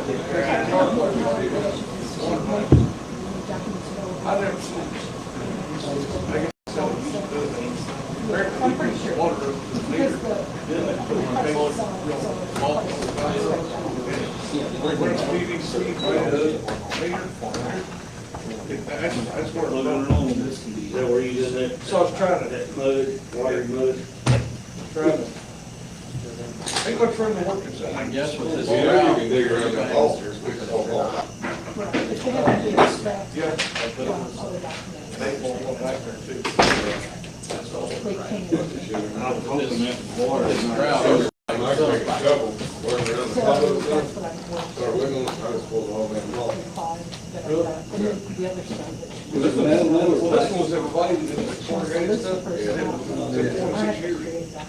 I've never seen it. I'm pretty sure. That's where Is that where you did that? So I was trying to, That mud, watery mud? trying to. Ain't much room to work inside. I guess with this. You know you can dig around that hole. Yeah. They won't go back there too. I'm hoping that water is not. I'm not gonna make a shovel, working around the top of it, start wiggling, I just pull it all down. This one was in Hawaii, the corrugated stuff, and it was 26 years.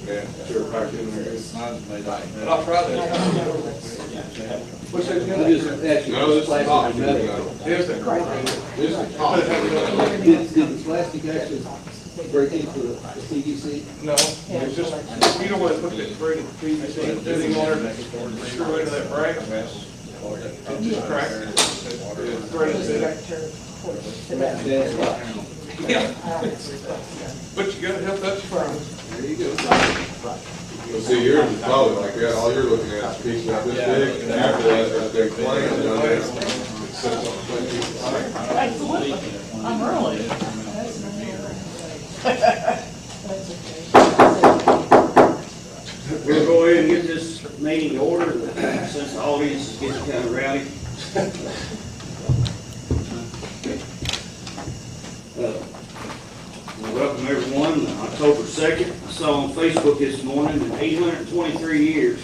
Yeah, sure, packed in there. But I'll try that. What's that? No, this is top, Here's the corrugated. this is top. Did the plastic actually break into the CDC? No, it's just, you don't want to put that braided PVC fitting on it, screw into that bracket, it just cracks. Threaded fitting. That's right. Yeah. But you gotta have that firm. There you go. Well, see, yours is probably like that, all you're looking at is pieces like this big, and after that, that big plane down there, it sits on a plane. Absolutely. I'm early. We'll go ahead and get this meeting to order, since the audience is getting kind of rowdy. Welcome everyone, October 2nd. I saw on Facebook this morning that 823 years,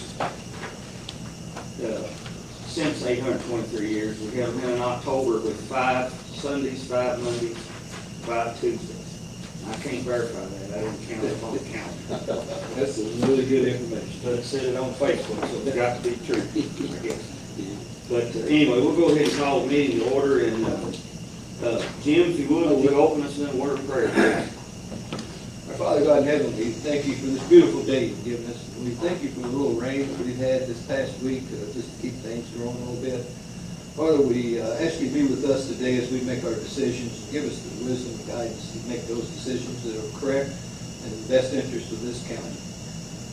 since 823 years, we have been in October with 5 Sundays, 5 Mondays, 5 Tuesdays. I can't verify that, I didn't count it on the calendar. That's some really good information. But it said it on Facebook, so it's got to be true, I guess. But anyway, we'll go ahead and call the meeting to order, and Jim, if you would you open us in a word of prayer, please? Our Father God in heaven, we thank you for this beautiful day you've given us. We thank you for the little rain that we've had this past week, just to keep things growing a little bit. Father, we ask you to be with us today as we make our decisions. Give us the wisdom and guidance to make those decisions that are correct and in the best interest of this county.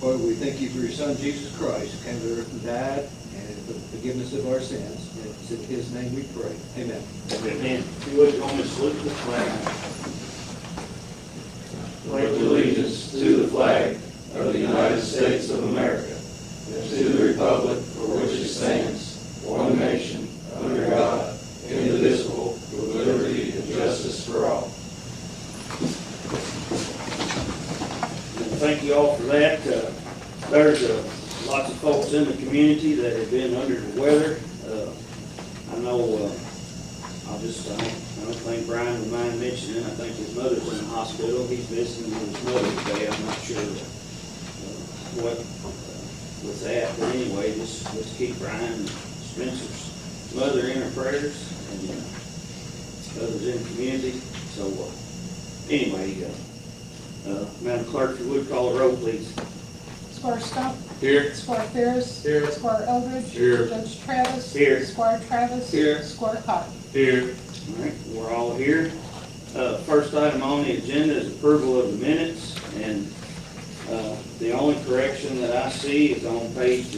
Father, we thank you for your Son, Jesus Christ, who came to earth and died, and for the forgiveness of our sins. And it's in his name we pray. Amen. Amen. If you would, only salute the flag. Pledge allegiance to the flag of the United States of America and to the republic for which it stands, one nation, under God, indivisible, with liberty and justice for all. Thank you all for that. There's lots of folks in the community that have been under the weather. I know, I don't think Brian would mind mentioning, I think his mother's in the hospital. He's visiting with his mother today. I'm not sure what with that, but anyway, just keep Brian and Spencer's mother in our prayers, and others in the community. So anyway, Madam Clerk, if you would call the roll, please. Squire Stump. Here. Squire Ferris. Here. Squire Eldridge. Here. Judge Travis. Here. Squire Travis. Here. Squire Cotton. Here. All right, we're all here. First item on the agenda is approval of the minutes, and the only correction that I see is on page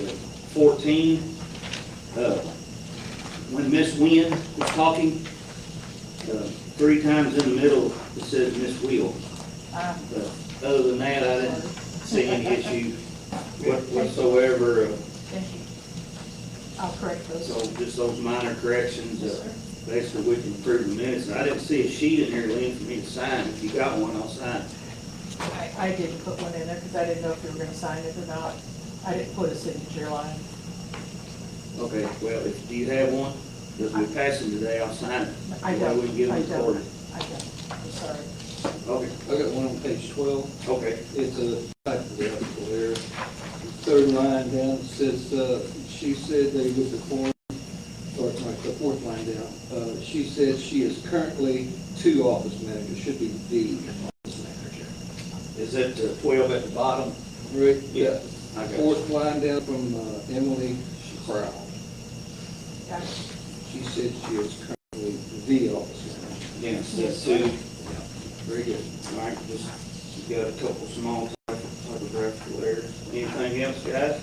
14. When Miss Wynn was talking, 3 times in the middle it says Miss Wheel. Other than that, I didn't see any issue whatsoever. Thank you. I'll correct those. So just those minor corrections. Yes, sir. Basically, we can approve the minutes. I didn't see a sheet in here, Lynn, for me to sign. If you got one, I'll sign. I didn't put one in there because I didn't know if you were going to sign it or not. I didn't put a signature line. Okay, well, do you have one? Because we pass them today, I'll sign it. I That way don't. we can get I them don't. recorded. I don't. I'm sorry. Okay, I got one on page 12. okay. It's a typographical error. Third line down, it says, she said they would perform, or like the fourth line down, she said she is currently 2 office managers, should be the office manager. Is it 12 at the bottom? Right? Yeah. I got you. Fourth line down from Emily Sproul. said she is currently the officer. Yes, that's two. Very good. All right, just, you got a couple small typographical errors. Anything else, guys?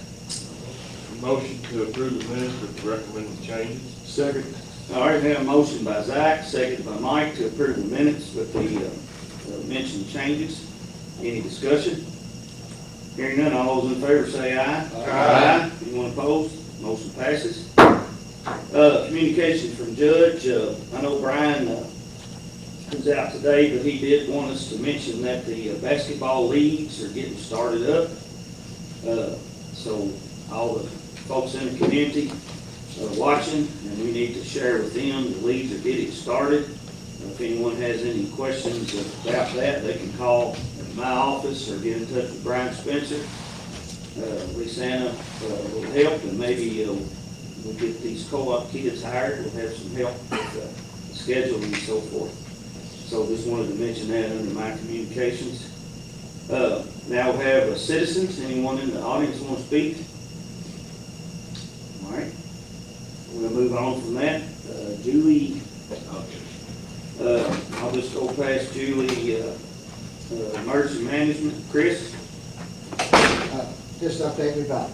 Motion to approve the minutes with the recommended changes. Second. All right, we have a motion by Zach, second by Mike to approve the minutes with the mentioned changes. Any discussion? Hearing none, all those in favor say aye. Aye. Anyone opposed? Motion passes. Communication from Judge, I know Brian is out today, but he did want us to mention that the basketball leagues are getting started up. So all the folks in the community are watching, and we need to share with them, the leagues are getting started. If anyone has any questions about that, they can call my office or get in touch with Brian Spencer. Lisa will help, and maybe we'll get these co-op kids hired. We'll have some help with scheduling and so forth. So just wanted to mention that under my communications. Now we have citizens. Anyone in the audience want to speak? All right. We'll move on from that. Julie, I'll just go past Julie, emergency management. Chris? Just update, we've got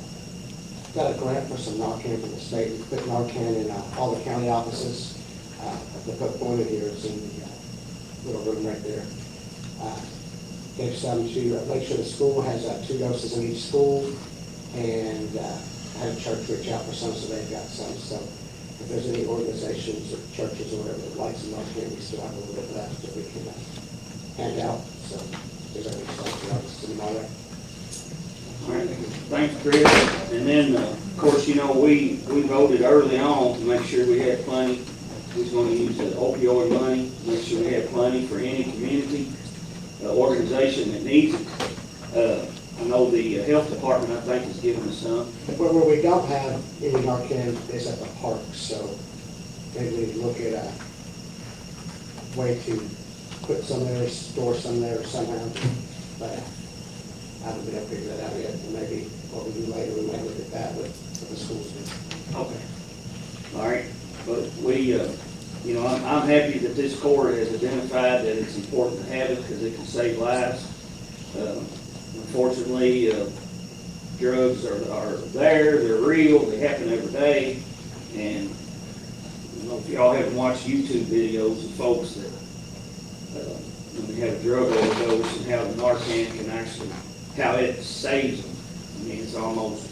a grant for some Narcan from the state. We put Narcan in all the county offices. The point of here is in the little room right there. Gave some to make sure the school has 2 doses in each school, and had a church reach out for some, so they've got some. So if there's any organizations or churches or whatever that like some Narcan, we still have a little bit left that we can hand out. So if there's any stuff in my way. All right, thanks, Chris. And then, of course, you know, we voted early on to make sure we had plenty. We was going to use the opioid money, make sure we had plenty for any community organization that needs it. I know the health department, I think, is giving us some. Where we don't have any Narcan is at the parks, so maybe we look at a way to put some there, store some there somehow. But I haven't been able to figure that out yet, and maybe what we do later, we might look at that with the schools. Okay. All right, but we, you know, I'm happy that this court has identified that it's important to have it because it can save lives. Unfortunately, drugs are there, they're real, they happen every day, and I don't know if y'all haven't watched YouTube videos of folks that, when they have a drug overdose and how the Narcan can actually, how it saves them. I mean, it's almost,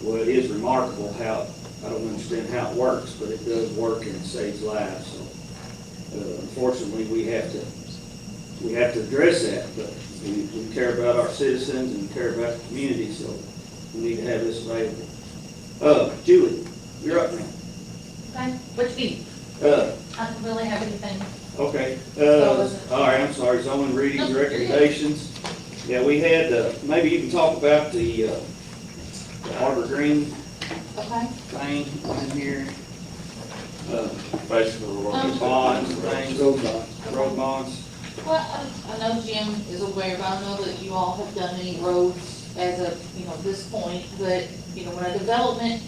well, it is remarkable how, I don't understand how it works, but it does work and it saves lives. So, unfortunately, we have to address that, but we care about our citizens and we care about the community, so we need to have this available. Julie, you're up now. Okay, what you need? I don't really have anything. Okay, all right, I'm sorry, zoning readings, recommendations. Yeah, we had, maybe you can talk about the Harbor Green Okay. thing in here. Basically, we're going to Bonds and things, road bonds. Well, I know Jim is aware, but I don't know that you all have done any roads as of, this point, but, when a development,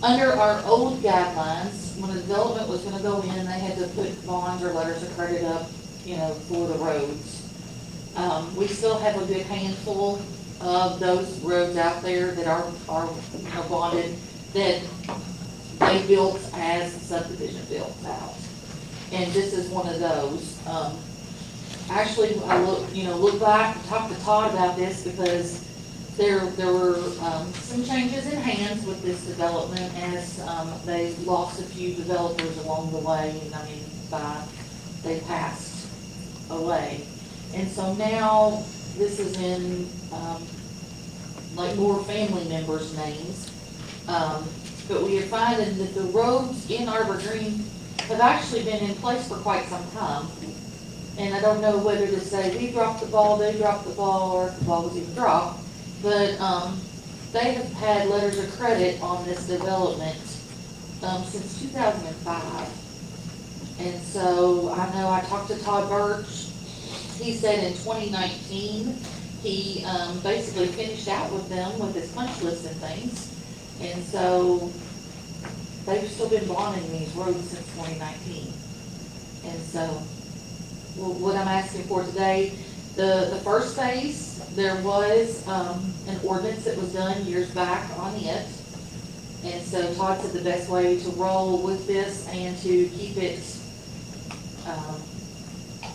under our old guidelines, when a development was gonna go in, they had to put bonds or letters of credit up, for the roads. We still have a good handful of those roads out there that are bonded, that they built as subdivision built out. And this is one of those. Actually, I look back, talked to Todd about this because there were some changes in hands with this development as they lost a few developers along the way, and they passed away. And so now this is in more family members' names. But we are finding that the roads in Arbor Green have actually been in place for quite some time. And I don't know whether to say we dropped the ball, they dropped the ball, or if the ball was even dropped. But they have had letters of credit on this development since 2005. And so I know I talked to Todd Birch. He said in 2019, he basically finished out with them with his punch list and things. And so they've still been bonding these roads since 2019. And so, what I'm asking for today, the first phase, there was an ordinance that was done years back on it. And so Todd said the best way to roll with this and to keep it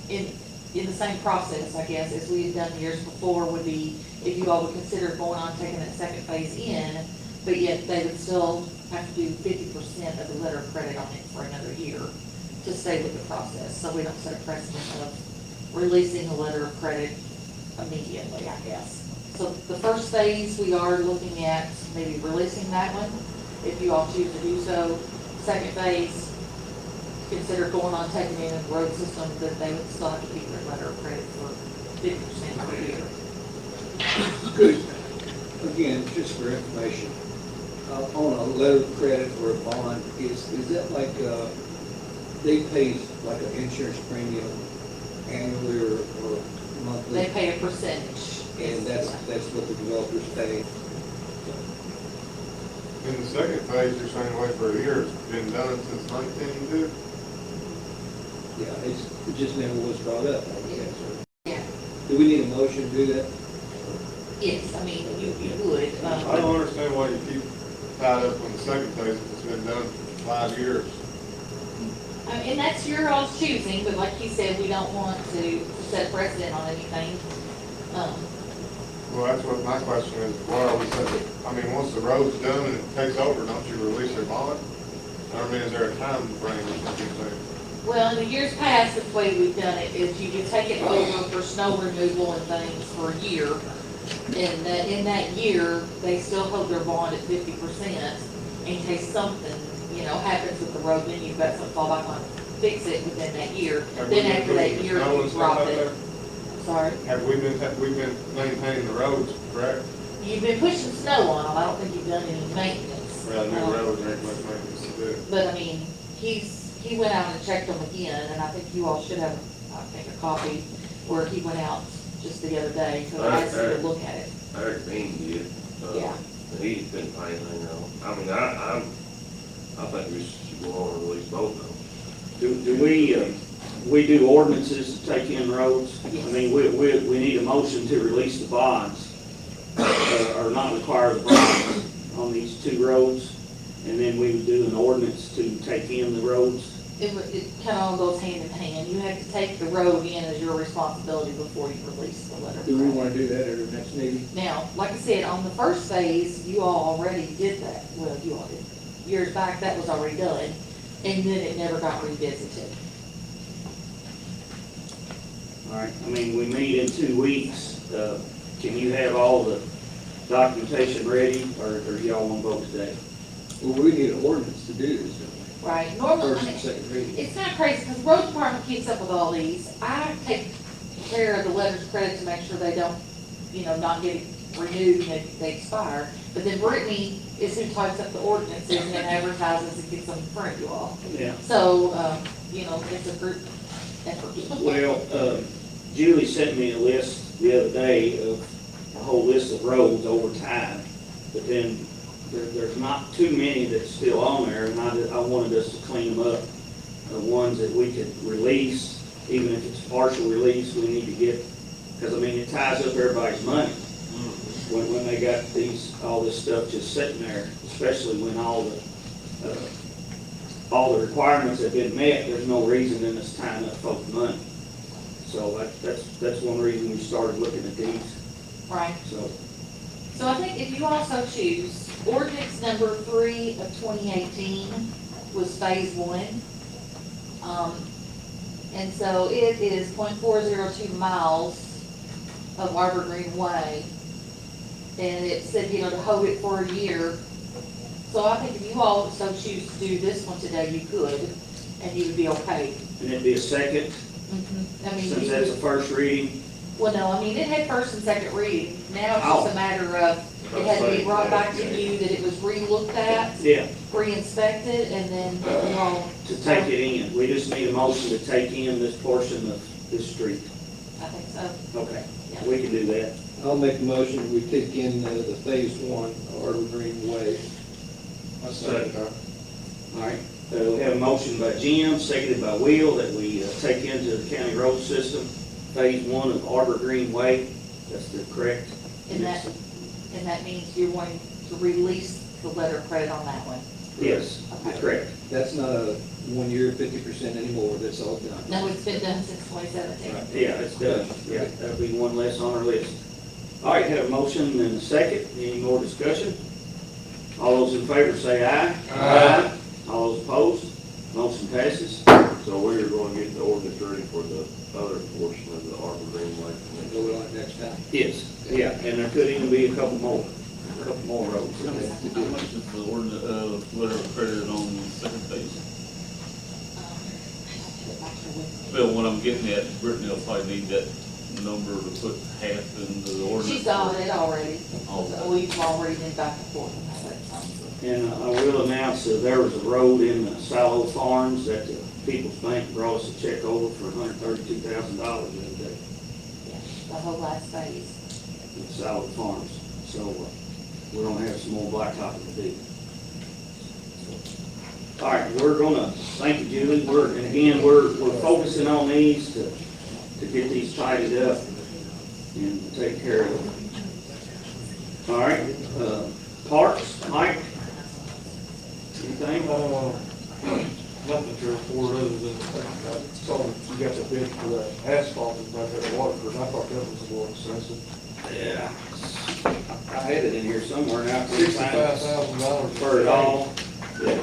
in the same process, I guess, as we had done years before, would be if you all would consider going on taking that second phase in, but yet they would still have to do 50% of the letter of credit on it for another year to stay with the process, so we don't set a precedent of releasing a letter of credit immediately, I guess. So the first phase, we are looking at maybe releasing that one, if you all choose to do so. Second phase, consider going on taking in a road system that they would still have to keep their letter of credit for 50% per year. Good. Again, just for information, on a letter of credit or a bond, is that like, they pay like an insurance premium annually or monthly? They pay a percentage. And that's what the developers pay. In the second phase, you're saying wait for a year, it's been done since 1982? Yeah, it just never was brought up, I guess. Yeah, Do we need a motion to do that? yes, I mean, you would. I don't understand why you keep tied up on the second phase if it's been done for 5 years. And that's your all's choosing, but like he said, we don't want to set precedent on anything. Well, that's what my question is, why are we such I mean, once the road's done and it takes over, don't you release your bond? I mean, is there a time frame or something you're saying? Well, in the years past, the way we've done it is you can take it over for snow removal and things for a year. And in that year, they still hold their bond at 50% in case something, happens with the road, then you've got something to fall back on, fix it within that year. Then after that year, you drop it. Sorry? We've been maintaining the roads, correct? You've been pushing snow on them, I don't think you've done any maintenance. Well, new roads ain't much maintenance to do. But I mean, he went out and checked them again, and I think you all should have, I think, a copy where he went out just the other day, so I asked him to look at it. I heard Dean did. Yeah. And he couldn't find anything wrong. I mean, I think we should go on and release both of them. Do we do ordinances to take in roads? Yes. I mean, we need a motion to release the bonds, or not require the bonds on these two roads. And then we would do an ordinance to take in the roads. It kind of all goes hand in hand. You have to take the road in as your responsibility before you release the letter. Do we want to do that at our next meeting? Now, like I said, on the first phase, you all already did that. Well, you all did. Years back, that was already done, and then it never got revisited. All right, I mean, we meet in 2 weeks. Can you have all the documentation ready, or y'all want to vote today? Well, we need an ordinance to do this, don't Right, we? normally, First and second reading. it's kind of crazy, because the road department keeps up with all these. I take care of the letters of credit to make sure they don't, not get renewed and they expire. But then Brittany is who types up the ordinances and then advertises and gets them in front of you all. Yeah. So, it's a group effort. Well, Julie sent me a list the other day of a whole list of roads over time, but then there's not too many that's still on there, and I wanted us to clean them up. The ones that we could release, even if it's partial release, we need to get, because I mean, it ties up everybody's money. When they got all this stuff just sitting there, especially when all the requirements have been met, there's no reason in us tying up folks' money. So that's one reason we started looking at these, Right. so. I think if you also choose, ordinance number 3 of 2018 was phase 1. And so it is 0.402 miles of Arbor Green Way. And it said, to hold it for a year. So I think if you all so choose to do this one today, you could, and you would be okay. And it'd be a second, I mean, since you that's a would- first reading. well, no, I mean, it had first and second reading. Now it's just a matter of, it had to be brought back to you, that it was re-looked at, Yeah, re-inspected, and then you all. to take it in. We just need a motion to take in this portion of this street. I think so. Okay, Yeah. we can do that. I'll make a motion, we take in the phase 1, Arbor Green Way. I second that. All right, we have a motion by Jim, seconded by Will, that we take into the county road system Phase 1 of Arbor Green Way. That's the correct. And that means you're wanting to release the letter of credit on that one? Yes, Okay. correct. That's not a 1 year, 50% anymore, that's all done. No, it's been done since 2017. Yeah, it's done. Yeah, that'll be one less on our list. All right, have a motion and a second. Any more discussion? All those in favor say aye. Aye. All those opposed? Motion passes. So we're going to get the ordinance ready for the other portion of the Arbor Green Way. Go on it next time. Yes, yeah, and there could even be a couple more roads. How much is the ordinance, letter of credit on the second phase? Bill, what I'm getting at, Brittany will probably need that number to put half in the ordinance. She's got it already. Oh. We've already been back and forth on that. And I will announce that there was a road in Silo Farms that the People's Bank brought us a check over for $132,000 the other day. Yeah, the whole last phase. At Silo Farms. So we're gonna have some more blacktop to do. All right, we're gonna, thank you, Julie. We're focusing on these to get these tidied up and take care of them. All right, parks, Mike? Anything? Nothing to report other than, I saw that you got the bid for that asphalt and back there at Waterford, I thought that was a little excessive. Yeah. I had it in here somewhere now. $65,000. For it all. Yeah.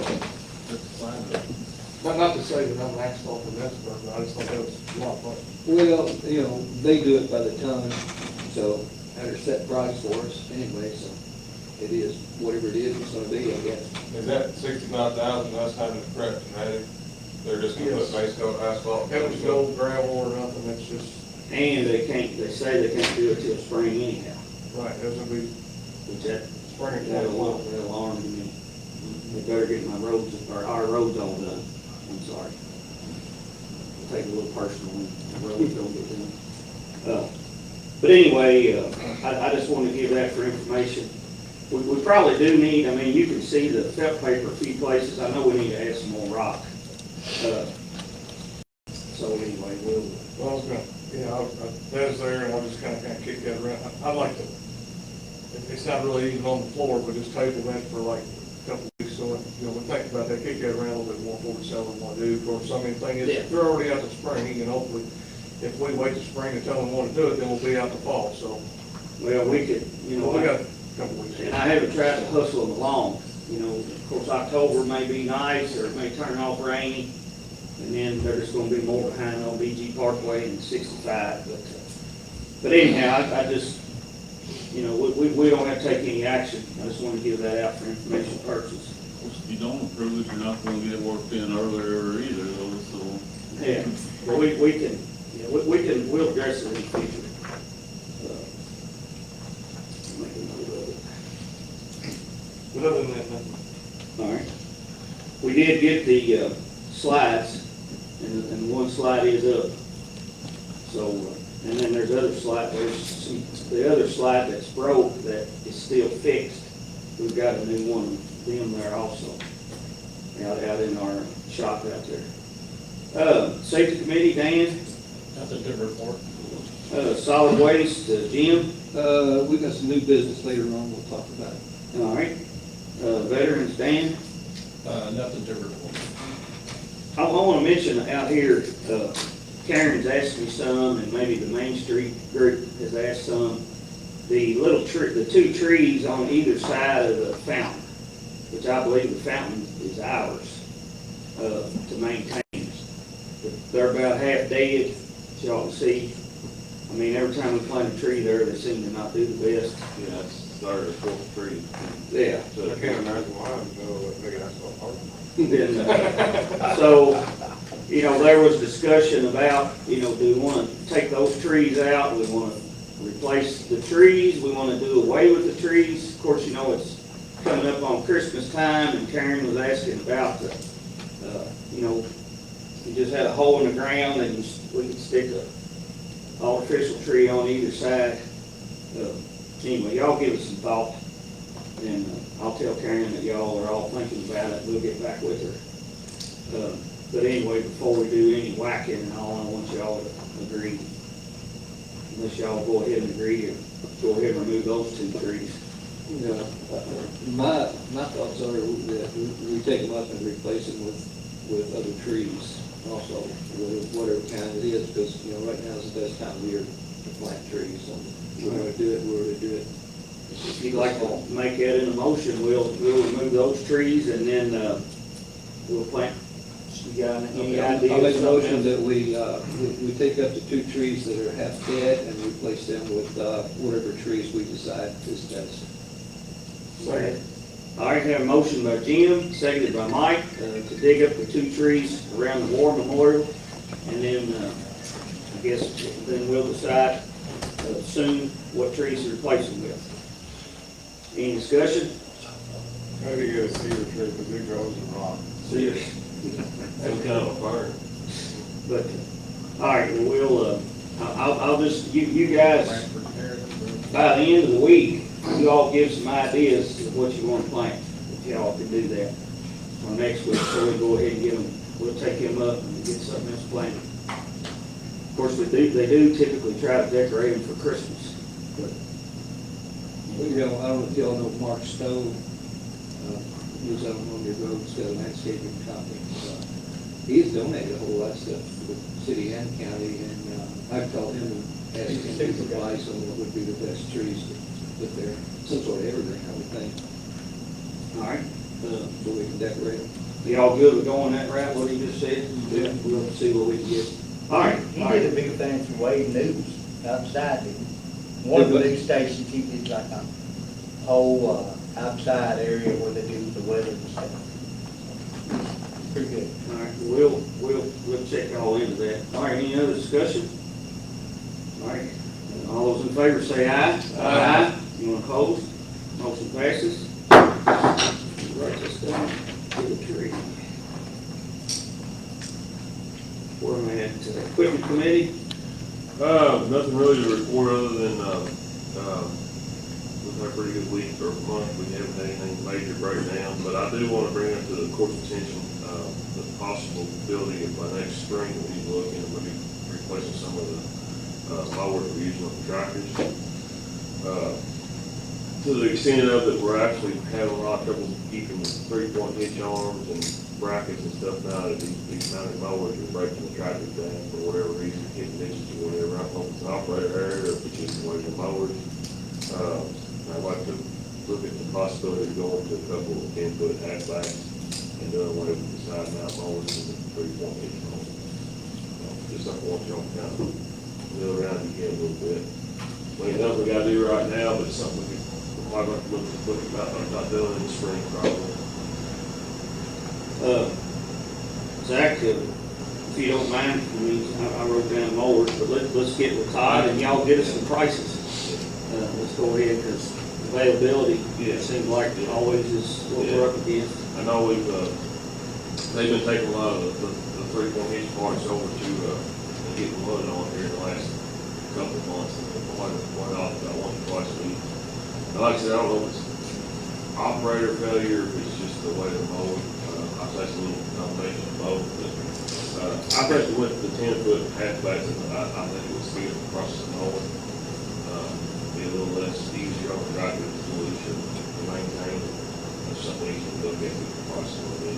Not to say that I'm an asphalt expert, but I just thought that was a lot of money. Well, you know, they do it by the ton, so at a set price for us anyway, so it is whatever it is, it's gonna be, I guess. Is that 65,000, us having to correct and add it? They're just gonna put Yes. base coat asphalt? It was no gravel or nothing, it's just, And they say they can't do it till spring anyhow, right, it was gonna be which that spring and fall. alarmed me. They better get my roads, or our roads all done. I'm sorry. I'll take a little personal when the roads don't get done. But anyway, I just wanted to give that for information. We probably do need, I mean, you can see the felt paper a few places. I know we need to add some more rock. So anyway, we'll, Well, I was gonna, that was there, and I'll just kind of kick that around. I'd like to, it's not really even on the floor, but just table that for like a couple of weeks, so, we think about that, kick that around a little bit more before we decide what we want to do. Of course, I mean, the thing is, if they're already out to spring, and hopefully, if we wait till spring and tell them we want to do it, then we'll be out to fall, so. well, we could, We got a couple of weeks. and I haven't tried to hustle them along. Of course, October may be nice, or it may turn off rainy, and then they're just gonna be more behind on BG Parkway and 65. But anyhow, I just, we don't have to take any action. I just want to give that out for information purposes. Of course, if you don't approve it, you're not gonna get it worked in earlier either, though, so. Yeah, but we can, we'll address it in the future. Make a note of it. But other than that, nothing. All right. We did get the slides, and one slide is up. So, and then there's the other slide that's broke that is still fixed. We've got a new one of them there also, out in our shop out there. Safety committee, Dan? Nothing to report. Solid waste, Jim? We got some new business later on, we'll talk about it. All right. Veterans, Dan? Nothing to report. I want to mention out here, Karen's asked me some, and maybe the Main Street group has asked some. The the two trees on either side of the fountain, which I believe the fountain is ours, to maintain. They're about half dead, as y'all can see. I mean, every time we plant a tree there, they seem to not do the best. Yeah, it's third or fourth tree. Yeah. So I can't imagine why I would go with big asphalt park. So, there was discussion about, do we want to take those trees out? We want to replace the trees? We want to do away with the trees? Of course, it's coming up on Christmas time, and Karen was asking about you just had a hole in the ground, and we could stick a artificial tree on either side. Anyway, y'all give it some thought. And I'll tell Karen that y'all are all thinking about it, we'll get back with her. But anyway, before we do any whacking and all, I want y'all to agree. Unless y'all go ahead and agree, go ahead and remove those 2 trees. You know, my thoughts are that we take them up and replace them with other trees also, whatever kind it is, because, you know, right now is the best time of year to plant trees. So we're gonna do it, we're gonna do it. If you'd like to make that in a motion, we'll remove those trees and then, we'll plant. You got any ideas? I'll make a motion that we take up the 2 trees that are half dead and replace them with, whatever trees we decide is best. Second. All right, have a motion by Jim, seconded by Mike, to dig up the 2 trees around the war memorial. And then, I guess, then we'll decide soon what trees to replace them with. Any discussion? Maybe get a cedar tree, because it grows in rock. Serious. Some kind of a fern. But, all right, well, we'll, I'll just, you guys, by the end of the week, you all give some ideas of what you want to plant, if y'all can do that. Or next week, so we'll go ahead and get them, we'll take them up and get something else planted. Of course, they do typically try to decorate them for Christmas, but Well, you know, I don't know if y'all know Mark Stowe, who's out on the road, he's got a landscaping company. He's donated a whole lot of stuff to the city and county, and I've called him and asked him his advice on what would be the best trees to put there. Some sort of evergreen, I would think, all right. so we can decorate them. Y'all good with going that route, what he just said? Yeah. We'll see what we can get. All right, He all right. did a big fancy Wade News outside, didn't he? One of the news stations, he did like a whole, outside area where they do the weather and stuff. Pretty good. All right, we'll check all into that. All right, any other discussion? All right, all those in favor say aye. Aye. Anyone opposed? Motion passes. Write this down, to the tree. Where am I at? Equipment committee? Nothing really to report other than, we've had a pretty good week or month. We haven't had anything major breakdown, but I do want to bring up to the court's attention, the possibility of by next spring, we need to look into maybe replacing some of the, mowers we're using on the tractors. To the extent of that, we're actually having a lot of trouble keeping 3-point hitch arms and brackets and stuff now that these mounted mowers are breaking the tractors down for whatever reason, hitting ditches or whatever. I don't know if it's an operator error or if it's just the way the mowers. I'd like to look at the possibility of going to a couple of 10-foot halfbacks and doing away with the side mount mowers and the 3-point hitch arms. Just like I want y'all to kind of mill around again a little bit. I mean, nothing we gotta do right now, but it's something we could probably look about not doing in the spring probably. Zach, if you don't mind, I mean, I wrote down mowers, but let's get with Todd and y'all get us some prices. Let's go ahead, because availability, it seems like it always is what we're up against. I know they've been taking a lot of the 3-point hitch parts over to, getting loaded on here in the last couple of months, and quite often, about once or twice a week. And like I said, I don't know if it's operator failure, if it's just the way they're mowed. I'd say it's a little combination of both, but, I bet we went to the 10-foot halfbacks, and I think it would speed up the process of mowing. Be a little less easier on the tractor solution to maintain. That's something you can look at with the price a little bit.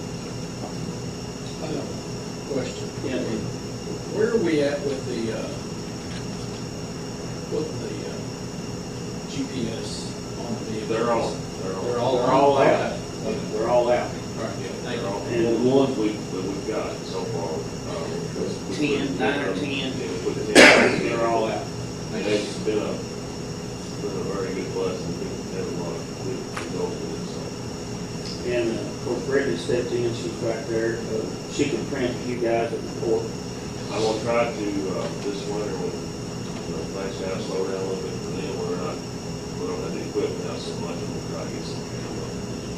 Question. Yeah, Where are we at with the GPS on the vehicles? They're all out. They're all out. All right, yeah, thank you. And the ones we've got so far, 10, 9 or 10. Yeah, with the 10, They're all out. and it's been a very good blessing. We've had a lot of good results with it, so. And of course, Brittany stepped in, she's right there. She can print you guys a report. I'm gonna try to, this winter, when, things kind of slow down a little bit for them, we don't have the equipment out so much, and we'll try to get some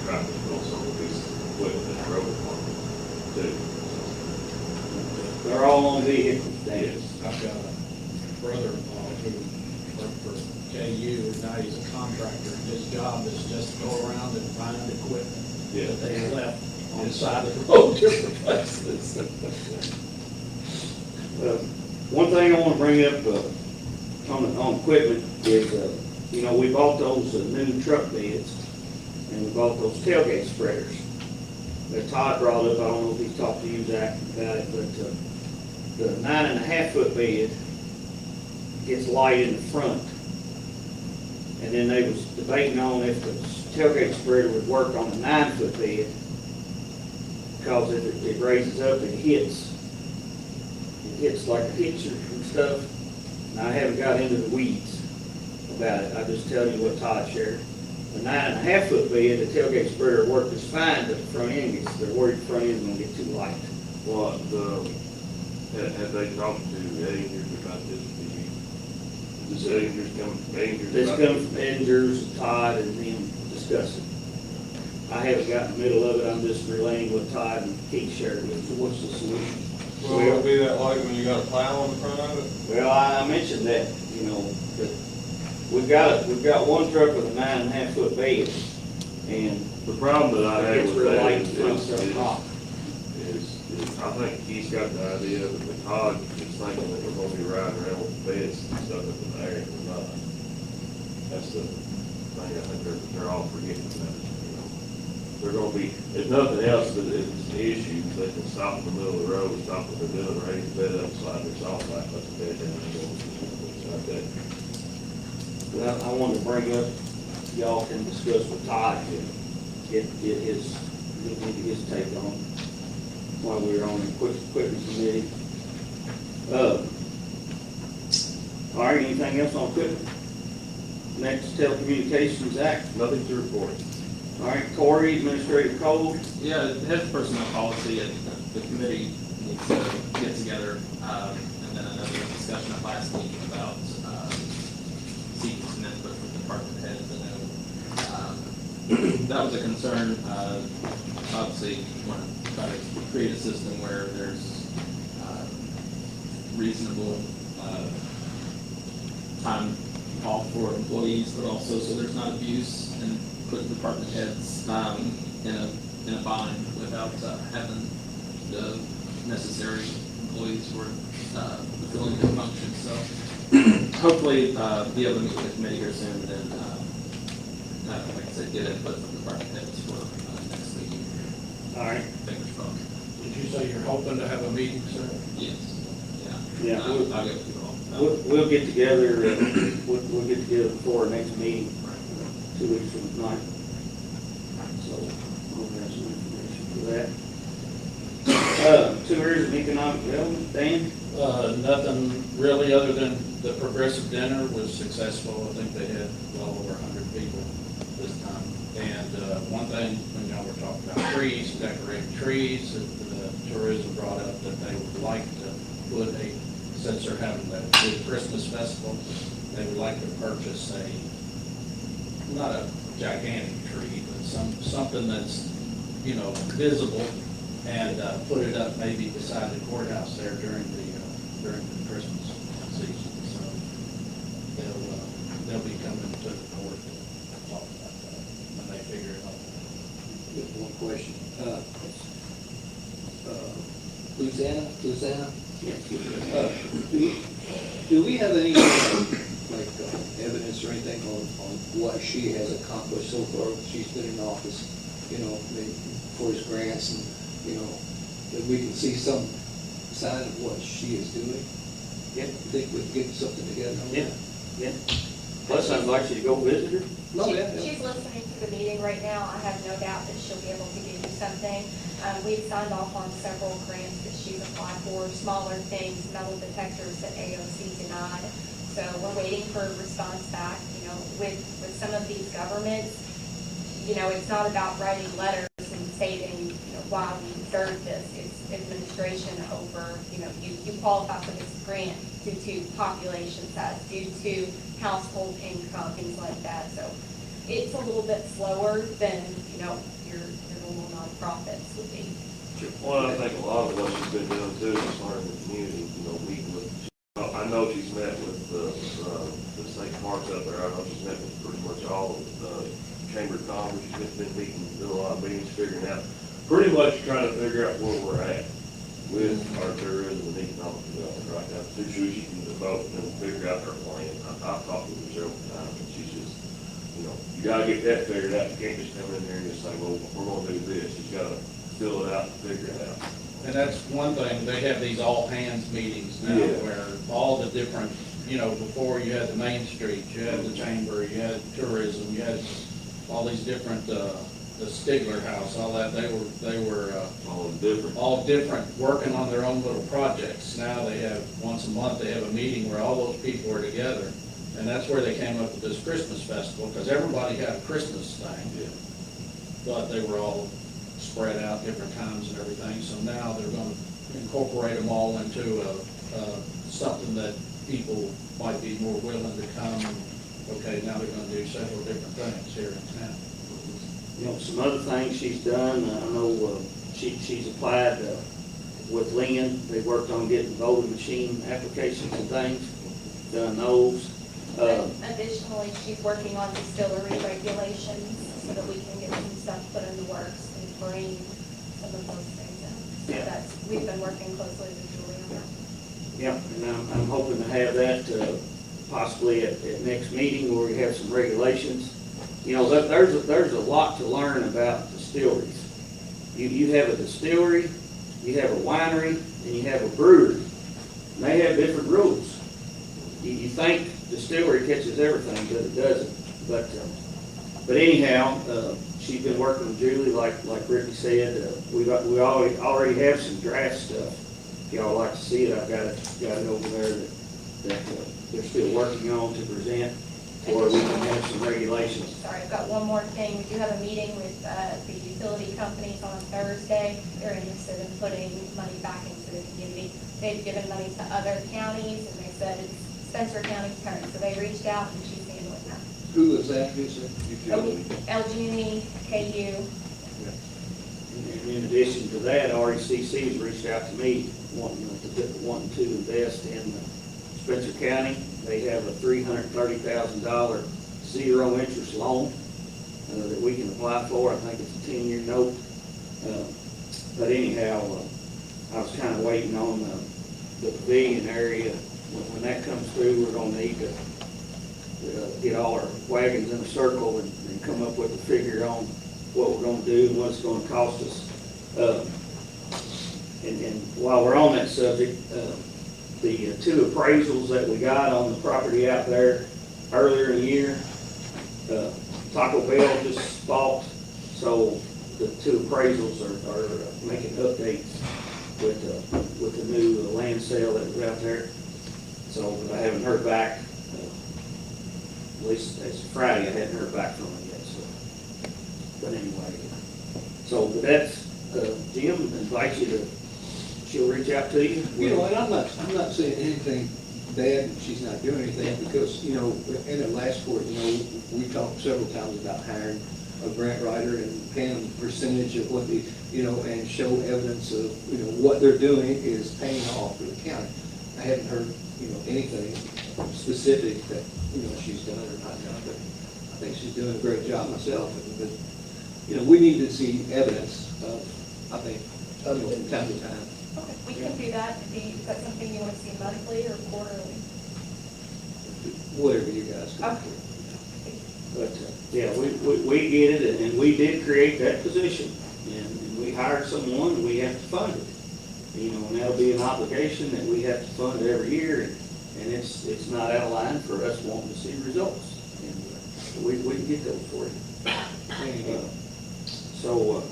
traffic on some of these equipment that road department too. They're all on vehicles, Dan. I've got a brother-in-law who worked for KU, now he's a contractor. His job is just to go around and find equipment that they left on the side of the road, different places. One thing I want to bring up on equipment is, you know, we bought those new truck beds, and we bought those tailgate spreaders that Todd brought up. I don't know if he's talked to you, Zach, about it, but the 9.5-foot bed gets light in the front. And then they was debating on if the tailgate spreader would work on a 9-foot bed, because it raises up and hits like a hitcher and stuff. And I haven't got into the weeds about it. I just tell you what Todd shared. The 9.5-foot bed, the tailgate spreader worked just fine, but the front end they're worried the front end's gonna get too light. Well, have they talked to Edingers about this? Does Edingers come from Edingers? This comes from Edingers, Todd, and them discussing. I haven't got in the middle of it. I'm just relaying what Todd and Keith shared with us. So what's the solution? Well, it'll be that light when you got a plow on the front of it? Well, I mentioned that, you know, that we've got one truck with a 9.5-foot bed, and The problem that I have it's with real that light is, in front of the top. I think he's got the idea that the Todd is thinking that we're gonna be riding around with beds and stuff up in the air, and we're not. That's the thing I think they're all forgetting about, you know. They're gonna be, if nothing else, but it's an issue, they can stop in the middle of the road, stop what they're doing, raise the bed up, slide their salt back, let the bed down, and go, things like that. But I wanted to bring up, y'all can discuss with Todd, get his take on while we were on the equipment committee. All right, anything else on equipment? Next, Telecommunications Act. Nothing to report. All right, Corey, Administrative Code. Yeah, the head of personnel policy, and the committee needs to get together, and then another discussion at last week about seeking some input from department heads. I know that was a concern. Obviously, you want to try to create a system where there's reasonable time off for employees, but also so there's not abuse and put department heads in a bind without having the necessary employees for fulfilling their functions. So hopefully be able to meet with the committee here soon, and then like I said, get input from department heads for next week. All right. Fingers crossed. Did you say you're hoping to have a meeting, sir? Yes. Yeah, I'll get with you all. We'll get together, we'll get together before our next meeting, 2 weeks from tonight. So, we'll have some information for that. Tourism, economic development, Dan? Nothing really, other than the progressive dinner was successful. I think they had well over 100 people this time. And one thing, when y'all were talking about trees, decorating trees, the tourism brought up that they would like to put since they're having the big Christmas festival, they would like to purchase not a gigantic tree, but something that's, you know, visible, and put it up maybe beside the courthouse there during the Christmas season. So they'll be coming to the court to talk about that when they figure it out. One question. Louisiana? Yes. Do we have any, evidence or anything on what she has accomplished so far? She's been in office, you know, for his grants, and, you know, that we can see some sign of what she is doing? Yeah. You think we can get something together on that? Yeah. Plus, I'd like you to go visit her. No, yeah. She's listening to the meeting right now. I have no doubt that she'll be able to give you something. We've signed off on several grants that she's applied for, smaller things, metal detectors that AOC denied. So we're waiting for a response back. You know, with some of these governments, you know, it's not about writing letters and stating, you know, why we deserve this. It's administration over, you know, you qualify for this grant due to population size, due to household income, things like that. So it's a little bit slower than, you know, your normal nonprofits would be. Well, I think a lot of what she's been doing too is learning the community, you know, meeting with, I know she's met with, the St. Mark's out there, I know she's met with pretty much all of the Chamber of Commerce, she's just been meeting, doing a lot of meetings, figuring out, pretty much trying to figure out where we're at with our tourism and economic development right now, so she can develop and figure out her plan. I've talked with her several times, and she's just, you know, you gotta get that figured out, you can't just come in there and just say, well, we're gonna do this, you gotta fill it out and figure it out. And that's one thing, they have these all-hands meetings now, Yeah. where all the different, you know, before you had the Main Street, you had the Chamber, you had tourism, you had all these different, the Stigler House, all that, they were all different, working on their own little projects. Now they have, once a month, they have a meeting where all those people are together, and that's where they came up with this Christmas festival, because everybody had a Christmas thing. Yeah. But they were all spread out different times and everything, so now they're gonna incorporate them all into something that people might be more willing to come, and, okay, now they're gonna do several different things here in town. You know, some other things she's done, I know, she's applied, with Lynn, they worked on getting voting machine applications and things, done those. Additionally, she's working on distillery regulations so that we can get some stuff put in the works and bring some of those things in. So Yeah. we've been working closely with Julie on that. Yeah, and I'm hoping to have that, possibly at next meeting where we have some regulations. You know, there's a lot to learn about distilleries. You have a distillery, you have a winery, and you have a brewery. And they have different rules. You think distillery catches everything, but it doesn't. But anyhow, she's been working with Julie, like Ricky said. We already have some draft stuff. If y'all like to see it, I've got it over there that they're still working on to present, or we can have some regulations. Sorry, I've got one more thing. We do have a meeting with the utility companies on Thursday. They're interested in putting money back into the community. They've given money to other counties, and they said it's Spencer County's turn. So they reached out, and she's handling that. Who is that, you said? LG&E, KU. And in addition to that, RECC has reached out to me, wanting to invest in Spencer County. They have a $330,000 zero interest loan that we can apply for. I think it's a 10-year note. But anyhow, I was kind of waiting on the pavilion area. When that comes through, we're going to need to get all our wagons in a circle and come up with a figure on what we're going to do and what it's going to cost us. And while we're on that subject, the two appraisals that we got on the property out there earlier in the year, Taco Bell just bought, so the two appraisals are making updates with the new land sale that was out there. So, but I haven't heard back, at least as Friday, I hadn't heard back from them yet, so. But anyway, so that's, Jim invites you to, she'll reach out to you. You know, and I'm not saying anything bad, and she's not doing anything, because, you know, in the last court, you know, we talked several times about hiring a grant writer and paying them a percentage of what they, you know, and show evidence of, you know, what they're doing is paying off for the county. I haven't heard, you know, anything specific that, you know, she's done or not done, but I think she's doing a great job myself. But, you know, we need to see evidence of, I think, you know, from time to time. Okay, we can do that. Is that something you want to see monthly or quarterly? Whatever you guys can. Okay. But, yeah, we get it, and we did create that position, and we hired someone, and we have to fund it. You know, and that'll be an obligation that we have to fund every year, and it's not out of line for us wanting to see results. And we can get those for you. So,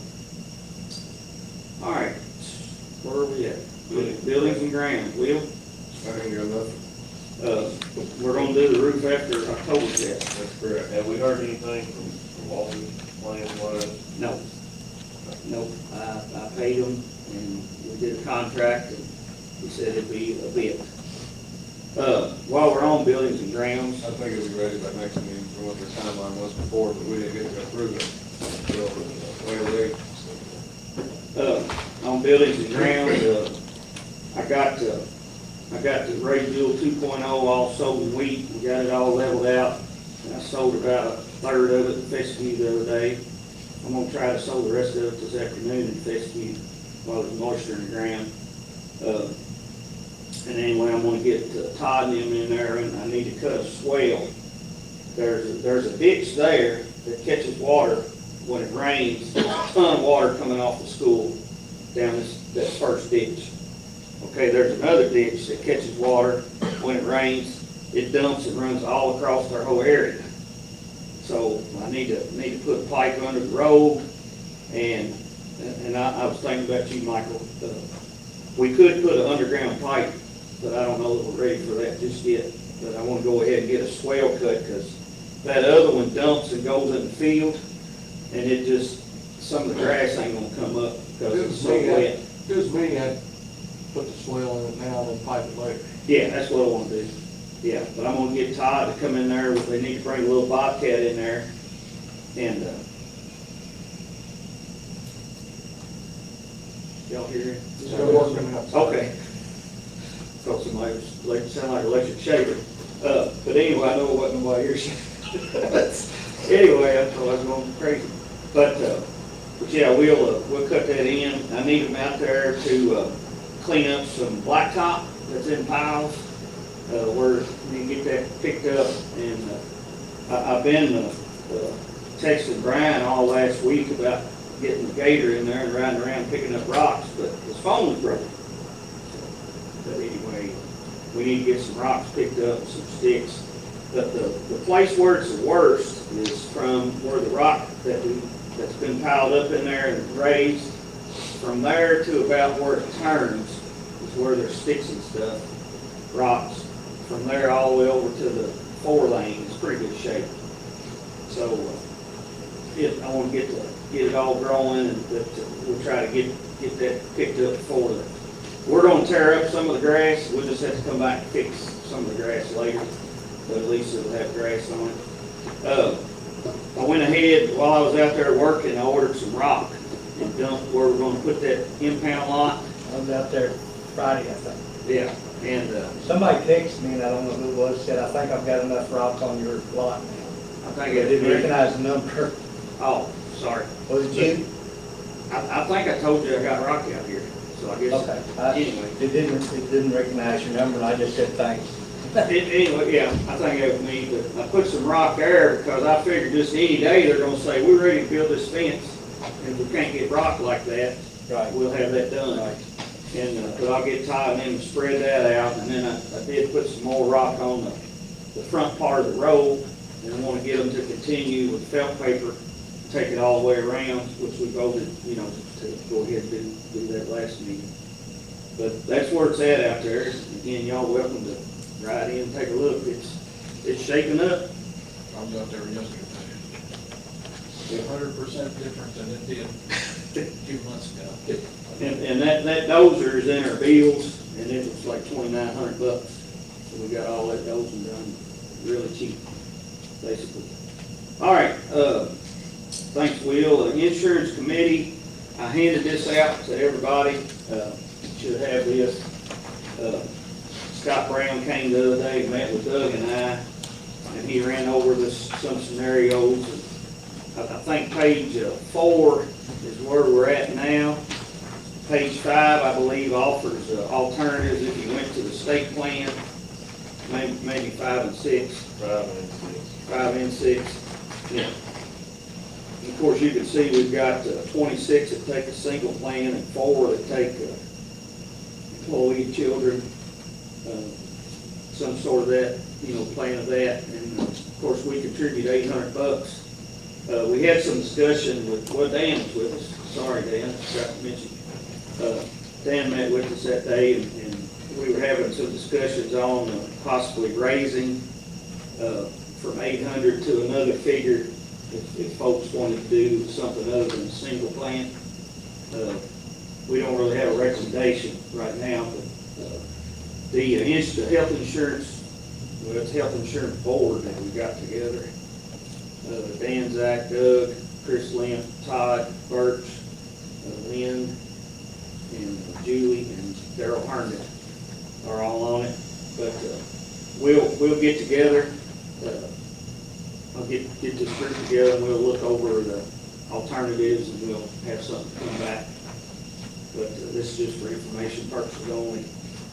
all right, where are we at? Buildings and grounds, Will? I ain't got nothing. We're gonna do the roof after October test. That's correct. Have we heard anything from Walton plan-wise? No. Nope, I paid them, and we did a contract, and we said it'd be a bid. While we're on buildings and grounds, I think it'll be ready by next meeting from what their timeline was before, but we didn't get to approve it. So, way late. On buildings and grounds, I got I got the Ray Jewel 2.0 all sold in wheat, we got it all leveled out, and I sold about a third of it in Fiscal the other day. I'm gonna try to sold the rest of it this afternoon in Fiscal while there's moisture in the ground. And anyway, I'm gonna get Todd and them in there, and I need to cut a swale. There's a ditch there that catches water when it rains. There's a ton of water coming off the school down that first ditch. Okay, there's another ditch that catches water when it rains. It dumps and runs all across our whole area. So I need to put a pipe under the road, and I was thinking about you, Michael. We could put an underground pipe, but I don't know that we're ready for that just yet. But I want to go ahead and get a swale cut, because that other one dumps and goes in the field, and it just, some of the grass ain't gonna come up because it's so wet. Just me, I'd put the swale in it now and then pipe it later. Yeah, that's what I want to do. Yeah, but I'm gonna get Todd to come in there. They need to bring a little bobcat in there, and y'all hear it? Still working outside. Okay. Thought somebody was like, sound like an electric shaver. But anyway, I know it wasn't nobody here. Anyway, I thought I was going crazy. But yeah, we'll cut that in. I need them out there to clean up some blacktop that's in piles. Where we can get that picked up. And I've been texting Brian all last week about getting the gator in there and riding around picking up rocks, but his phone was broken. But anyway, we need to get some rocks picked up, some sticks. But the place where it's the worst is from where the rock that's been piled up in there and raised. From there to about where it turns is where there's sticks and stuff, rocks. From there all the way over to the 4 lane is pretty good shape. So I want to get it all growing, and we'll try to get that picked up before we're going to tear up some of the grass. We'll just have to come back and fix some of the grass later, but at least it'll have grass on it. I went ahead while I was out there working. I ordered some rock and dumped where we're going to put that impound lot. I was out there Friday, I think. Yeah, and Somebody texted me, and I don't know who it was, said, I think I've got enough rock on your lot now. I think I didn't recognize the number. Oh, sorry. Was it you? I think I told you I got rock out here, so I guess, Okay. anyway. It didn't recognize your number, and I just said thanks. Anyway, yeah, I think that was me, but I put some rock there because I figured just any day they're gonna say, we're ready to build this fence. And if we can't get rock like that, Right. we'll have that done. Right. And, but I'll get Todd and spread that out, and then I did put some more rock on the front part of the road, and I wanna get them to continue with felt paper, take it all the way around, which we voted, to go ahead and do that last meeting. But that's where it's at out there. Again, y'all welcome to ride in and take a look. It's shaping up. I was out there yesterday. 100% different than it did a few months ago. And that dozer is in our bills, and it was like $2,900. So we got all that dozing done really cheap, basically. All right, thanks, Will. Insurance committee, I handed this out to everybody. Should have this. Scott Brown came the other day, met with Doug and I, and he ran over some scenarios. I think page 4 is where we're at now. Page 5, I believe, offers alternatives if you went to the state plan, maybe 5 and 6. 5 and 6, yeah. And of course, you can see we've got 26 that take a single plan and 4 that take employee, children, some sort of that, plan of that. And of course, we contribute $800. We had some discussion Dan was with us. Sorry, Dan, I forgot to mention. Dan met with us that day, and we were having some discussions on possibly raising from 800 to another figure if folks wanted to do something other than a single plan. We don't really have a recommendation right now, but the health insurance, it's health insurance board that we got together. Dan, Zach, Doug, Chris Limp, Todd, Birch, Lynn, and Julie, and Daryl Herndon. are all on it, but, we'll get together. I'll get this group together and we'll look over the alternatives and we'll have something come back. But this is just for information purposes only.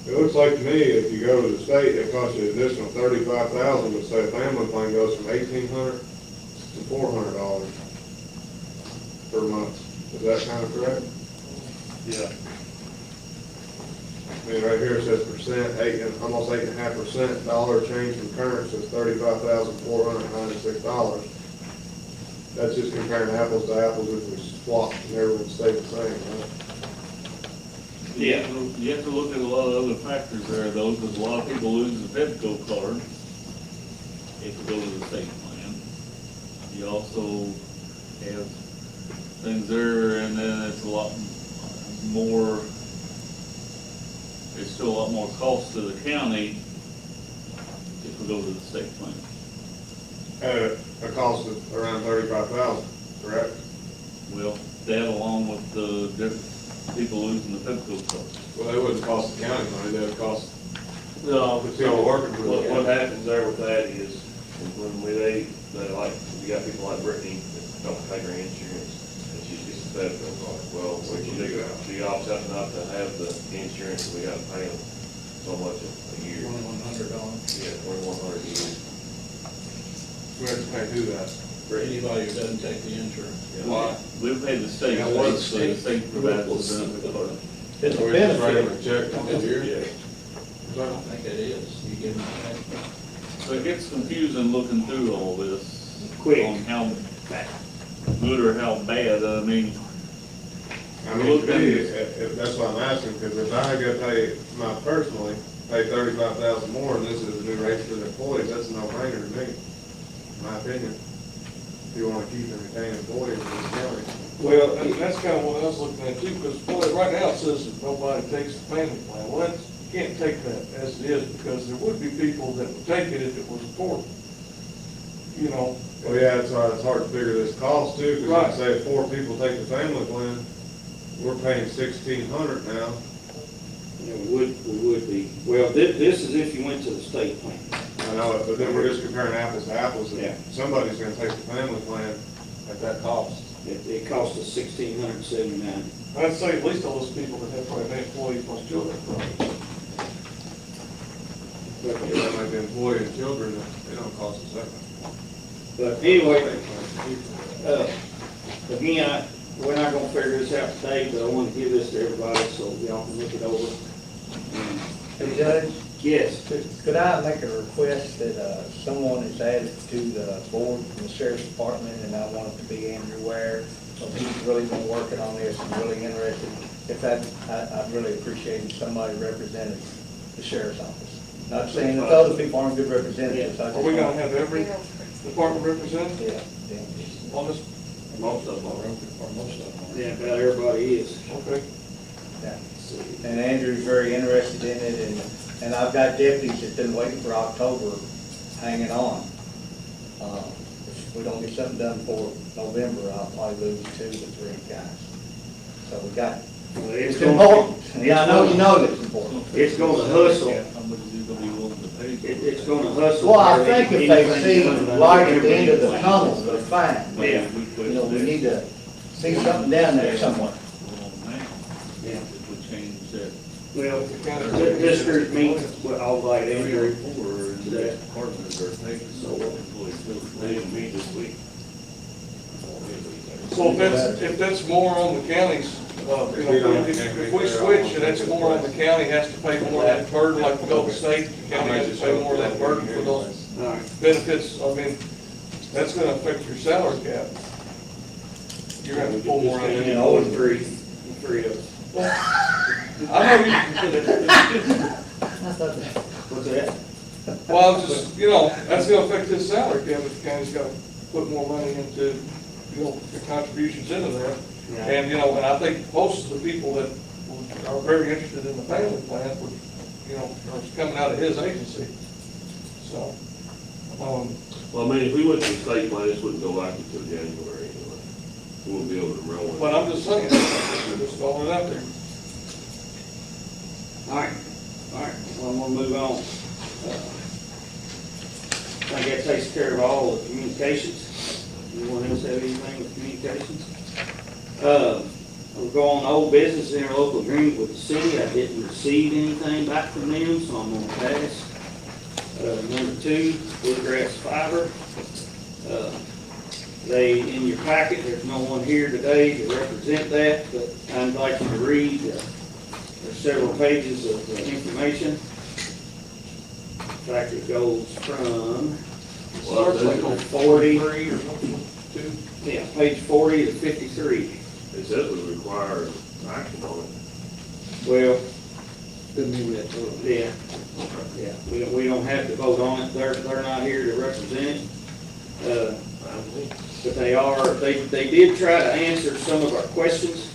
It looks like to me, if you go to the state, it costs you an additional $35,000, but say a family plan goes from $1,800 to $400 per month. Is that kind of correct? Yeah. I mean, right here it says percent, almost 8.5%, dollar change from current says $35,496. That's just comparing apples to apples if we swap and everyone stayed the same, right? Yeah. You have to look at a lot of other factors there though, because a lot of people lose the Fiscal card if you go to the state plan. You also have things there, and then it's a lot more, it's still a lot more cost to the county if we go to the state plan. At a cost of around $35,000, correct? Well, that along with the different people losing the Fiscal card. Well, they wouldn't cost the county money, they would cost No, the people working for the what county. happens there with that is when they like, you got people like Brittany that don't pay her insurance and she gets the Fiscal card. Well, what you do, she opts out not to have the insurance, we gotta pay them so much a year. $2,100. Yeah, $2,100 a year. We have to pay who that? For anybody who doesn't take the insurance. Why? We pay the state, Yeah, what so the state provides the benefit card. It's a Or we just write them benefit. a check once a year? I think it is. You give them that. So it gets confusing looking through all this. Quick. On how good or how bad, I mean, I mean, to me, that's why I'm asking, because if I go pay, personally, pay $35,000 more, and this is the new rate for the employees, that's a no-brainer to me, in my opinion. If you want to keep and retain employees in this county. Well, that's kind of what I was looking at too, because right now it says that nobody takes the family plan. Well, that's, you can't take that as it is, because there would be people that would take it if it was affordable. You know? Well, yeah, it's hard to figure this cost too, because Right. like say if 4 people take the family plan, we're paying $1,600 now. Yeah, we would be. Well, this is if you went to the state plan. I know it, but then we're just comparing apples to apples, Yeah. and somebody's gonna take the family plan at that cost. It cost us $1,679. I'd say at least all those people that have probably employees plus children, probably. But that might be employee and children, they don't cost us that much. But anyway, again, we're not gonna figure this out today, but I want to give this to everybody so y'all can look it over. Hey, Judge, Yes. could I make a request that someone is added to the board from the sheriff's department, and I want it to be Andrew Ware? So he's really been working on this and really interested. If that, I'd really appreciate if somebody represented the sheriff's office. Not saying that other people aren't good representatives. I Are just we gonna want- have every department represented Yeah, on this? Most of them or most of them. Yeah, about everybody is. Okay. Yeah. And Andrew's very interested in it, and I've got deputies that been waiting for October, hanging on. If we don't get something done for November, I'll probably lose 2 to 3 guys. So we got, It's it's important. Yeah, I know you know it's important. It's gonna hustle. how much is it gonna be willing to pay? It's gonna hustle. Well, I think if they see Anything light at the end of the done. tunnel, they're fine. Yeah. You know, we need to see something down there somewhere. Yeah. If we change that. Well, this group meets, well, I'll invite Andrew Or to that. departments are taking, so employees will They didn't meet this week. So if that's more on the counties, you know, if we switch and that's more on the county, has to pay more of that burden, like we go to the state, the county has to pay more of that burden for those All right. benefits, I mean, that's gonna affect your salary cap. You're gonna have to pull more out of And it. all three of us. I know you, What's that? well, I'm just, you know, that's gonna affect his salary cap if the county's gotta put more money into, you know, the contributions into there. And, you know, and I think most of the people that are very interested in the family plan would, you know, are coming out of his agency. So, Well, I mean, if we went to the state plan, this wouldn't go back until January anyway. We wouldn't be able to enroll it. but I'm just saying, just throwing it out there. All right. All right, well, I'm gonna move on. I think that takes care of all the communications. Anyone else have anything with communications? We'll go on to old business, interlocal agreement with the city. I didn't receive anything back from them, so I'm gonna pass. Number 2, Bluegrass Fiber. In your packet, there's no one here today to represent that, but I invite you to read. There's several pages of information. In fact, it goes from Starts like on 40, 43 or something, too. yeah, page 40 to 53. It says we require action on it. Well, Doesn't mean we have to vote on it. yeah, we don't have to vote on it. They're not here to represent it. But they did try to answer some of our questions.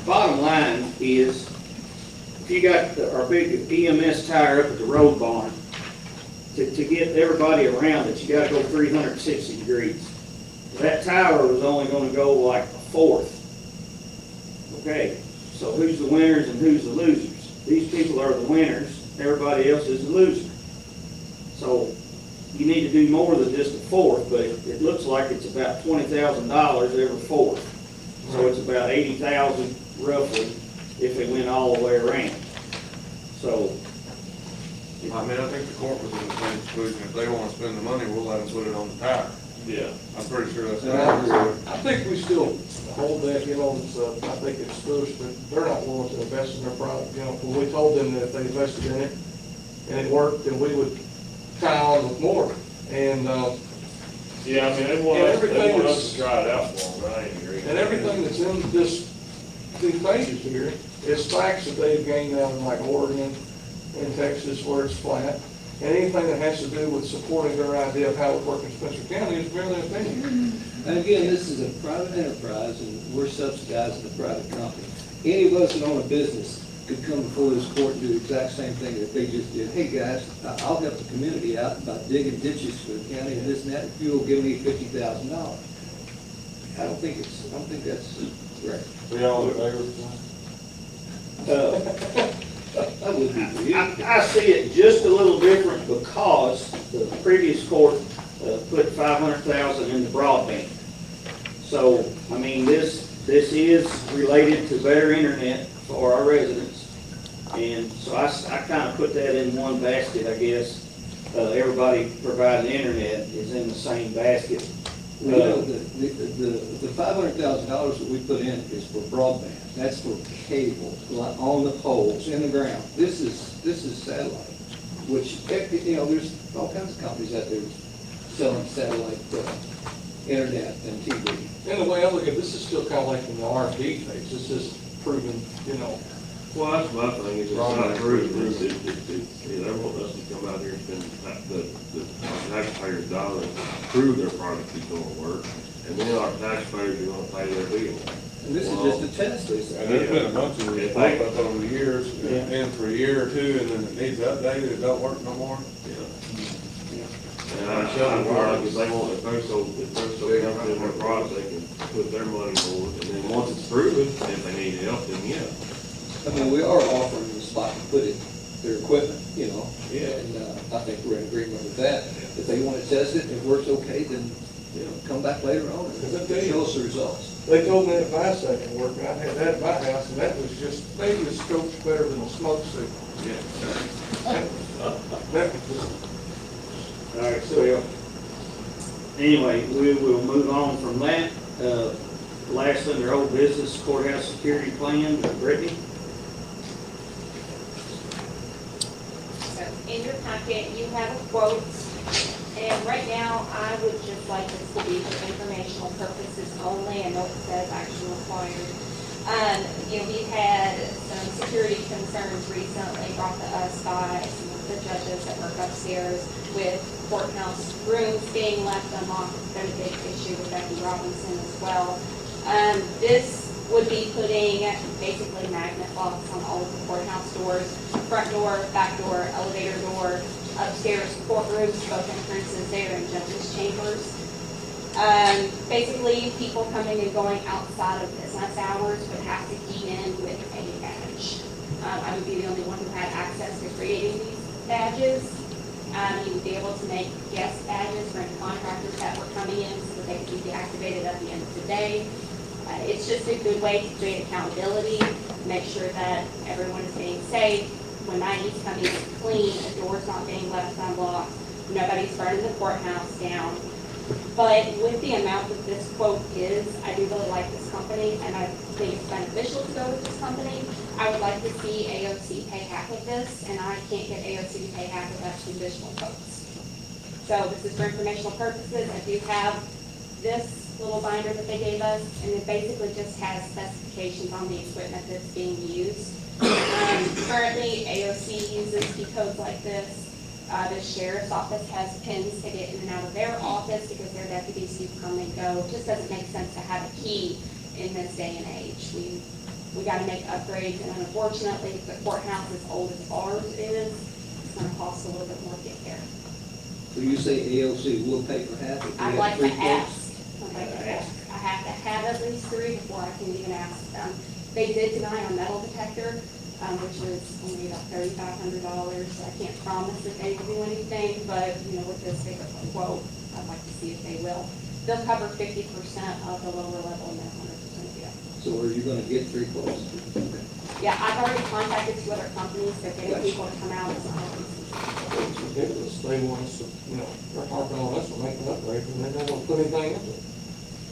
Bottom line is, if you got our big EMS tower up at the road barn, to get everybody around it, you gotta go 360 degrees. That tower was only gonna go like a fourth. Okay, so who's the winners and who's the losers? These people are the winners, everybody else is the loser. So you need to do more than just a fourth, but it looks like it's about $20,000 every fourth. So it's about 80,000 roughly if it went all the way around. So, I mean, I think the court was in the same conclusion. If they wanna spend the money, we'll let them put it on the tower. Yeah. I'm pretty sure that's. And I think we still hold that, I think it's foolish, but they're not willing to invest in their product, when we told them that if they invested in it and it worked, then we would tie on with more. And, Yeah, I mean, they want us to try it out for them, I agree. and everything that's in these pages here is facts that they've gained out in like Oregon and Texas where it's flat. And anything that has to do with supporting their idea of how it works in Spencer County is merely an opinion. And again, this is a private enterprise, and we're subsidizing a private company. Any of us that own a business could come before this court and do the exact same thing that they just did. Hey, guys, I'll help the community out by digging ditches for the county and this and that, if you'll give me $50,000. I don't think that's right. We all in favor? That would be for you. I see it just a little different because the previous court put $500,000 in the broadband. So, I mean, this is related to better internet for our residents. And so I kind of put that in one basket, I guess. Everybody providing internet is in the same basket. The $500,000 that we put in is for broadband. That's for cable, on the poles, in the ground. This is satellite, which, there's all kinds of companies out there selling satellite internet and TV. And the way I look at this is still kind of like in the R&D phase. This is proven, Well, that's my thing, is it's not proven, they want us to come out here and spend the taxpayers' dollars to prove their product is gonna work, and then our taxpayers are gonna pay their bill. And this is just a test, they say. And there's been a bunch of these pop up over the years, and for a year or two, and then it needs updated, it don't work no more. And I feel like if they want, if they're so confident in their product, they can put their money forward, and then once it's proven, if they need help, then yeah. I mean, we are offering the spot to put their equipment, Yeah. and I think we're in agreement with that. If they want to test it, and it works okay, then, come back later on and show us the results. They told me that my second work, and I had that at my house, and that was just, maybe the scope's better than a smoke suit. That was just, All right, so anyway, we will move on from that. Last under old business, courthouse security plan, Brittany. So in your packet, you have a quote, and right now, I would just like this to be for informational purposes only. I know it says action required. We've had some security concerns recently brought to us by some of the judges that work upstairs with courthouse rooms being left unlocked. It's been a big issue with Becky Robinson as well. This would be putting basically magnet locks on all of the courthouse doors, front door, back door, elevator door, upstairs courtrooms, both entrances there and judges' chambers. Basically, people coming and going outside of business hours would have to key in with a badge. I would be the only one who had access to creating these badges. You would be able to make guest badges for any contractors that were coming in so that they could be deactivated at the end of the day. It's just a good way to create accountability, make sure that everyone is being safe. When nighty's coming in clean, the door's not being left unlocked, nobody's burning the courthouse down. But with the amount that this quote is, I do really like this company, and I think it's beneficial to go with this company. I would like to see AOC pay half of this, and I can't get AOC to pay half of that's additional quotes. So this is for informational purposes. I do have this little binder that they gave us, and it basically just has specifications on the equipment that's being used. Currently, AOC uses key codes like this. The sheriff's office has pins to get in and out of their office because their deputies do come and go. It just doesn't make sense to have a key in this day and age. We got to make upgrades, and unfortunately, if the courthouse is old as ours is, it's going to cost a little bit more to get there. So you say ALC will pay for half if we I'd have like to 3 quotes? ask. I'd like to ask. I have to have at least 3 before I can even ask them. They did deny a metal detector, which was only about $3,500. So I can't promise that they will do anything, but with this bigger quote, I'd like to see if they will. They'll cover 50% of the lower level and then 100% of the upper. So are you gonna get 3 quotes? Yeah, I've already contacted 2 other companies. They're getting people to come out and It's ridiculous. They want us to, they're harping on us for making upgrades, and they don't want to put anything into it.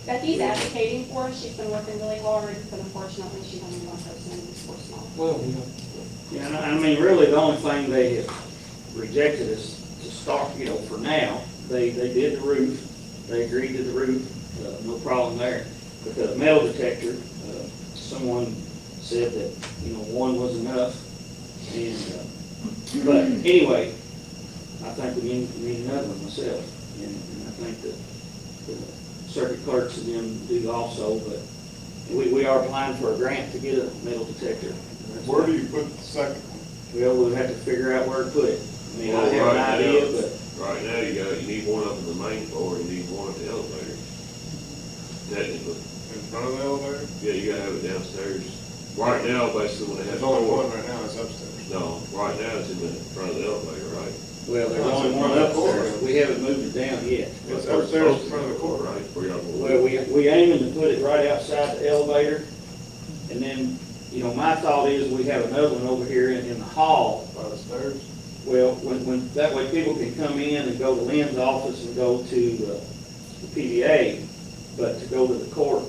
Becky's advocating for us. She's been working really hard, but unfortunately, she's only one person in this force small. Well, Yeah, and I mean, really, the only thing they have rejected is to start, for now, they did the roof, they agreed to the roof, no problem there. But the metal detector, someone said that, 1 was enough, and, but anyway, I think we need another one myself, and I think that the circuit clerks and them do also, but we are applying for a grant to get a metal detector. Where do you put the second one? Well, we'll have to figure out where to put it. I mean, I Well, have an right idea, now- but Right now, you need one up in the main floor, you need one at the elevator. Technically, In front of the elevator? yeah, you gotta have it downstairs. Right now, basically, when they have. There's only one right now, it's upstairs. No, right now, it's in the front of the elevator, right? well, there's only one upstairs. We haven't moved it down yet. It's upstairs in front of the court. Right, where y'all gonna Well, we aiming to put it right outside the elevator, and then, my thought is we have another one over here in the hall. By the stairs? Well, when, that way people can come in and go to Lynn's office and go to the PDA, but to go to the court,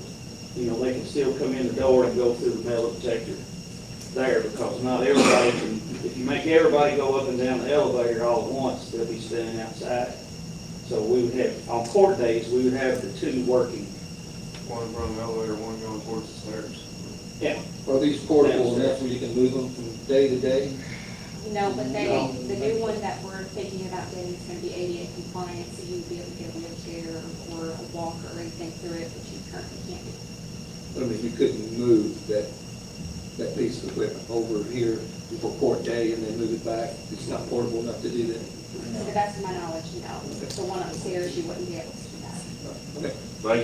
they can still come in the door and go through the metal detector there, because not everybody can, if you make everybody go up and down the elevator all at once, they'll be standing outside. So we would have, on court days, we would have the 2 working. One in front of the elevator, one going towards the stairs. Yeah. Are these portable enough where you can move them from day to day? No, but No. the new one that we're thinking about getting is going to be ADA compliant, so you'd be able to get a wheelchair or a walker or anything through it, which you currently can't do. I mean, you couldn't move that piece of equipment over here before court day and then move it back? It's not portable enough to do that? To the best of my knowledge, no. The one upstairs, you wouldn't be able to do that. Okay.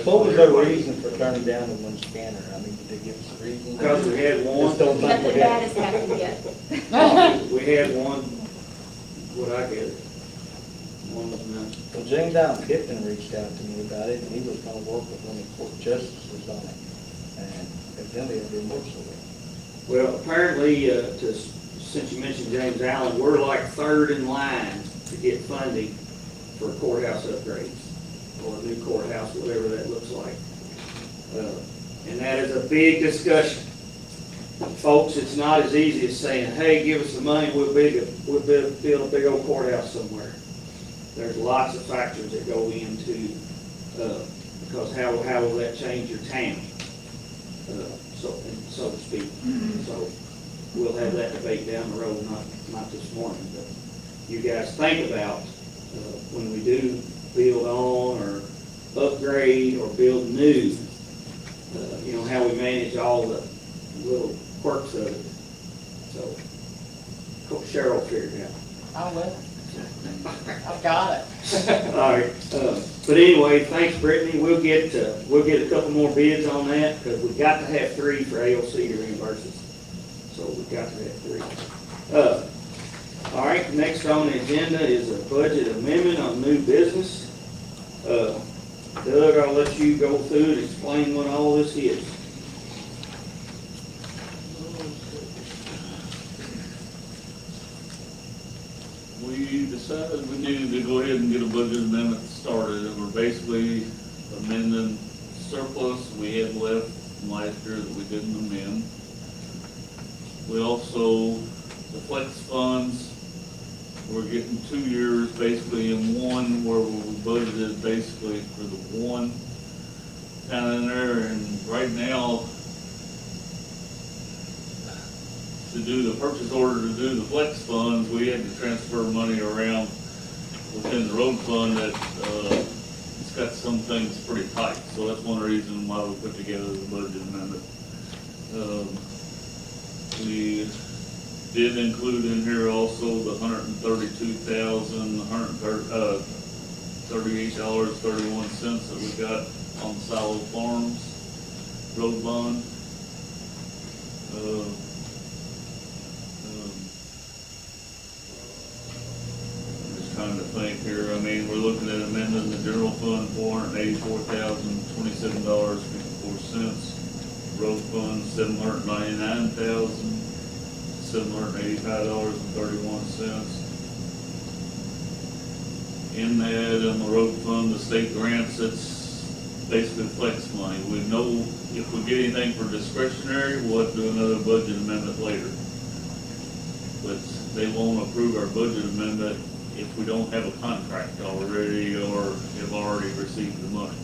What was their reason for turning down the one scanner? I mean, did they give us a reason? Because we had one. Just don't think Nothing we bad had. has happened yet. We had one, what I get, one was none. Well, James Allen Tipton reached out to me about it, and he was gonna work with one of the court justices on it. And evidently it didn't work so well. Well, apparently, since you mentioned James Allen, we're like 3rd in line to get funding for courthouse upgrades, or a new courthouse, whatever that looks like. And that is a big discussion. Folks, it's not as easy as saying, hey, give us the money, we'll build a big old courthouse somewhere. There's lots of factors that go into, because how will that change your town? So to speak. So we'll have that debate down the road, not this morning, but you guys think about, when we do build on or upgrade or build new, how we manage all the little quirks of it. So, Coach Cheryl figured it out. I will. I've got it. All right, but anyway, thanks, Brittany. We'll get a couple more bids on that, because we've got to have 3 for AOC to reimburse us. So we got that three. All right, next on the agenda is a budget amendment on new business. Doug, I'll let you go through and explain what all this is. We decided we needed to go ahead and get a budget amendment started, and we're basically amending surplus we had left from last year that we didn't amend. We also, the flex funds, we're getting 2 years basically in one, where we budgeted basically for the one kind of in there, and right now, to do the purchase order to do the flex funds, we had to transfer money around within the road fund that, it's got some things pretty tight, so that's one reason why we put together the budget amendment. We did include in here also the $138.31 that we got on Silo Farms road bond. Trying to think here, I mean, we're looking at amending the general fund, $484,024, road fund, $799,785.31. In that, on the road fund, the state grants, it's basically flex money. We know if we get anything for discretionary, we'll have to do another budget amendment later. But they won't approve our budget amendment if we don't have a contract already or have already received the money.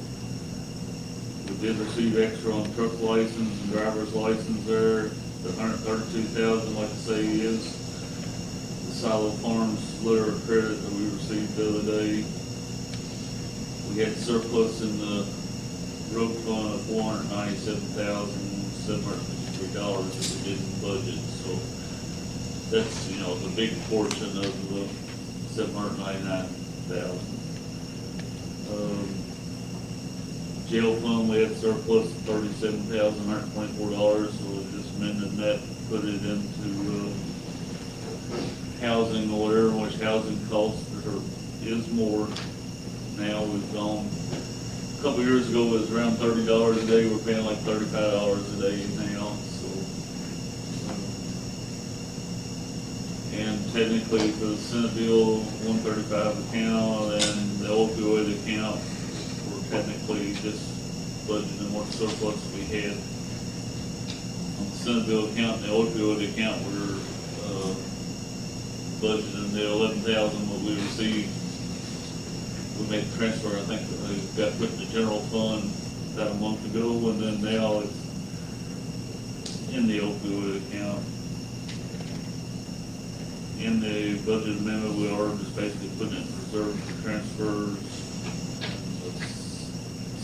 We did receive extra on truck license and driver's license there. The $132,000, like I say, is the Silo Farms letter of credit that we received the other day. We had surplus in the road fund of $497,753 that we didn't budget. So that's, you know, the big portion of the $799,000. Jail fund, we had surplus of $37,124, so we just amended that, put it into housing or whatever, which housing costs is more. Now we've gone, a couple years ago it was around $30 a day, we're paying like $35 a day now. And technically for the Senate Bill 135 account and the opioid account, we're technically just budgeting what surplus we had. On the Senate Bill account and the opioid account, we're budgeting the $11,000 what we received. We made the transfer, I think, we got put in the general fund about a month ago, and then now it's in the opioid account. In the budget amendment, we are just basically putting it in reserve for transfers.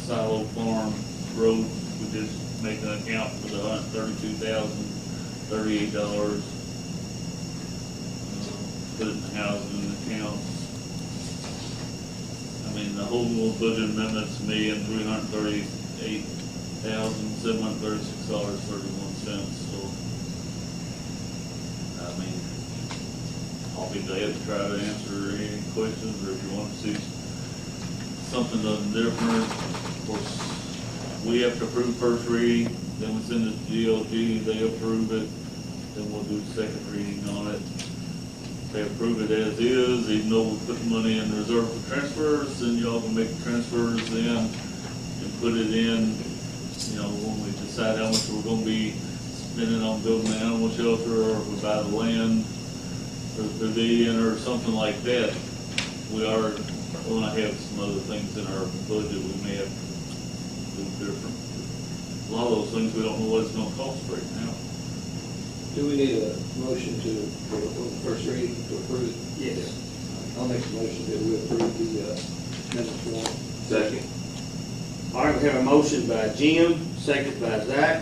Silo Farm Road, we just make an account for the $132,038. Put it in the housing account. I mean, the whole budget amendment's $1,338,736.31. So, I mean, I'll be glad to try to answer any questions, or if you want to see something done different. Of course, we have to approve first reading, then we send it to GLG, they approve it, then we'll do second reading on it. If they approve it as is, even though we put the money in reserve for transfers, then y'all can make the transfers then and put it in, you know, when we decide how much we're gonna be spending on building the animal shelter, or if we buy the land for the pavilion or something like that. We are going to have some other things in our budget we may have to do different. A lot of those things we don't know what it's going to cost right now. Do we need a motion for the first reading to approve? Yes. I'll make a motion that we approve the minutes form. Second. All right, we have a motion by Jim, second by Zach,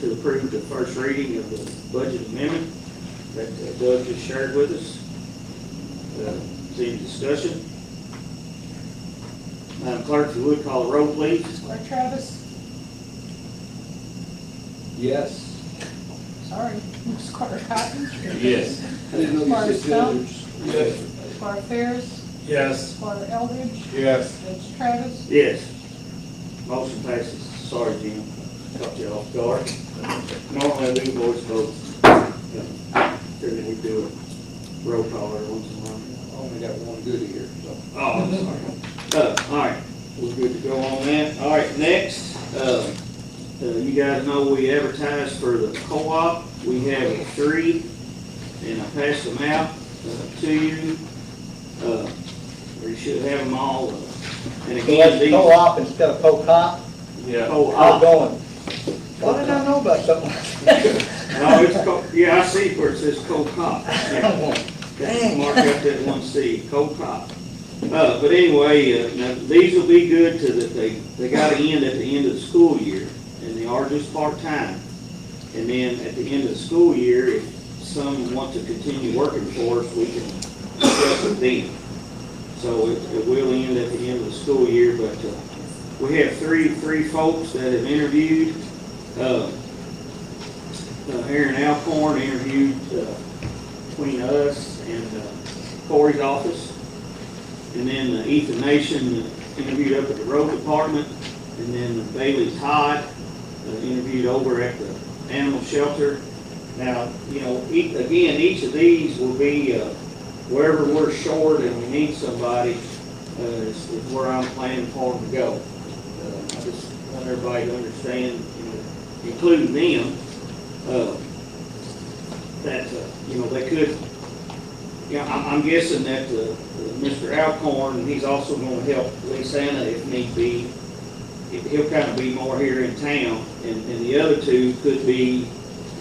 to approve the first reading of the budget amendment that Doug just shared with us. Any discussion? Madam Clerk, if you would call the roll, please. Clerk Travis, Yes. Sorry, Squire Cotton. Yes. I didn't know Squire you said Stump. builders. Squire Ferris. Yes. Squire Eldridge. Yes. Judge Travis. Yes. Motion passes. Sorry, Jim. Caught you off guard. Normally I do voice votes. Then we do a roll call every once in a while. I only got one goodie here, so. Oh, I'm sorry. All right, we're good to go on that. All right, next, you guys know we advertised for the co-op. We have 3, and I passed them out to you. Or you should have them all. And again, That's these. co-op instead of co-op. Yeah. How's it Co-op. going? Why did I know about something like that? No, it's yeah, I see where it says co-op. Yeah. Dang. Mark out that 1C, co-op. But anyway, now, these will be good to that they gotta end at the end of the school year, and they are just part-time. And then at the end of the school year, if some want to continue working for us, we can discuss with them. So it will end at the end of the school year, but, we have three folks that have interviewed. Aaron Alcorn interviewed, between us and Corey's office. And then Ethan Nation interviewed up at the road department. And then Bailey Todd interviewed over at the animal shelter. Now, you know, again, each of these will be, wherever we're short and we need somebody, is where I'm planning for them to go. I just want everybody to understand, you know, including them, that, you know, they could, you know, I'm guessing that Mr. Alcorn, he's also going to help Lee-Santa if need be. He'll kind of be more here in town, and the other 2 could be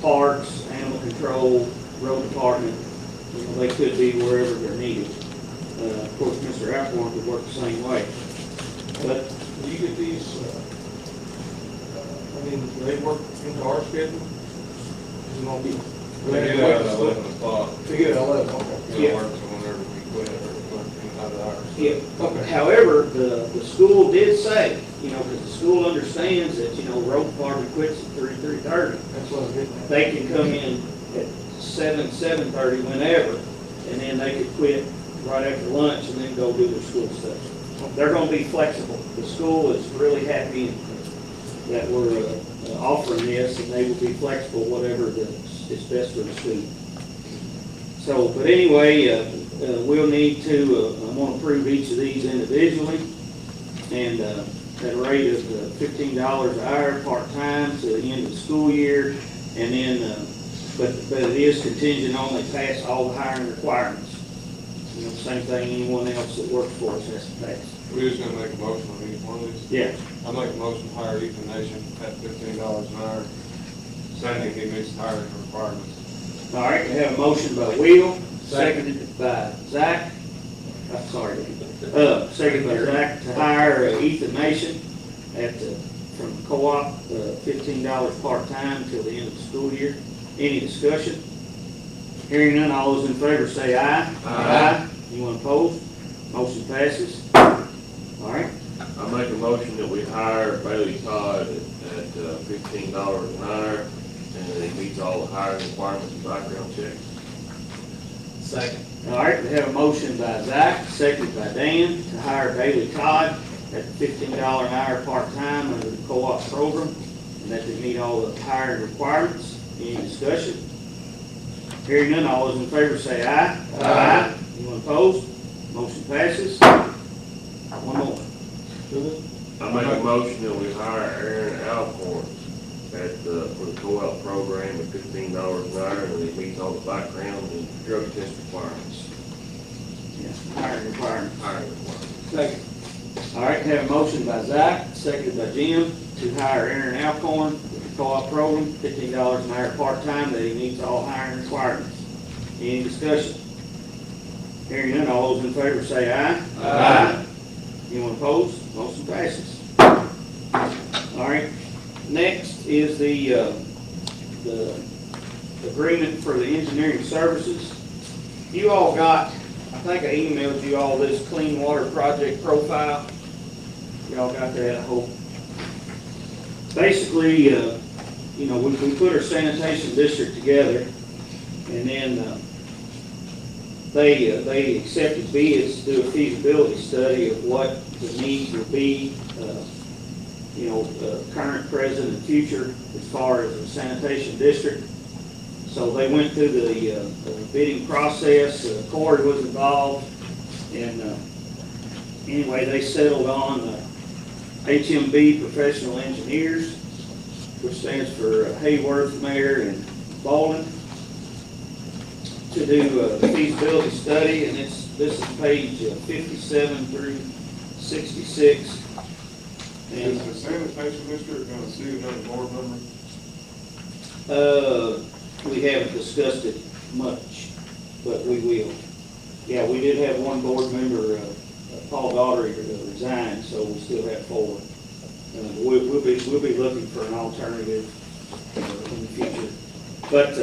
parks, animal control, road department. You know, they could be wherever they're needed. Of course, Mr. Alcorn could work the same way. But Do you get these, I mean, do they work into our schedule? Is it gonna be? They get out at 11 o'clock. They get at 11, okay. They'll work till whenever we quit, or out of hours. yeah, Okay. however, the school did say, you know, because the school understands that, you know, road department quits at 3:30. That's what I'm getting at. They can come in at 7:30, whenever, and then they could quit right after lunch and then go do their school stuff. They're gonna be flexible. The school is really happy that we're offering this, and they will be flexible, whatever is best for the student. So, but anyway, we'll need to, I'm gonna approve each of these individually, and at a rate of $15 an hour, part-time, to the end of the school year, and then, but it is contingent on they pass all the hiring requirements. You know, same thing anyone else that works for us has to pass. We're just gonna make a motion on each one of these. Yeah. I make a motion to hire Ethan Nation at $15 an hour, saying he meets the hiring requirements. All right, we have a motion by Will, seconded by Zach. I'm sorry, seconded by Zach to hire Ethan Nation at, from the co-op, $15 part-time till the end of the school year. Any discussion? Hearing none, all those in favor say aye. Aye. Anyone opposed? Motion passes. All right. I make a motion that we hire Bailey Todd at $15 an hour, and that he meets all the hiring requirements and background checks. Second. All right, we have a motion by Zach, seconded by Dan, to hire Bailey Todd at $15 an hour part-time under the co-op program, and that they meet all the hiring requirements. Any discussion? Hearing none, all those in favor say aye. Aye. Anyone opposed? Motion passes. One more. I make a motion that we hire Aaron Alcorn at, for the co-op program at $15 an hour, and he meets all the background and drug test requirements. Yeah, hiring requirements. Hiring requirements. Second. All right, have a motion by Zach, seconded by Jim, to hire Aaron Alcorn with the co-op program, $15 an hour part-time, that he meets all hiring requirements. Any discussion? Hearing none, all those in favor say aye. Aye. Anyone opposed? Motion passes. All right, next is the agreement for the engineering services. You all got, I think I emailed you all this clean water project profile. Y'all got that, I hope. Basically, you know, we put our sanitation district together, and then, they accepted bids to do a feasibility study of what the needs would be, you know, current, present, and future as far as the sanitation district. So they went through the bidding process, Corey was involved, and anyway, they settled on HMB Professional Engineers, which stands for Hayworth, Mayer, and Bolin, to do a feasibility study, and this is page 57 through 66. And Is the sanitation district gonna see another board member? we haven't discussed it much, but we will. Yeah, we did have one board member, Paul Daugherty, resign, so we still have 4. We'll be looking for an alternative in the future. But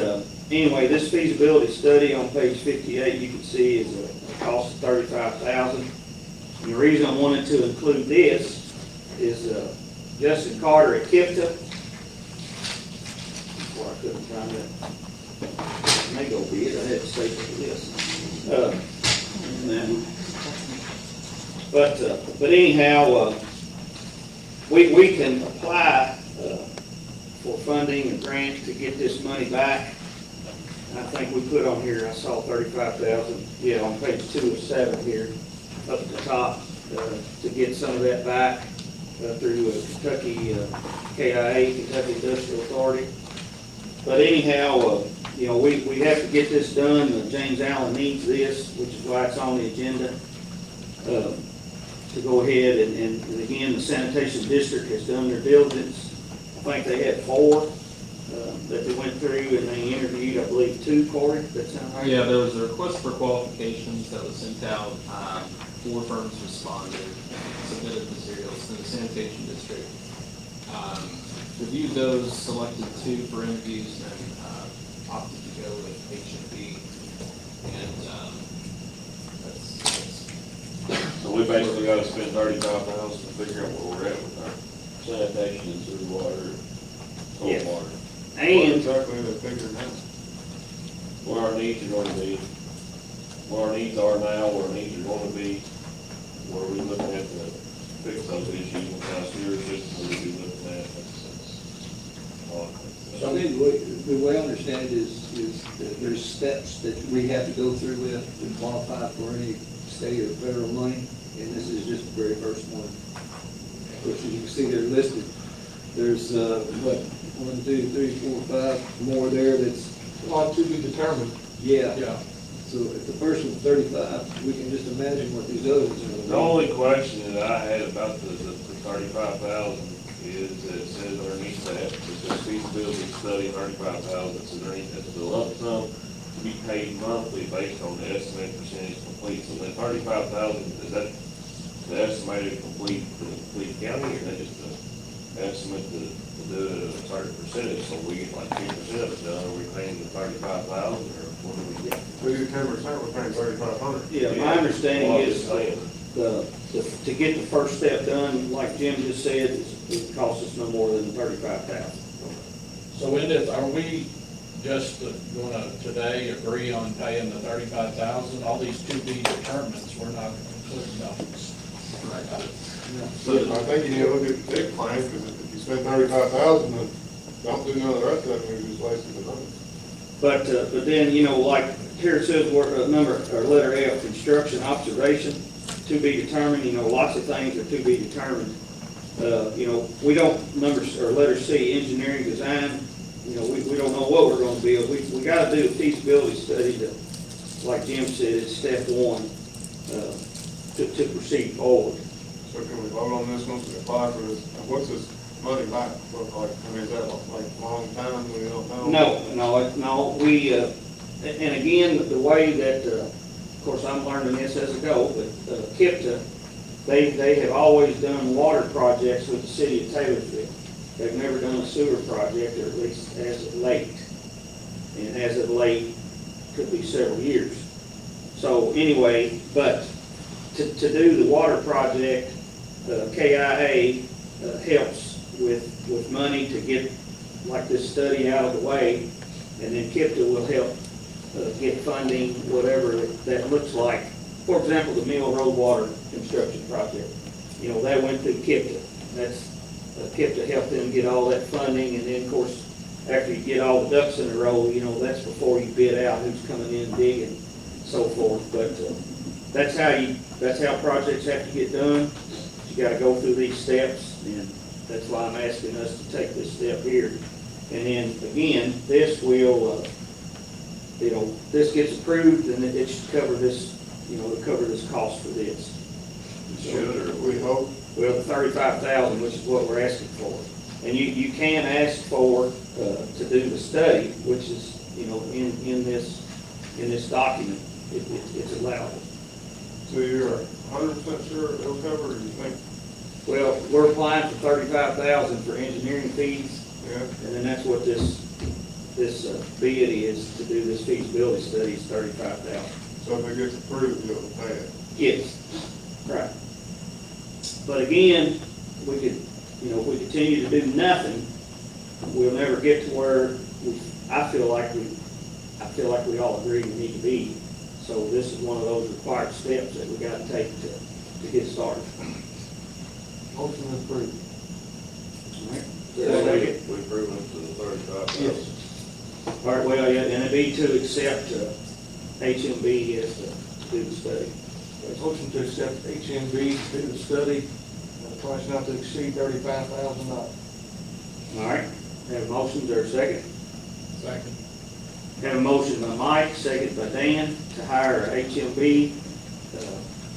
anyway, this feasibility study on page 58, you can see is a cost of $35,000. And the reason I wanted to include this is Justin Carter at KIPTA. Before I couldn't find that. It may go be it. I had to stay for this. But anyhow, we can apply for funding and grants to get this money back. And I think we put on here, I saw 35,000, yeah, on page 2 of 7 here, up at the top, to get some of that back through Kentucky, KIA, Kentucky Industrial Authority. But anyhow, you know, we have to get this done. James Allen needs this, which is why it's on the agenda, to go ahead and again, the sanitation district has done their diligence. I think they had 4 that they went through, and they interviewed, I believe, 2, Corey, that sound right? Yeah, there was a request for qualifications that was sent out. 4 firms responded, submitted materials to the sanitation district. Reviewed those, selected 2 for interviews, and opted to go with H&B. And that's So we basically gotta spend $35,000 to figure out where we're at with our sanitation and sewer water, Yeah. cold water. What And exactly are they figuring out? What our needs are gonna be, what our needs are now, what our needs are gonna be, where we're looking at to fix those issues, what kind of sewer system we'll be looking at. So I think the way I understand it is that there's steps that we have to go through with to qualify for any state or federal money, and this is just the very first one. Of course, as you can see, they're listed. There's, 1, 2, 3, 4, 5 more there that's, To be determined. yeah. Yeah. So if the first one's 35, we can just imagine what these others are gonna be. The only question that I had about the 35,000 is that it says underneath that, it says feasibility study, 35,000, so underneath that's the lump sum to be paid monthly based on the estimated percentage complete. So then 35,000, is that the estimated complete for the complete county, or is that just the estimate to do it at a certain percentage? So we get like 2% of it done, are we paying the 35,000, or what do we get? We do 10%, we're paying 3,500. yeah, my understanding Well, I'm is just saying. to get the first step done, like Jim just said, it costs us no more than 35,000. So in this, are we just gonna today agree on paying the 35,000? All these to be determineds, we're not including those. So I think you need to look at the big plan, because if you spend 35,000 and don't do none of the rest of it, you're just wasting the money. But then, you know, like here it says, letter F, construction observation, to be determined, you know, lots of things are to be determined. You know, we don't, letter C, engineering design, you know, we don't know what we're gonna build. We gotta do a feasibility study to, like Jim said, it's step 1, to proceed forward. So can we vote on this once we apply for this? And what's this money back look like? I mean, is that like long time, we don't know? No, we, and again, the way that, of course, I'm learning this as I go, but KIPTA, they have always done water projects with the city of Taylorsville. They've never done a sewer project, or at least as of late. And as of late, could be several years. So anyway, but to do the water project, KIA helps with money to get like this study out of the way, and then KIPTA will help get funding, whatever that looks like. For example, the Mill Road Water Construction Project, you know, that went through KIPTA. That's, KIPTA helped them get all that funding, and then, of course, after you get all the ducks in a row, you know, that's before you bid out who's coming in digging, so forth. But that's how projects have to get done. You gotta go through these steps, and that's why I'm asking us to take this step here. And then, again, this will, this gets approved, and it should cover this, it'll cover this cost for this. Should, or we hope. Well, the $35,000, which is what we're asking for. And you can ask for, to do the study, which is, in this document, it's allowed. So you're 100% sure it'll cover, or you think? Well, we're applying for $35,000 for engineering fees, Yeah. and then that's what this bid is, to do this feasibility study is $35,000. So if it gets approved, you'll pay it. Yes, right. But again, we could, if we continue to do nothing, we'll never get to where I feel like we all agree we need to be. So this is one of those required steps that we got to take to get started. Motion is approved. All right. Is there a second? We approve it to the 35,000. Yes. All right, well, yeah, and it'd be to accept HMB as to do the study. Motion to accept HMB to do the study, price not to exceed $35,000. All right, have a motion, is there a second? Second. Have a motion by Mike, second by Dan, to hire HMB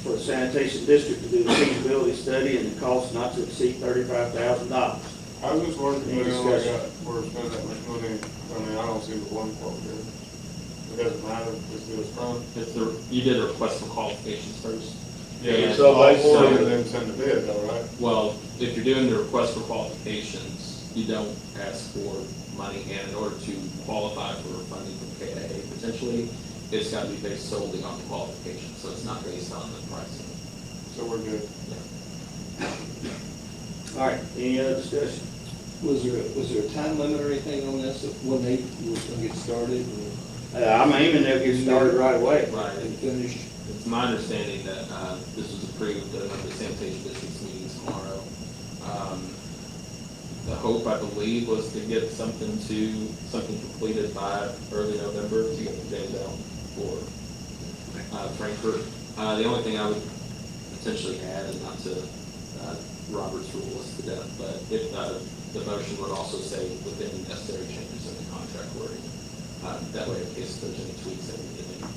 for the sanitation district to do the feasibility study and the cost not to exceed $35,000. I was just wondering, Any we only discussion? we're spending that much money, I mean, I don't see the one quote here. It doesn't matter, just do it from. You did a request for qualifications first. Yeah, And so so- basically, then send the bid though, right? Well, if you're doing the request for qualifications, you don't ask for money, and in order to qualify for funding from KIA potentially, it's got to be based solely on the qualifications, so it's not based on the pricing. So we're good. All right, any other discussion? Was there a time limit or anything on this, of when they was gonna get started I'm aiming to get started right away. Right. and finished? It's my understanding that this was approved at the sanitation district's meeting tomorrow. The hope, I believe, was to get something completed by early November to get the days out for Frankfurt. The only thing I would potentially add, and not to Robert's rule is to death, but if the motion would also say with any necessary changes in the contract wording. That way, in case there's any tweaks that we need to make.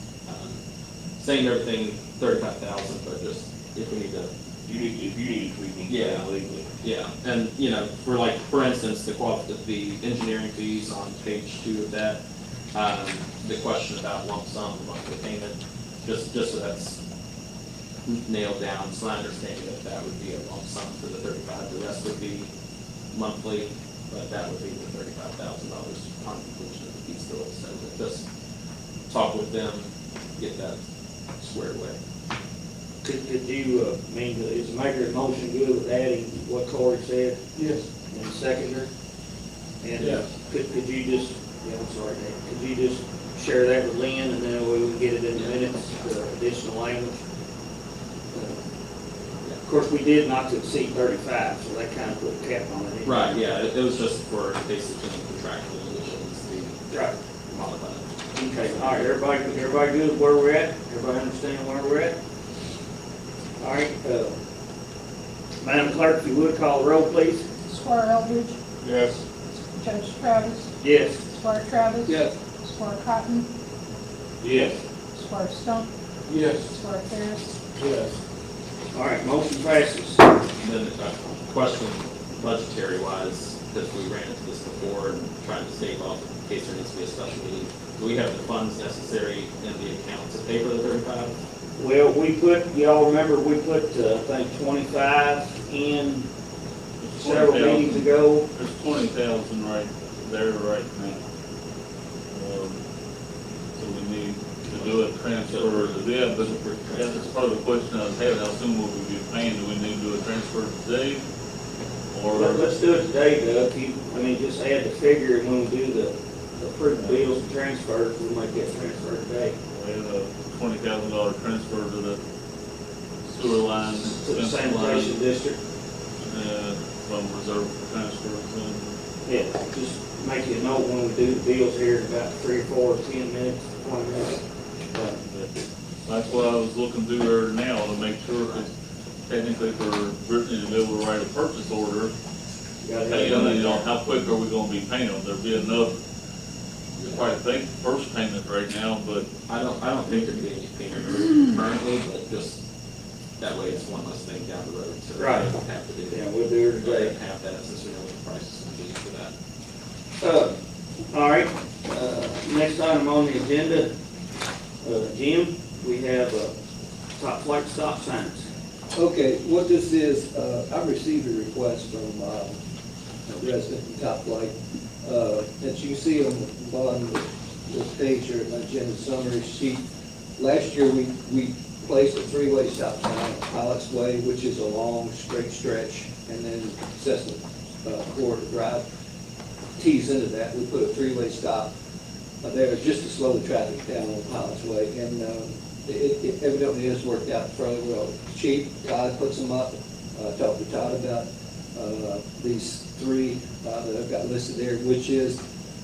Saying everything 35,000, but just if we need to. If you need tweaking, Yeah. legally. Yeah, and, for instance, the engineering fees on page 2 of that, the question about lump sum, monthly payment, just so that's nailed down, so I understand that would be a lump sum for the 35, the rest would be monthly, but that would be the $35,000 upon completion of the feasibility study. Just talk with them, get that squared away. Could you, is the maker of the motion good with adding what Corey said? Yes. And the seconder? And Yes. could you just, I'm sorry, Nate, could you just share that with Lynn, and then we can get it in the minutes, additional language? Of course, we did not to exceed 35, so that kind of put a cap on it. Right, yeah, it was just for basically contractual conditions, Right. modified. Okay, all right, everybody good with where we're at? Everybody understand where we're at? All right, Madam Clerk, if you would, call the roll, please. Squire Eldridge, Yes. Judge Travis, Yes. Squire Travis. Yes. Squire Cotton, Yes. Squire Stump, Yes. Squire Ferris. Yes. All right, motion passes. And then a question budgetary wise, because we ran into this before and trying to stave off in case there needs to be a special meeting. Do we have the funds necessary in the account to pay for the 35? Well, y'all remember, we put, I think, 25 in several 20,000. meetings ago. There's 20,000 right there right now. So we need to do a transfer, yeah, but that's part of the question I was having, how soon will we be paying, do we need to do a transfer today? Or, Let's do it today, Doug. Just add the figure and when we do the approved bills and transfers, we'll make that transfer today. we had a $20,000 transfer to the sewer line, To the expense line, sanitation district. from reserve transfers, and Yeah, just make it a note when we do the bills here in about 3 or 4, 10 minutes, 20 minutes. that's what I was looking through there now to make sure, because technically for Brittany to be able to write a purchase order, pay them, how quick are we gonna be paying them? There'll be enough, you probably think first payment right now, but I don't think there'd be any payment currently, but just, that way it's one less thing down the road, so we Right. don't have to do that. Yeah, we'll do it today. Have that, since we know what the price is gonna be for that. All right, next item on the agenda, Jim, we have top flight stop signs. Okay, what this is, I received a request from a resident in Top Flight. As you can see on the bottom of this page here, my agenda summary sheet. Last year, we placed a three-way stop sign on Pilot's Way, which is a long, straight stretch, and then Cessna Corridor Drive tees into that. We put a three-way stop there just to slow the traffic down on Pilot's Way, and it evidently has worked out fairly well. Chief, Todd puts them up. Talked to Todd about these three that I've got listed there, which is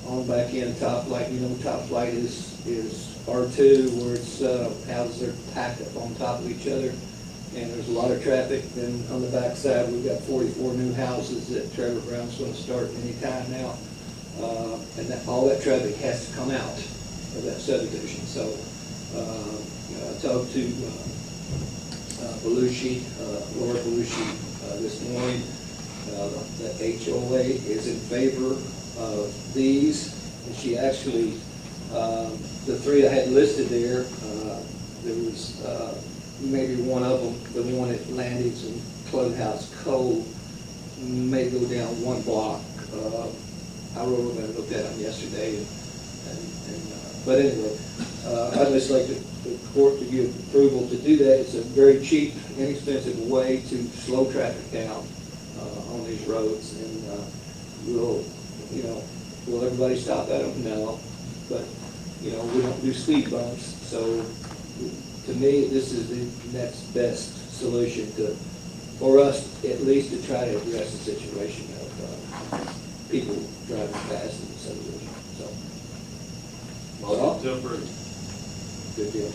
on back end Top Flight. Top Flight is R2, where it's houses are packed up on top of each other, and there's a lot of traffic. Then on the back side, we've got 44 new houses that Trevor Brown's going to start any time now, and all that traffic has to come out of that subdivision. So I talked to Belushi, Laura Belushi this morning. The HOA is in favor of these, and she actually, the three I had listed there, there was maybe one of them, the one at Landings and Clubhouse Cove, may go down one block. I wrote them and looked at them yesterday, but anyway, I'd just like the court to give approval to do that. It's a very cheap, inexpensive way to slow traffic down on these roads, and will everybody stop at them? No, but we don't do speed bumps, so to me, this is the next best solution for us at least to try to address the situation of people driving fast in the subdivision. So, motion to approve. good deal.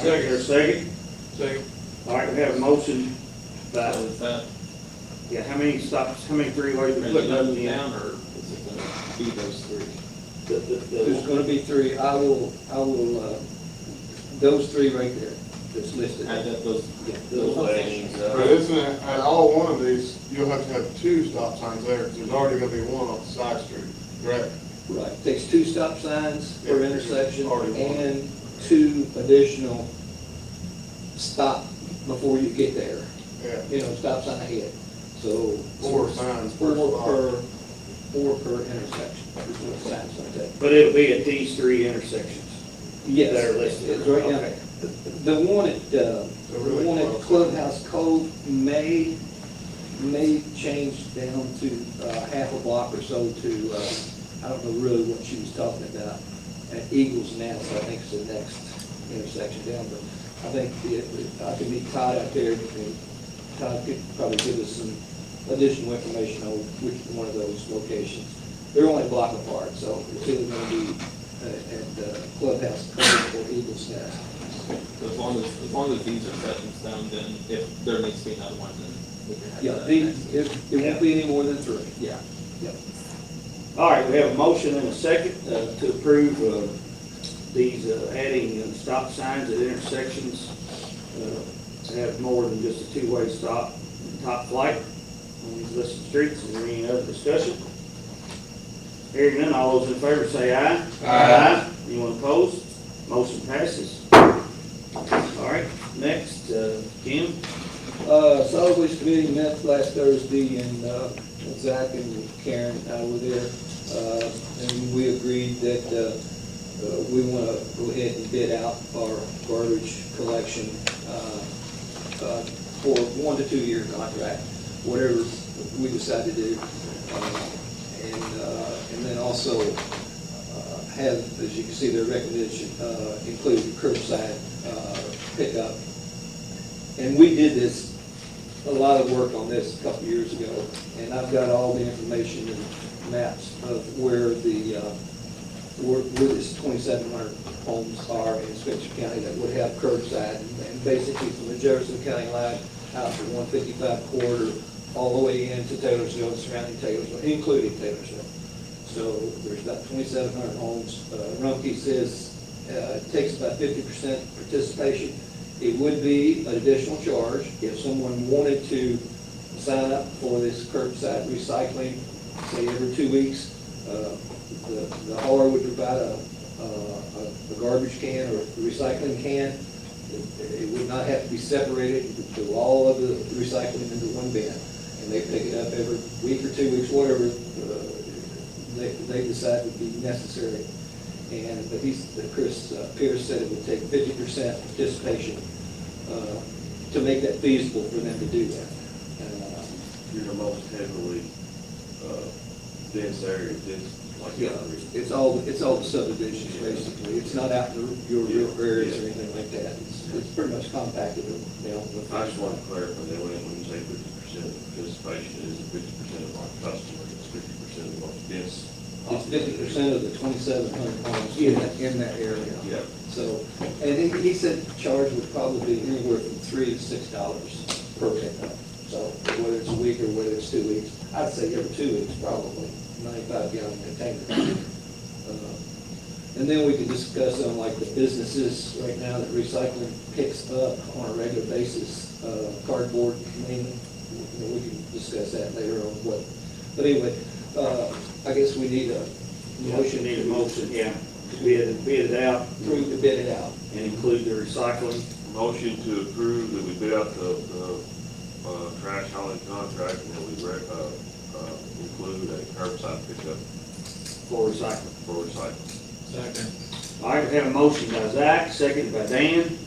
Second. Second. All right, we have a motion. So is that Yeah, how many stops, how many three-ways we printed putting up up and in? down, or is it gonna be those three? There's going to be three. I will, those three right there that's listed. Add up those. Those lanes. But isn't it, at all one of these, you'll have to have two stop signs there, 'cause there's already gonna be one on the side street, correct? Right, takes two stop signs per Yeah, intersection already one. and two additional stop before you get there. Yeah. Stop sign ahead. So. Four signs per spot. Four per intersection, is what the sign's gonna take. But it'll be at these three intersections. Yes. That are listed. It's right now. Okay. The one at, really close. Clubhouse Cove may change down to half a block or so to, I don't know really what she was talking about, at Eagles Nest, I think is the next intersection down, but I think I could meet Todd out there, and Todd could probably give us some additional information on which one of those locations. They're only a block apart, so it's either going to be at Clubhouse Cove or Eagles Nest. As long as these are set in stone, then if there needs to be another one, then we can have Yeah, that. it won't be any more than three. Yeah. Yep. All right, we have a motion and a second to approve these adding stop signs at intersections to have more than just a two-way stop in Top Flight on these listed streets. Is there any other discussion? Hearing none, all those in favor say aye. Aye. Anyone opposed? Motion passes. All right, next, Kim. Solid Waste Committee met last Thursday, and Zach and Karen were there, and we agreed that we want to go ahead and bid out our garbage collection for 1 to 2 year contract, whatever we decided to do. And then also have, as you can see, their recognition include curbside pickup. And we did this, a lot of work on this a couple of years ago, and I've got all the information and maps of where where this 2,700 homes are in Spencer County that would have curbside, and basically from the Jefferson County line out to 155 corridor, all the way into Taylorsville and surrounding Taylorsville, including Taylorsville. So there's about 2,700 homes. Rumpke says it takes about 50% participation. It would be an additional charge if someone wanted to sign up for this curbside recycling, say every 2 weeks. The hauler would provide a garbage can or a recycling can. It would not have to be separated. You could do all of the recycling into one bin, and they pick it up every week or 2 weeks, whatever they decide would be necessary. But Chris Pierce said it would take 50% participation to make that feasible for them to do that. You're the most heavily dense area, like. Yeah, it's all the subdivisions basically. It's not out in your real areas or anything like that. It's pretty much compacted down. I just want to clarify that when you say 50% participation, is 50% of our customers, it's 50% of the most dense. It's 50% of the 2,700 homes in that area. Yeah. So, and he said the charge would probably be anywhere from $3 to $6 per pickup. So whether it's a week or whether it's 2 weeks, I'd say every 2 weeks probably, 95-gallon container. And then we could discuss on like the businesses right now that recycling picks up on a regular basis, cardboard mainly. We can discuss that later on what. But anyway, I guess we need a motion. Need a motion, yeah, to bid it out. Approve to bid it out. And include the recycling. Motion to approve that we bid out the trash hauling contract and that we include a curbside pickup For recycling. for recycling. Second. All right, we have a motion by Zach, seconded by Dan,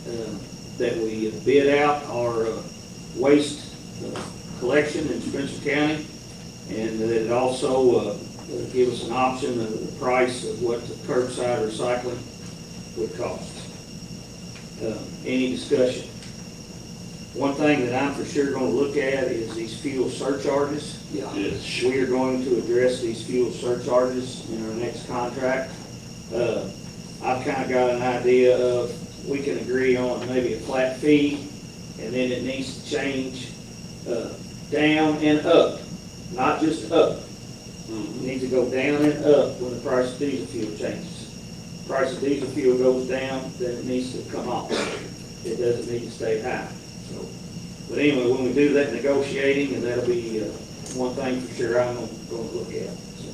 that we bid out our waste collection in Spencer County, and that it also give us an option of the price of what the curbside recycling would cost. Any discussion? One thing that I'm for sure going to look at is these fuel surcharges. Yeah. Yes. We are going to address these fuel surcharges in our next contract. I've kind of got an idea of, we can agree on maybe a flat fee, and then it needs to change down and up, not just up. It needs to go down and up when the price of diesel fuel changes. Price of diesel fuel goes down, then it needs to come off. It doesn't need to stay high. So, but anyway, when we do that negotiating, and that'll be one thing for sure I'm going to look at. So,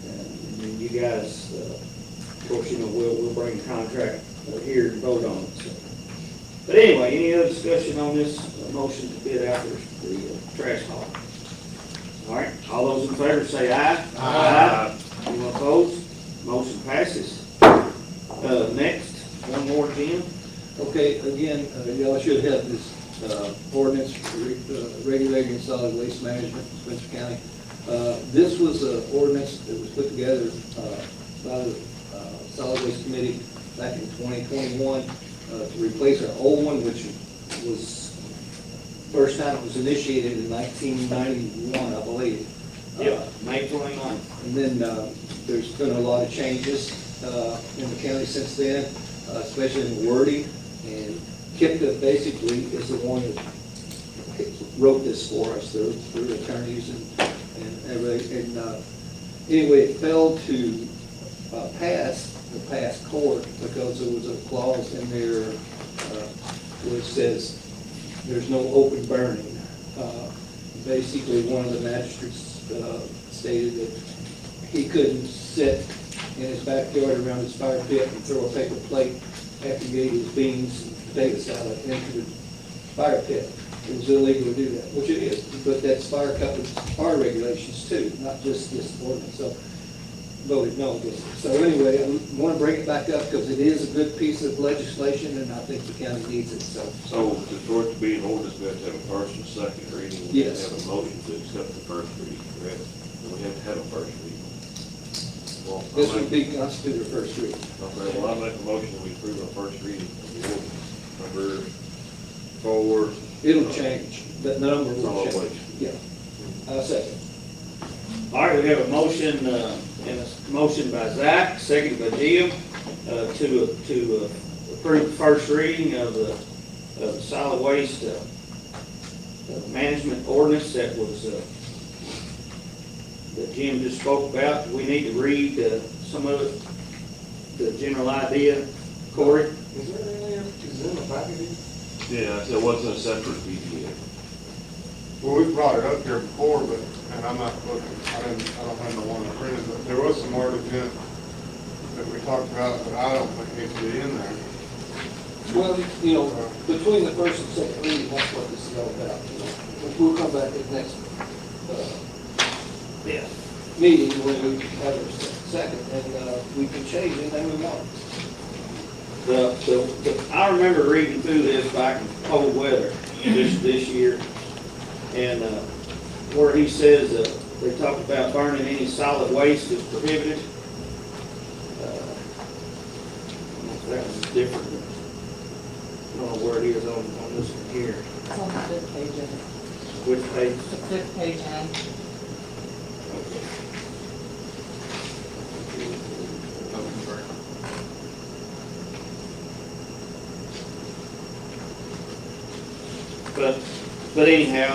and then you guys, of course, you know, we'll bring the contract here and vote on it. So. But anyway, any other discussion on this motion to bid out the trash haul? All right, all those in favor say aye. Aye. Anyone opposed? Motion passes. Next, one more, Jim. Okay, again, y'all should have this ordinance regulating solid waste management in Spencer County. This was an ordinance that was put together by the Solid Waste Committee back in 2021 to replace our old one, which was, first time it was initiated in 1991, I believe. May 29th. And then there's been a lot of changes in the county since then, especially in wording. And KIPTA basically is the one that wrote this for us, through attorneys and everything. And anyway, it failed to pass the past court because there was a clause in there which says there's no open burning. Basically, one of the magistrates stated that he couldn't sit in his backyard around his fire pit and throw a paper plate after he ate his beans and potato salad into the fire pit. It was illegal to do that, which it is, but that's fire code, fire regulations too, not just this ordinance. So voted no against it. So anyway, I want to bring it back up because it is a good piece of legislation and I think the county needs it, so. So for it to be an ordinance, we have to have a first and second reading. We have Yes. to have a motion to accept the first reading, correct? And we have to have a first reading. Well, This would be constituted a first reading. Okay, well, I make a motion, we approve our first reading of the ordinance, number 4. It'll change, the number will Solid change. waste. Yeah. Second. All right, we have a motion, and a motion by Zach, second by Jim, to approve the first reading of the solid waste management ordinance that was, that Jim just spoke about. We need to read some of it, the general idea. Corey? Is there anything, is in the package? Yeah, I said, what's in a separate PDA? Well, we brought it up here before, but, and I'm not looking, I don't have the one I printed, but there was some wordage in it that we talked about, but I don't think needs to be in there. Well, you know, between the first and second reading, that's what this is all about. You know. We'll come back at the next Yeah. meeting when we have a second, and we can change anything we want. I remember reading through this back in cold weather this year, and where he says they talk about burning any solid waste is prohibited. I don't know if that was different. I don't know where it is on this one here. It's on the fifth page of it. Which page? The fifth page, and But anyhow,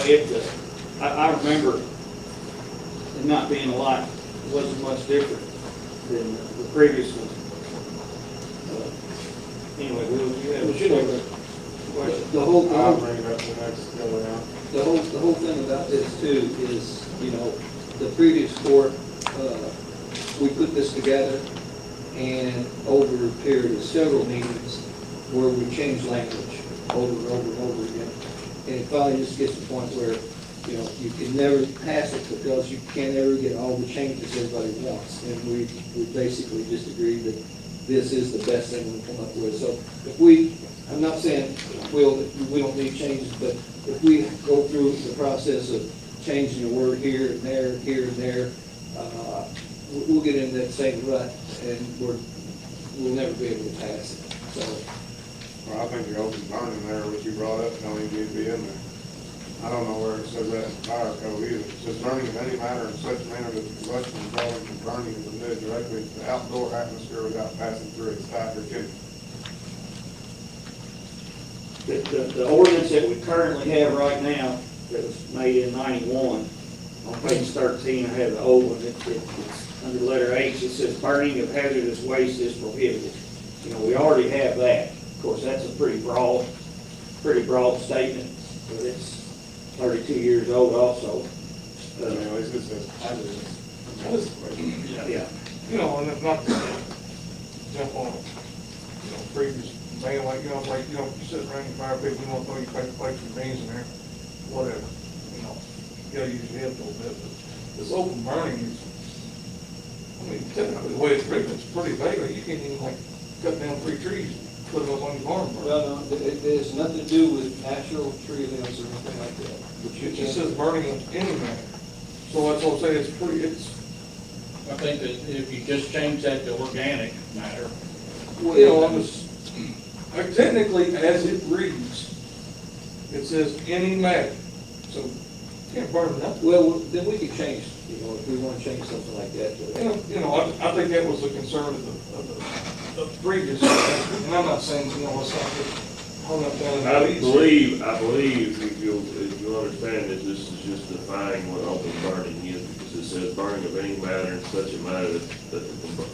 I remember it not being a lot, it wasn't much different than the previous one. Anyway, you have a question? I'll bring it up the next go around. The whole thing about this too is, you know, the previous court, we put this together and over a period of several meetings where we changed language over and over and over again. And it finally just gets to the point where, you know, you can never pass it because you can't ever get all the changes everybody wants. And we basically just agreed that this is the best thing we can come up with. So if I'm not saying, Will, that we don't need changes, but if we go through the process of changing a word here and there, we'll get into that same rut and we'll never be able to pass it. So. Well, I think the open burning there, which you brought up, don't even need to be in there. I don't know where it says that in the fire code either. It says burning of any matter in such manner that the combustion resulting from burning is emitted directly into the outdoor atmosphere without passing through its stack or chimney. The ordinance that we currently have right now, that was made in 91, on page 13, I have the old one, it's under letter H, it says burning of hazardous waste is prohibited. You know, we already have that. Of course, that's a pretty broad statement, but it's 32 years old also. Anyways, it says hazardous. Yeah. You know, and if not to jump on, you know, previous bandwagon, you sit around your fire pit, you want to throw your plates and beans in there, whatever, you know, you gotta use your head a little bit, but this open burning is, I mean, technically, the way it's written, it's pretty vague, you can't even like cut down 3 trees, put them up on your farm. Well, no, it has nothing to do with natural tree limbs or anything like that. It just says burning of any matter, so that's what I'm saying, I think that if you just change that to organic matter. you know, technically, as it reads, it says any matter, so you can't burn nothing. Well, then we could change, you know, if we want to change something like that. You know, I think that was the concern of the previous, and I'm not saying, you know, let's not get hung up down in the I weeds. believe if you understand that this is just defining what open burning is, because it says burning of any matter in such a manner that the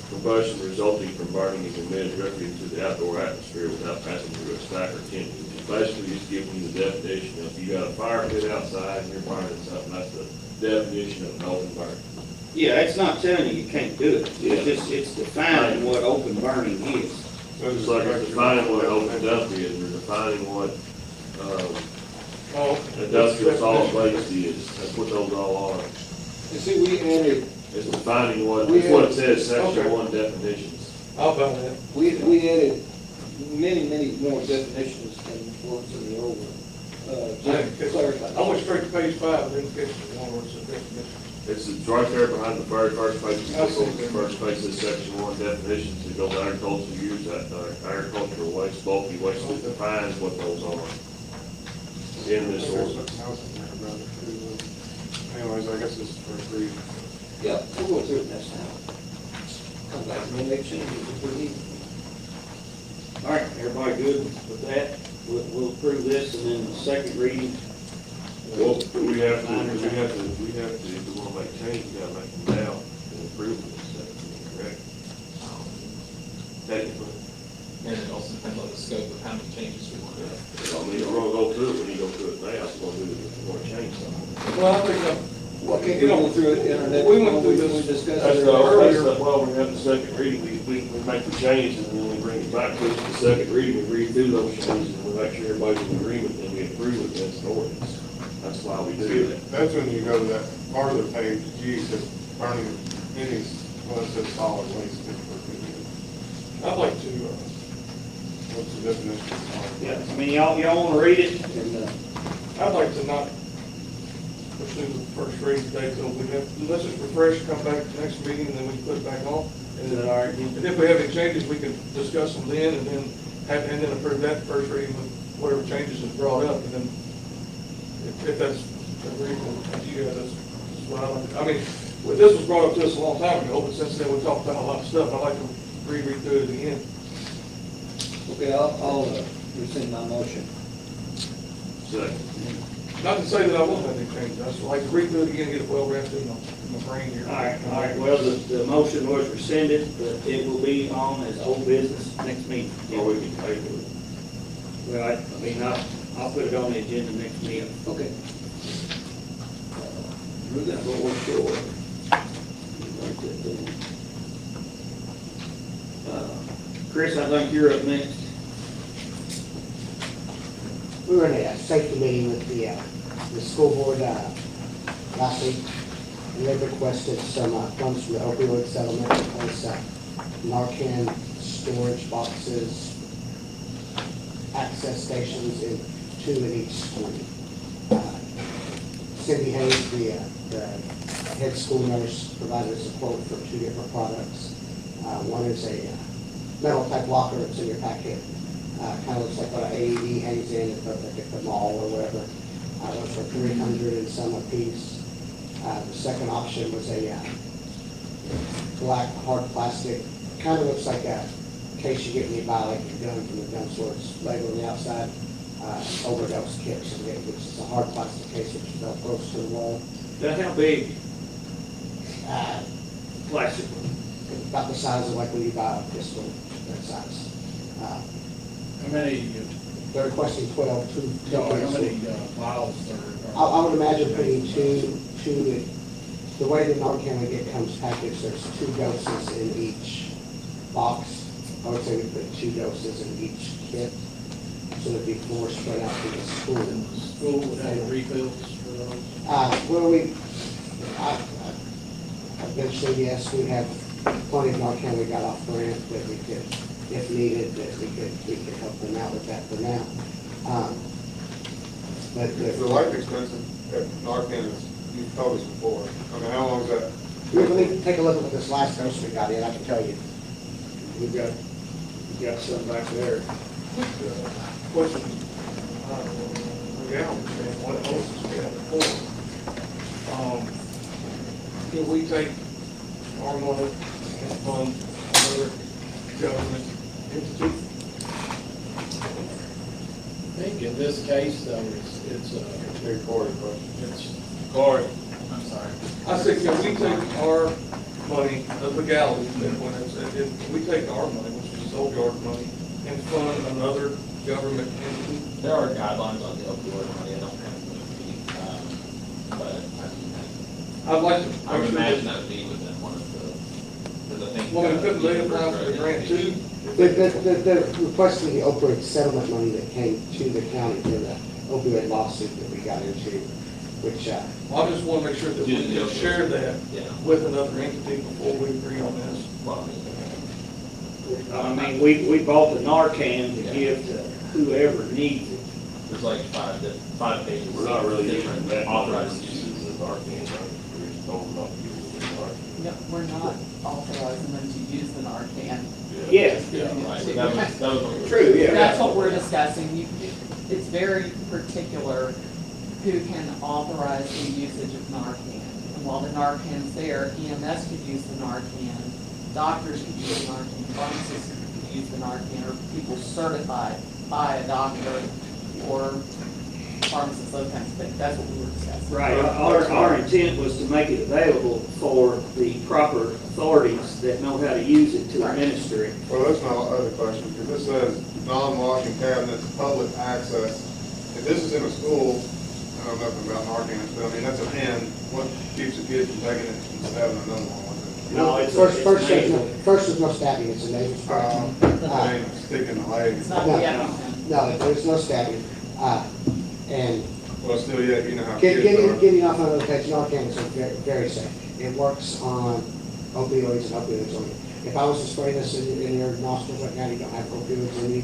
combustion resulting from burning is emitted directly into the outdoor atmosphere without passing through a stack or chimney. It's basically just giving you the definition of, you got a fire pit outside and you're burning something, that's the definition of an open burn. Yeah, it's not telling you can't do it, it's defining what open burning is. So it's like it's defining what open dump is, or defining what, industrial solid waste is, that's what those all are. You see, we added It's defining what, it's what it says, section one definitions. I'll buy that. We added many more definitions than what's in the old one. Just to clarify. I went straight to page 5 and then catch the one where it's a definition. It's right there behind the very first page, I see. the first page says section one definitions, it goes agricultural use, agricultural waste, bulky waste, it defines what those are in this ordinance. Anyways, I guess this is first reading. Yeah, we'll go through it next time. Come back and make changes if we need. All right, everybody good with that? We'll approve this and then the second reading. Well, we have to, if we wanna make changes, we gotta make them now and approve them, correct? Technically. And it also depends on the scope of how many changes we want to have. I mean, we're gonna go through it, when you go through it now, it's gonna do it if you wanna change something. Well, I think, Well, can't we go through it internet? We went through We this. discussed That's it the, earlier. well, we have the second reading, we make the changes, and then we bring it back to the second reading, we read through those changes, and we make sure everybody's in agreement, and we approve it, that's an ordinance. That's why we do that. That's when you go to that part of the page, G, says burning any, well, it says solid waste. I'd like to, What's the definition of solid waste? Yeah, I mean, y'all wanna read it? And, I'd like to not pursue the first reading today till we have, let's just refresh, come back to the next meeting, and then we can put it back on. And Is that then, all right? and if we have any changes, we can discuss them then, and then approve that first reading with whatever changes is brought up, and then if that's agreeable to you guys, that's what I like. I mean, this was brought up to us a long time ago, but since then, we've talked about a lot of stuff. I'd like to read through it again. okay, I'll rescind my motion. Second. Not to say that I won't have any changes, I just like to read through it again and get it well rested in my brain here. All right, well, the motion was rescinded, but it will be on as old business next meeting. Or we can table it. Well, I mean, I'll put it on the agenda next meeting. Okay. We're gonna go on shore. Write that down. Chris, I think you're up next. We were in a safety meeting with the school board last week, and they requested some funds from the opioid settlement to place Narcan storage boxes, access stations in 2 in each school. Cindy Hayes, the head school nurse, provided us a quote for 2 different products. One is a metal type locker that's in your packet. Kind of looks like what an AED hangs in at the mall or whatever. Those for $300 and some a piece. The second option was a black hard plastic, kind of looks like a case you get when you buy like a gun from the gun store. It's labeled on the outside, overdose kit, which is a hard plastic case which is about close to the wall. Now, how big? Plastic. About the size of like when you buy a pistol, that size. How many, They're requesting 12, two how cases. many vials I would imagine putting two, the way the Narcan we get comes packaged, there's 2 doses in each box. I would say we put 2 doses in each kit, so there'd be 4 spread out through the school. School would have refills for those? Well, eventually, yes, we have plenty of Narcan we got off grant that we could, if needed, that we could help them out with that for now. But It's the life expensive at Narcan, you've told us before. I mean, how long is that? let me take a look at this last dose we got in, I can tell you. We've got some back there. Question, what else is we have for? Can we take our money and fund another government entity? I think in this case, though, it's Very important question. it's Corey. I'm sorry. I said, can we take our money, the legality, when it's, can we take our money, which is old yard money, and fund another government entity? There are guidelines on the opioid money, I don't have them with me, but I'd like to. I would imagine that would be within one of the, because I think. Well, we couldn't lay it down for the grant too. The requesting the opioid settlement money that came to the county for the opioid lawsuit that we got into, which, I just wanna make sure that we can share that Yeah. with another entity before we agree on this. I mean, we bought the Narcan to give to whoever needs it. There's like 5 pages. We're not really different than that. Authorized Uses uses. of our can, we're just told not to use it in our. No, we're not authorizing them to use the Narcan. Yes, Yeah, right. That was what we were- true, yeah. That's what we're discussing. It's very particular who can authorize the usage of Narcan. And while the Narcan's there, EMS could use the Narcan, doctors could use the Narcan, pharmacists could use the Narcan, or people certified by a doctor or pharmacists, those kinds of things. That's what we were discussing. Right, our intent was to make it available for the proper authorities that know how to use it to administer it. Well, that's my other question, because this says non-washing cabinets, public access. If this is in a school, I don't know nothing about Narcan, but I mean, that's a pen. What keeps the kid from taking it and having another one? No, it's first nasal. there's no stabbing, it's a nasal spray. I mean, stick in the leg. It's not No. the EpiPen. No, there's no stabbing. And Well, still, yeah, you know how kids are. getting off another page, Narcan is very, very safe. It works on opioids and opioids only. If I was to spray this in your nostrils right now, you don't have opioids in you,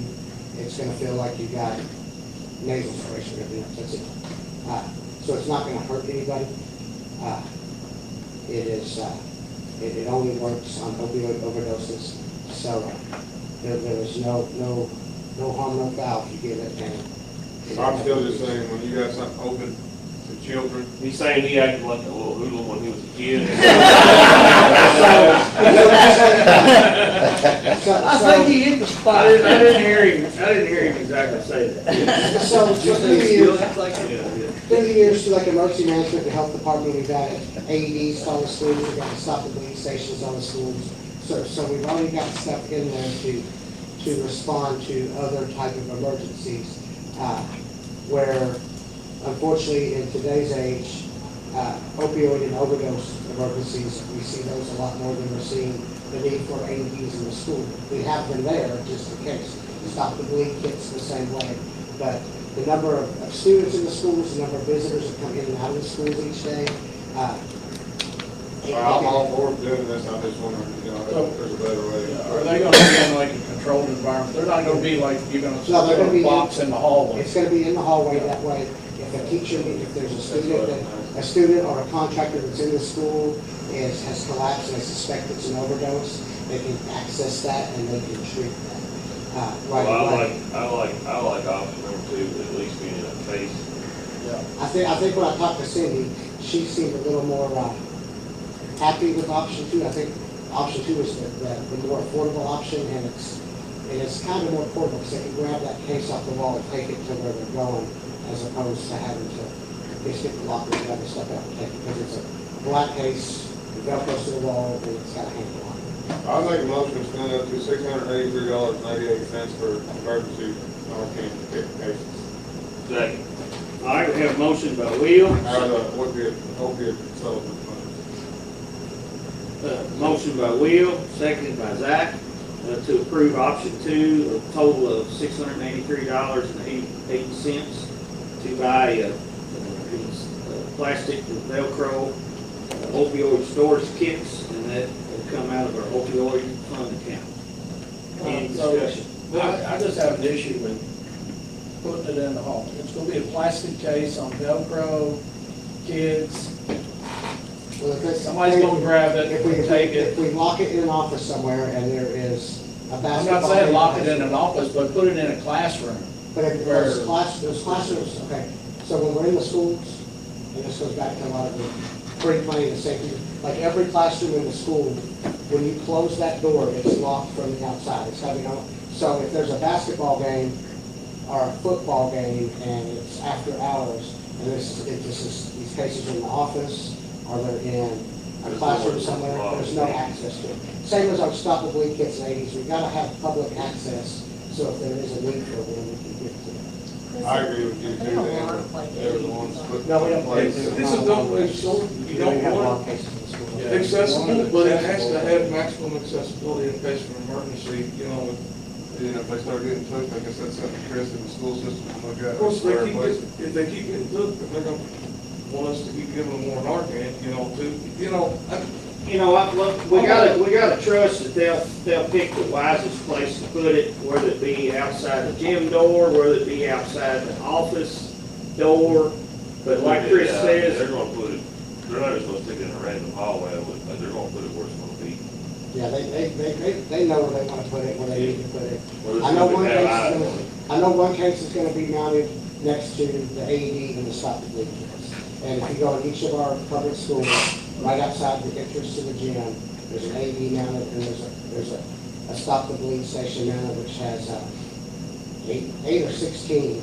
it's gonna feel like you got nasal spray for everything else, that's it. So it's not gonna hurt anybody. It is, it only works on opioid overdoses, so there is no harm, no foul if you give it, and. I'm still just saying, when you got something open to children, He's saying he acted like a little hoodlum when he was a kid. I think he hit the spot. I didn't hear him exactly say that. So, Yeah. through the years, through like emergency management, the health department, we've added AEDs to all the schools, we've got stop the bleed stations on the schools. So we've already got stuff in there to respond to other type of emergencies, where unfortunately in today's age, opioid and overdose emergencies, we see those a lot more than we're seeing the need for AEDs in the school. We have them there just in case. Stop the bleed kits the same way. But the number of students in the schools, the number of visitors that come in and out of the schools each day. I'm all for doing this, I just wonder, you know, if there's a better way. Are they gonna be in like a controlled environment? They're not gonna be like, you're gonna No, they're gonna put be a box in the hallway? It's gonna be in the hallway that way. If a teacher, if there's a student or a contractor that's in the school has collapsed and they suspect it's an overdose, they can access that and they can treat that right Well, away. I like option number 2, at least being in a phase. I think when I talked to Cindy, she seemed a little more happy with option 2. I think option 2 is the more affordable option, and it's kind of more portable, because they can grab that case off the wall and take it to where they're going, as opposed to having to just get the locker and other stuff out and take it, because it's a black case, the velcro to the wall, and it's got a handle on it. I'll make a motion to spend up to $683.98 for emergency Narcan cases. Second. All right, we have a motion by Will, Out of the opiate settlement fund. motion by Will, seconded by Zach, to approve option 2, a total of $683.80 to buy these plastic and Velcro opioid storage kits, and that will come out of our opioid fund account. Any discussion? I just have an issue with putting it in the hall. It's gonna be a plastic case on Velcro, kids, Well, if it's- somebody's gonna grab it, If we take it. If we lock it in an office somewhere and there is a I'm basketball. not saying game, lock it in an office, but put it in a classroom. But if Where- those classrooms, okay, so when we're in the schools, and this goes back to a lot of the pre-planning and safety, like every classroom in the school, when you close that door, it's locked from the outside, it's gotta be, so if there's a basketball game or a football game and it's after hours, and these cases are in the office, or they're in a classroom somewhere, there's no access to it. Same as our stop the bleed kits and AEDs, we've gotta have public access, so if there is a need for them, we can get to them. I agree with you too, they're the ones putting No, we in don't. place. This is don't, it's so, you don't have a lot want of cases in the school. accessible, but it has to have maximum accessibility in case of emergency, you know. You know, if they start getting took, I guess that's something Chris in the school system can look at. Of course, if they keep getting took, they're gonna want us to keep giving them more Narcan, You know, we gotta trust that they'll pick the wisest place to put it, whether it be outside the gym door, whether it be outside the office door. But like Chris They're says, gonna put it, they're not just gonna stick it in a random hallway, but they're gonna put it where it's gonna be. Yeah, they know where they want to put it, where they need to put it. Well, it's I know gonna one have case eyes is on gonna, it. I know one case is gonna be mounted next to the AED and the stop the bleed kits. And if you go in each of our public schools, right outside the entrance to the gym, there's an AED mounted, and there's a stop the bleed station mounted, which has, eight or 16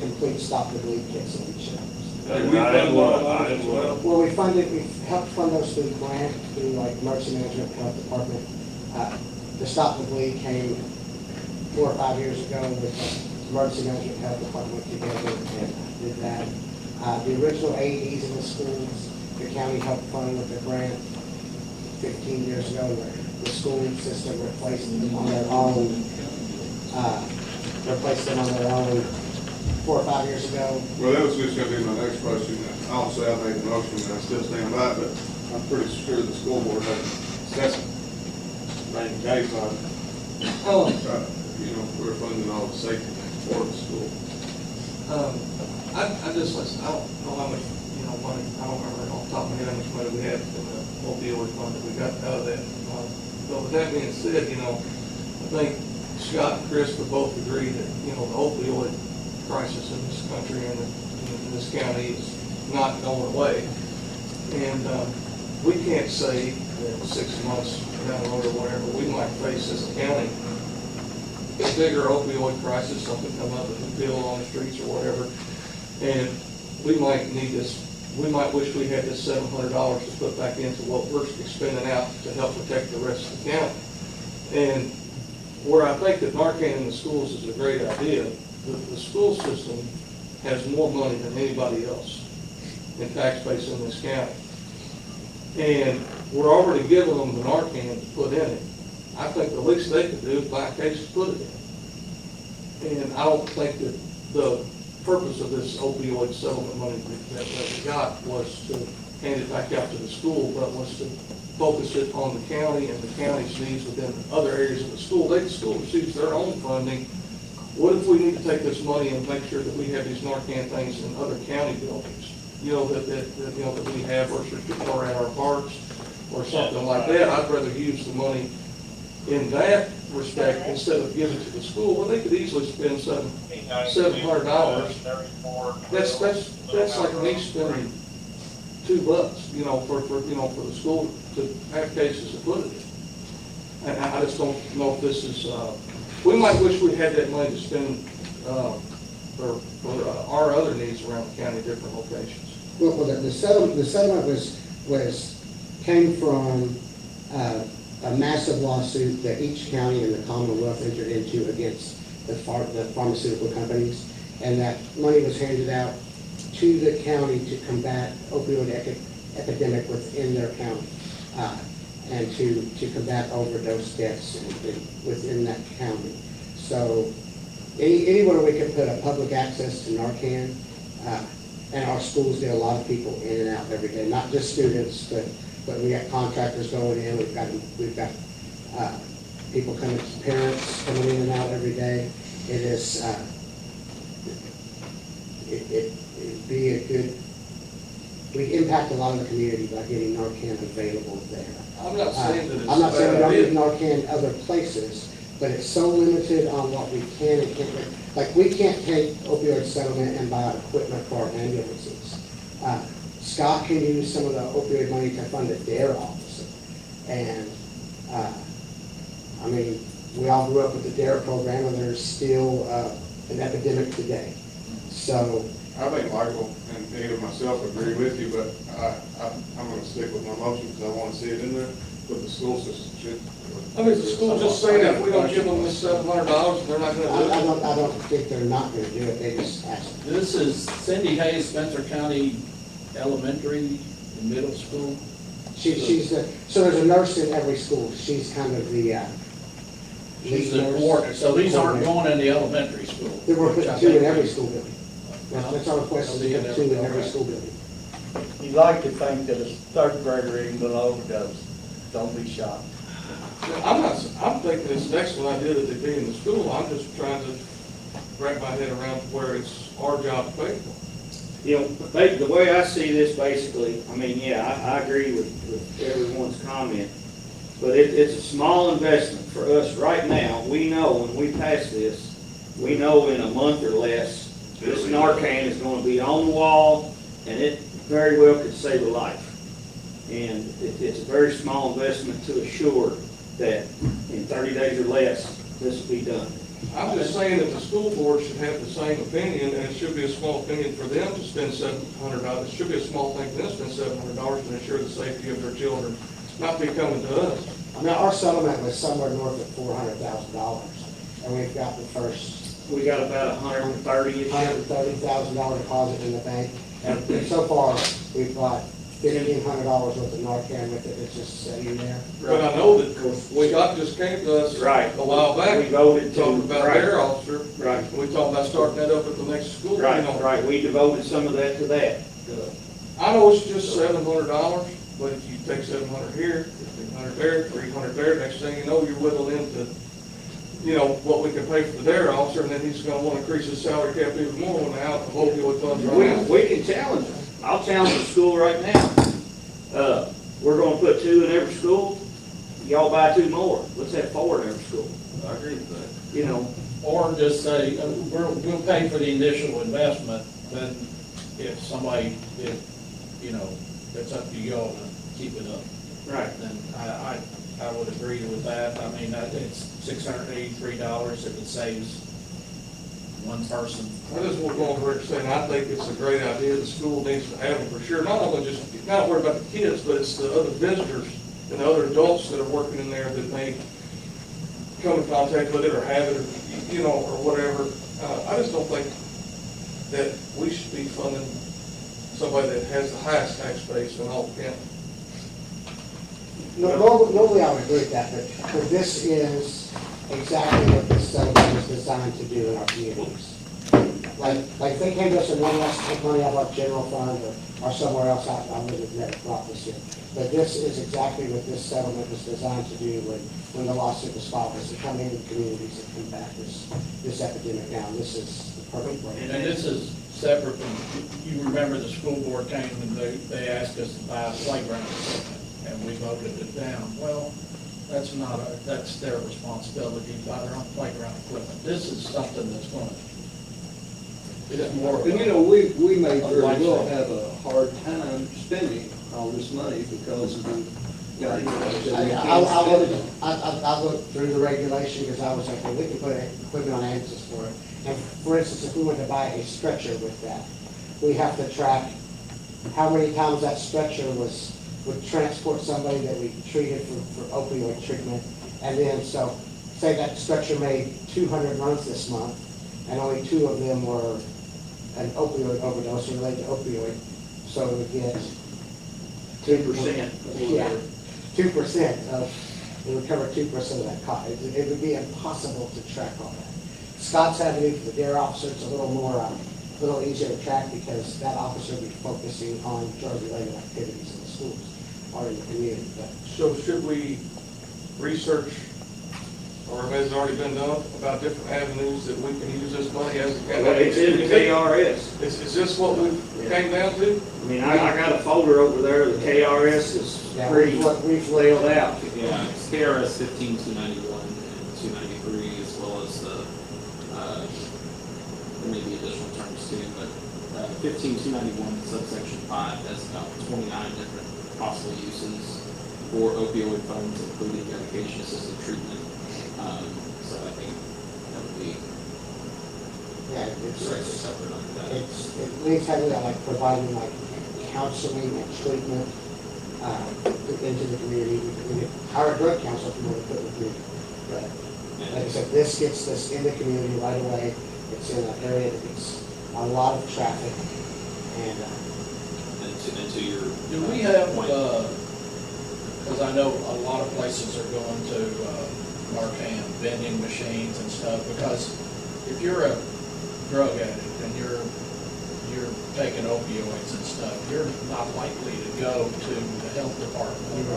complete stop the bleed kits in each of them. I didn't wanna, Well, we helped fund those through grant, through like emergency management, health department. The Stop the Bleed came 4 or 5 years ago with the emergency management, health department together and did that. The original AEDs in the schools, the county helped fund with the grant 15 years ago, where the school system replaced them on their own, 4 or 5 years ago. Well, that was just gonna be my next question. Obviously, I made the motion, and I still stand by it, but I'm pretty sure the school board had assessment, main case on, we're funding all the safety things for the school. I just listen, I don't know how much, money, I don't remember off the top of my head how much money we have in the opioid fund that we got out of that. But with that being said, I think Scott and Chris would both agree that, the opioid crisis in this country and in this county is not going away. And we can't say that 6 months down the road or whatever, we might face as a county a bigger opioid crisis, something come up, a new bill on the streets or whatever, and we might need this, we might wish we had this $700 to put back into what we're expending out to help protect the rest of the county. And where I think that Narcan in the schools is a great idea, the school system has more money than anybody else in tax base in this county. And we're already giving them the Narcan to put in it. I think the least they could do is buy a case to put it in. And I don't think that the purpose of this opioid settlement money that we got was to hand it back out to the school, but was to focus it on the county and the county's needs within other areas of the school. The school receives their own funding. What if we need to take this money and make sure that we have these Narcan things in other county buildings? That we have, or at our parks, or something like that. I'd rather use the money in that respect instead of giving it to the school. Well, they could easily spend $700. That's like me spending $2, for the school to have cases to put it in. And I just don't know if this is, we might wish we had that money to spend, for our other needs around the county, different locations. Well, the settlement came from a massive lawsuit that each county in the Commonwealth entered into against the pharmaceutical companies, and that money was handed out to the county to combat opioid epidemic within their county, and to combat overdose deaths within that county. So anywhere we can put a public access to Narcan, and our schools get a lot of people in and out every day, not just students, but we got contractors going in, we've got people coming, parents coming in and out every day. It is, it'd be a good, we impact a lot of the community by getting Narcan available there. I'm not saying that it's I'm not saying we don't a get bad idea. Narcan other places, but it's so limited on what we can and can't. Like, we can't take opioid settlement and buy out equipment for our ambulances. Scott can use some of the opioid money to fund a DARE officer. And, we all grew up with the DARE program, and there's still an epidemic today. So, I think Michael and even myself agree with you, but I'm gonna stick with my motion because I wanna see it in there, but the school system should. The school just saying that if we don't give them this $700, they're not gonna do it. I don't think they're not gonna do it, they just ask. This is Cindy Hayes, Spencer County Elementary and Middle School. So there's a nurse in every school. She's kind of the, She's the coordinator, so these aren't going in the elementary school. They were which I putting two in think- every school building. That's our request, is to put two in every school building. You like to think that a third grader ain't gonna overdose. Don't be shocked. I'm thinking it's an excellent idea that they be in the school. I'm just trying to wrap my head around where it's our job to pay for. You know, the way I see this basically, I mean, yeah, I agree with everyone's comment, but it's a small investment for us right now. We know when we pass this, we know in a month or less, this Narcan is gonna be on the wall, and it very well could save a life. And it's a very small investment to assure that in 30 days or less, this will be done. I'm just saying that the school board should have the same opinion, and it should be a small opinion for them to spend $700. It should be a small thing for them to spend $700 to ensure the safety of their children, not be coming to us. I mean, our settlement was somewhere north of $400,000, and we've got the first We got about $130,000 deposit in the bank, and so far, we've got $1,500 worth of Narcan with it. It's just sitting there. But I know that Scott just came to us Right. a while back. We voted to- Talking about right. their officer. Right. We talked about starting that up at the next school. You Right, know. right, we devoted some of that to that. I know it's just $700, but if you take 700 here, 1,500 there, 300 there, next thing you know, you're whittling into, you know, what we can pay for the dare officer, and then he's gonna wanna increase his salary cap even more when the opioid funds are out. We can challenge them. I'll challenge the school right now. We're gonna put 2 in every school. Y'all buy 2 more. Let's have 4 in every school. I agree with that. You know, Or just say, we'll pay for the initial investment, then if somebody, you know, it's up to y'all to keep it up. right. Then I would agree with that. I mean, it's $683 if it saves one person. I just want to go on record saying, I think it's a great idea, the school needs to have them for sure, not only just, not worry about the kids, but it's the other visitors and the other adults that are working in there that may come in contact with it or have it, or, you know, or whatever. I just don't think that we should be funding somebody that has the highest tax base in all the county. Normally I would agree with that, but this is exactly what this settlement is designed to do in our communities. Like if they came to us and wanted us to take money out of our general fund or somewhere else, I would have never brought this in. But this is exactly what this settlement was designed to do when the lawsuit was filed, is to come into communities and combat this epidemic now. This is the perfect way. And this is separate from, you remember the school board came and they asked us to buy a playground equipment, and we voted it down. Well, that's not that's their responsibility to buy their own playground equipment. This is something that's going to, it's more of And you a, know, we may very life well thing. have a hard time spending all this money because of the guidelines that we can't spend it on. I looked through the regulation because I was like, well, we can put equipment on ANSYS for it. And for instance, if we were to buy a stretcher with that, we have to track how many times that stretcher would transport somebody that we treated for opioid treatment. And then, so, say that stretcher made 200 runs this month, and only 2 of them were an opioid overdose related to opioid. So we get 2%. Yeah, 2% of, it would cover 2% of that cost. It would be impossible to track all that. Scott's Avenue for the DARE officer, it's a little easier to track because that officer would be focusing on drug-related activities in the schools or in the community. But So should we research, or has it already been done, about different avenues that we can use this money as a county? Well, it's in the KRS. Is this what we came down to? I mean, I got a folder over there, the KRS is yeah, pretty we've laid out. Yeah, it's KRS 15291 and 293, as well as there may be additional terms too, but 15291 subsection 5 has about 29 different possible uses for opioid funds, including medication-assisted treatment. So I think that would be separate under that. it leads heavily on like providing like counseling and treatment into the community. We could hire a drug counselor if you want to put it in the community. But like I said, this gets this in the community right away. It's in an area that gets a lot of traffic and to your do we have, point. because I know a lot of places are going to Narcan vending machines and stuff, because if you're a drug addict and you're you're taking opioids and stuff, you're not likely to go to the health department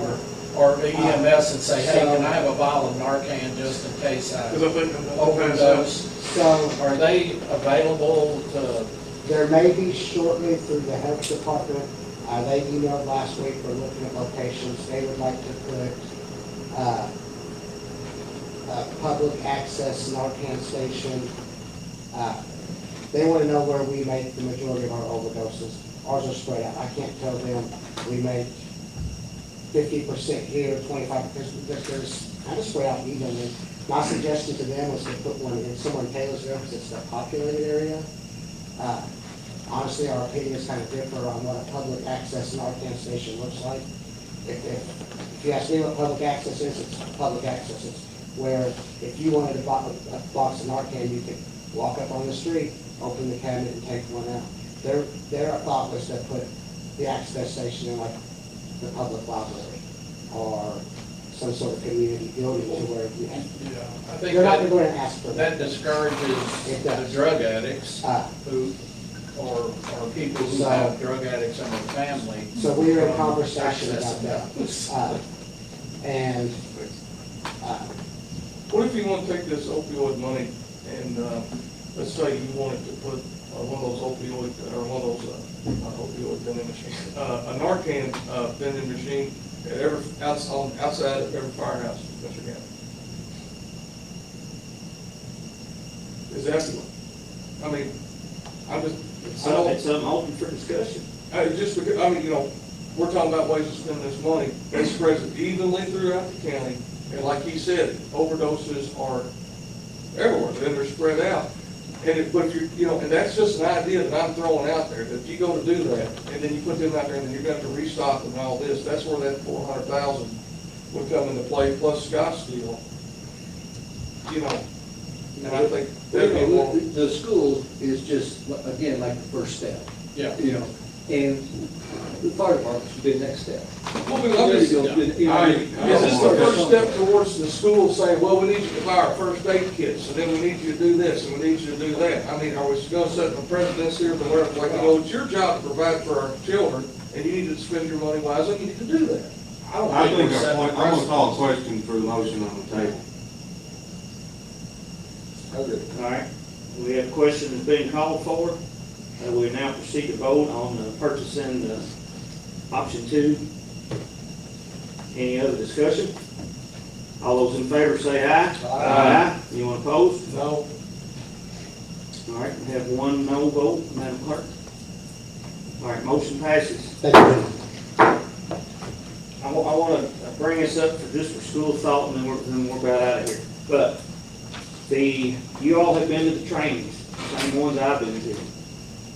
or the EMS and say, hey, can I have a vial of Narcan just in case I Because I think overdose? So Are they available to, there may be shortly through the health department. They emailed last week, we're looking at locations. They would like to put public access Narcan station. They want to know where we make the majority of our overdoses. Ours are spread out. I can't tell them we make 50% here, 25%. There's kind of spread out evenly. My suggestion to them was to put one in somewhere in Taylorsville because it's a populated area. Honestly, our opinions kind of differ on what a public access Narcan station looks like. If you ask me what public access is, it's public access. It's where if you wanted a box of Narcan, you could walk up on the street, open the cabinet, and take one out. Their thought was to put the access station in like the public library or some sort of community building to where you have. I think They're not going to ask for that that. discourages the drug addicts who, or people who have drug addicts in their family. So we were in from conversation about accessing that. And What if you want to take this opioid money and, let's say you wanted to put one of those opioid, or one of those, not opioid vending machines, a Narcan vending machine at every, outside of every firehouse in Metro County? Is that, I mean, I'm just, It's I don't. something open for discussion. Just because, I mean, we're talking about ways to spend this money, it spreads it evenly throughout the county, and like he said, overdoses are everywhere, and they're spread out. And but if you're, and that's just an idea that I'm throwing out there, that if you go to do that, and then you put them out there, and then you're going to have to restock them and all this, that's where that 400,000 would come into play, plus Scott's deal. And I think that'd be more. The school is just, again, like the first step. Yeah. And the fire department should be the next step. Well, is this the first step towards the school saying, well, we need you to buy our first aid kits, and then we need you to do this, and we need you to do that? I mean, are we going to set a precedence here to where, like, it's your job to provide for our children, and you need to spend your money wisely, and you need to do that? I think I'm gonna call a question for the motion on the table. All right, we have a question that's been called for. We now proceed to vote on purchasing option 2. Any other discussion? All those in favor say aye. Aye. Anyone opposed? No. All right, we have one no vote, Madam Clerk. All right, motion passes. Thank you. I want to bring this up just for school of thought, and then we're about out of here. But you all have been to the trainings, same ones I've been to.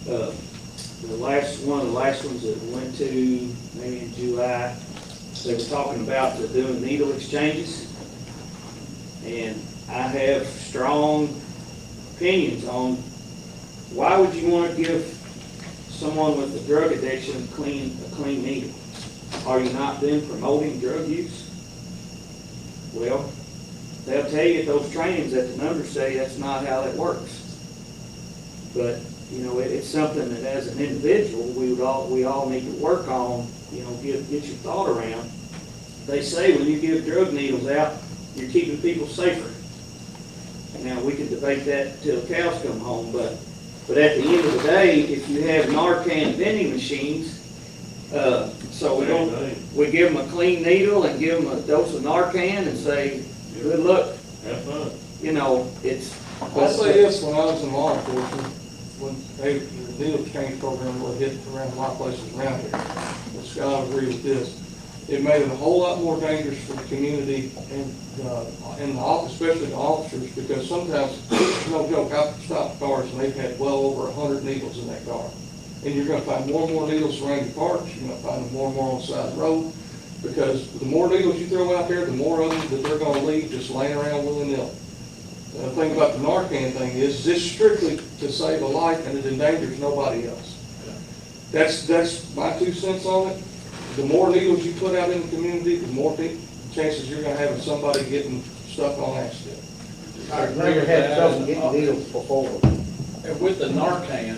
One of the last ones that we went to, maybe in July, they were talking about doing needle exchanges. And I have strong opinions on why would you want to give someone with a drug addiction a clean needle? Are you not then promoting drug use? Well, they'll tell you at those trainings that the numbers say that's not how that works. But, it's something that as an individual, we all need to work on, get your thought around. They say when you give drug needles out, you're keeping people safer. Now, we can debate that till the cows come home, but at the end of the day, if you have Narcan vending machines, so we give them a clean needle and give them a dose of Narcan and say, good luck. Have fun. I'll say this, when I was in law enforcement, when the needle exchange program really hit around a lot of places around here, and Scott will agree with this, it made it a whole lot more dangerous for the community and especially the officers, because sometimes, no joke, I've stopped cars and they've had well over 100 needles in that car. And you're going to find more and more needles surrounding cars. You're going to find them more and more on the side of the road, because the more needles you throw out there, the more of them that they're going to leave just laying around willy-nilly. The thing about the Narcan thing is this strictly to save a life, and it endangers nobody else. That's my 2 cents on it. The more needles you put out in the community, the more chances you're going to have of somebody getting stuck on accident. I agree with Never had trouble that. getting needles before. And with the Narcan,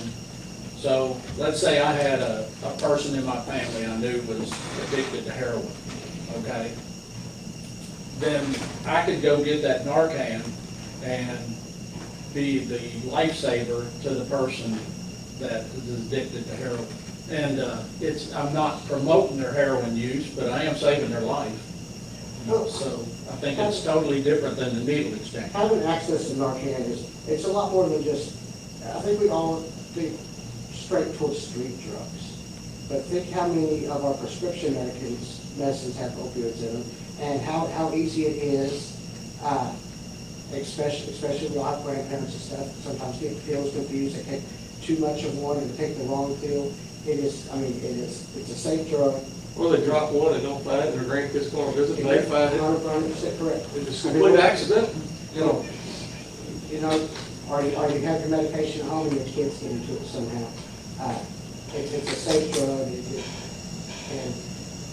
So let's say I had a person in my family I knew was addicted to heroin, okay? Then I could go get that Narcan and be the lifesaver to the person that is addicted to heroin. And I'm not promoting their heroin use, but I am saving their life. So I think it's totally different than the needle exchange. Having access to Narcan it's a lot more than just, I think we all think straight towards street drugs. But think how many of our prescription medicines have opioids in them, and how easy it is, especially with our grandparents and stuff, sometimes get pills confused, they take too much of one and take the wrong pill. It's a safe drug. Well, they drop one and don't find it, their grandkids go on a visit, and they find it. 100% correct. It's a complete accident, you know. You know, or you have your medication at home and your kids get into it somehow. It's a safe drug, and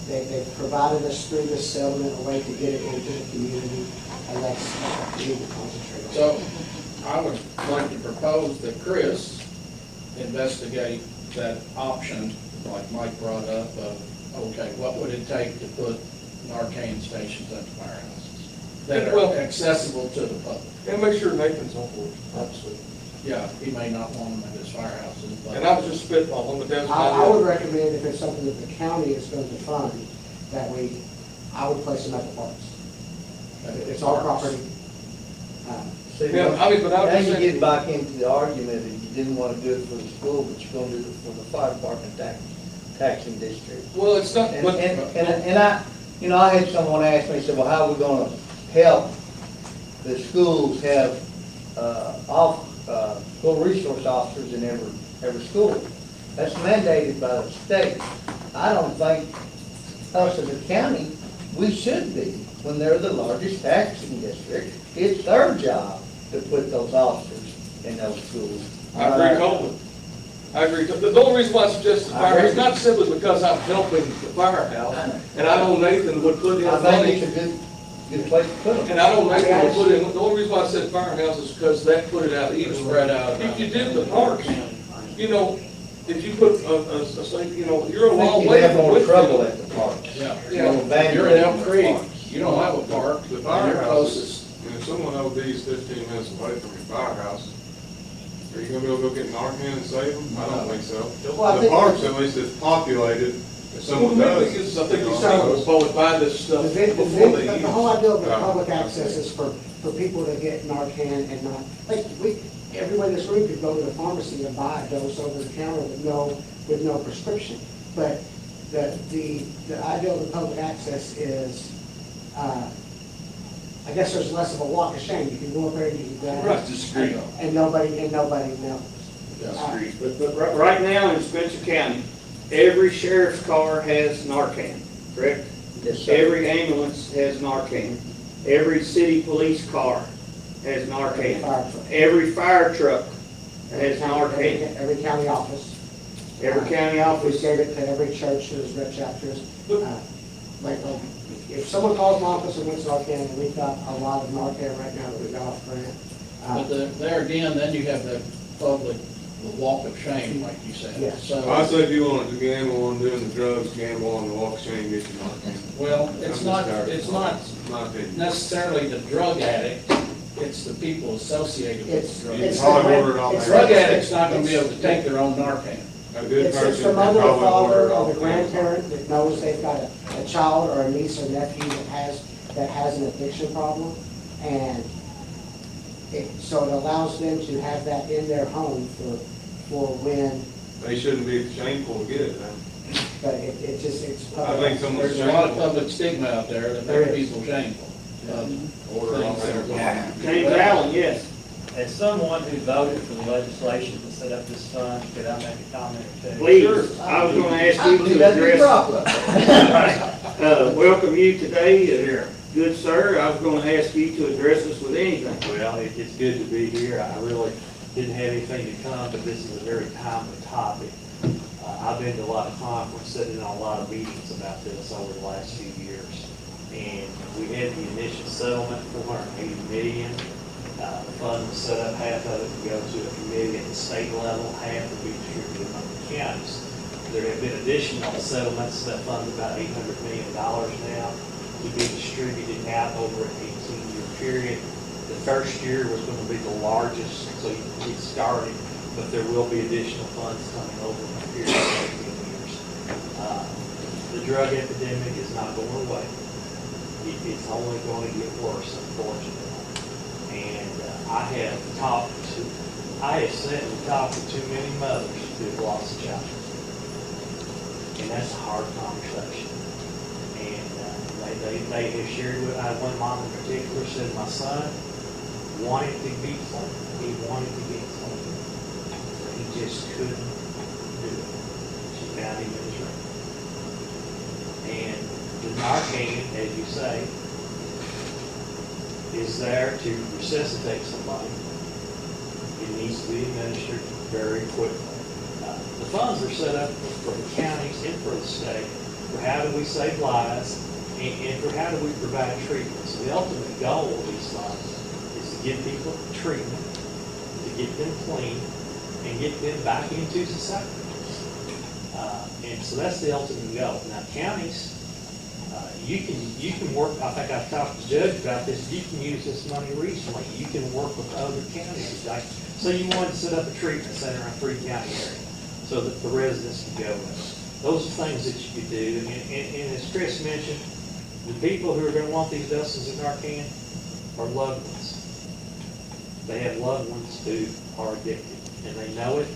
they provided us through this settlement a way to get it into the community, and that's what we need to concentrate on. So I would like to propose that Chris investigate that option, like Mike brought up, of, okay, what would it take to put Narcan stations at firehouses that are accessible to the public? And make sure Nathan's on board, obviously. Yeah, he may not want them at his firehouses, but. And I was just spitballing, but that's. I would recommend if it's something that the county is going to fund, that I would place them at the parks. It's our property. See, Yeah, I mean, but I was now just you saying- get back into the argument that you didn't want to do it for the school, but you're going to do it for the fire department taxing district. Well, it's not, And, but. and I had someone ask me, said, well, how are we going to help the schools have, school resource officers in every school? That's mandated by the state. I don't think us as a county, we should be, when they're the largest taxing district. It's their job to put those officers in those schools. I agree totally. I agree. The only reason why I suggested the firehouse is not simply because I'm helping the firehouse, and I know Nathan would put in I money. think it's a good place to put them. And I don't think they would put in, the only reason why I said firehouse is because that put it out even. Spread out. If you did the parks, you know, if you put a state, you know, you're a I long think way you have from more trouble Whitfield. at the parks. Yeah. Yeah. You're in Elm Creek, you don't have a park, The and you're firehouse, closest. and if someone ODs 15 minutes away from your firehouse, are you gonna be able to go get Narcan and save them? I don't think so. Well, I The think- parks, at least it's populated, if someone Well, does. because I think you these know, people will probably buy this stuff before they use. The whole idea of the Oh, public okay. access is for people to get Narcan and not, like, everybody in this room could go to the pharmacy and buy a dose over the counter with no prescription. But the idea of the public access is, I guess there's less of a walk of shame. You can go up there and you can grab Right, it, disagree. and nobody knows. But right now in Spencer County, every sheriff's car has Narcan, correct? Yes, sir. Every ambulance has Narcan. Every city police car has Narcan. Fire truck. Every fire truck has Narcan. Every county office. Every county We office. gave it to every church, to its rep chapters. Like, if someone calls my office and wants Narcan, and we've got a lot of Narcan right now that we've got off grant. But there again, then you have the public, the walk of shame, like you said. Yes. So, I say if you wanted to gamble on doing the drugs, gamble on the walk of shame, get your Narcan. well, I'm it's just not, tired of it's it. not My opinion. necessarily the drug addict, it's the people associated with It's, the drug. it's. probably order it off it's- Drug addict's not gonna be able to take their own Narcan. A good It's person the can mother or probably father order it or off the them. grandparent that knows they've got a child or a niece or nephew that has an addiction problem. And so it allows them to have that in their home for when, They shouldn't be shameful to get it then. but it's just, it's. I think someone's There's a lot of shameful. public stigma out there that There makes is. people shameful. Order it off Things that are them. going on. James Allen, yes. As someone who voted for the legislation to set up this fund, could I make a comment or two? Please, I was gonna ask you to That'd be address, proper. welcome you today, good sir. I was gonna ask you to address us with anything. Well, it's good to be here. I really didn't have anything to come, but this is a very timely topic. I've been to a lot of conferences, sitting in on a lot of meetings about this over the last few years. And we had the initial settlement, $480 million. The fund was set up, half of it to go to a committee at the state level, half would be distributed among the counties. There have been additional settlements, that fund's about $800 million now, to be distributed out over an 18-year period. The first year was going to be the largest, so you can get started, but there will be additional funds coming over in a period of 18 years. The drug epidemic is not going away. It's only going to get worse, unfortunately. And I have sat and talked to too many mothers who have lost a child. And that's a hard conversation. And they have shared with, one mom in particular said, my son wanted to be clean. He wanted to get clean. But he just couldn't do it. She found him in his room. And the Narcan, as you say, is there to resuscitate somebody. It needs to be administered very quickly. The funds are set up for the counties and for the state for how do we save lives and for how do we provide treatment. So the ultimate goal of these funds is to give people treatment, to get them clean, and get them back into society. And so that's the ultimate goal. Now counties, you can work, I think I've talked to the judge about this, you can use this money reasonably. You can work with other counties. Like, so you wanted to set up a treatment center in a 3-county area so that the residents can go in. Those are things that you could do. And as Chris mentioned, the people who are going to want these doses of Narcan are loved ones. They have loved ones who are addicted, and they know it,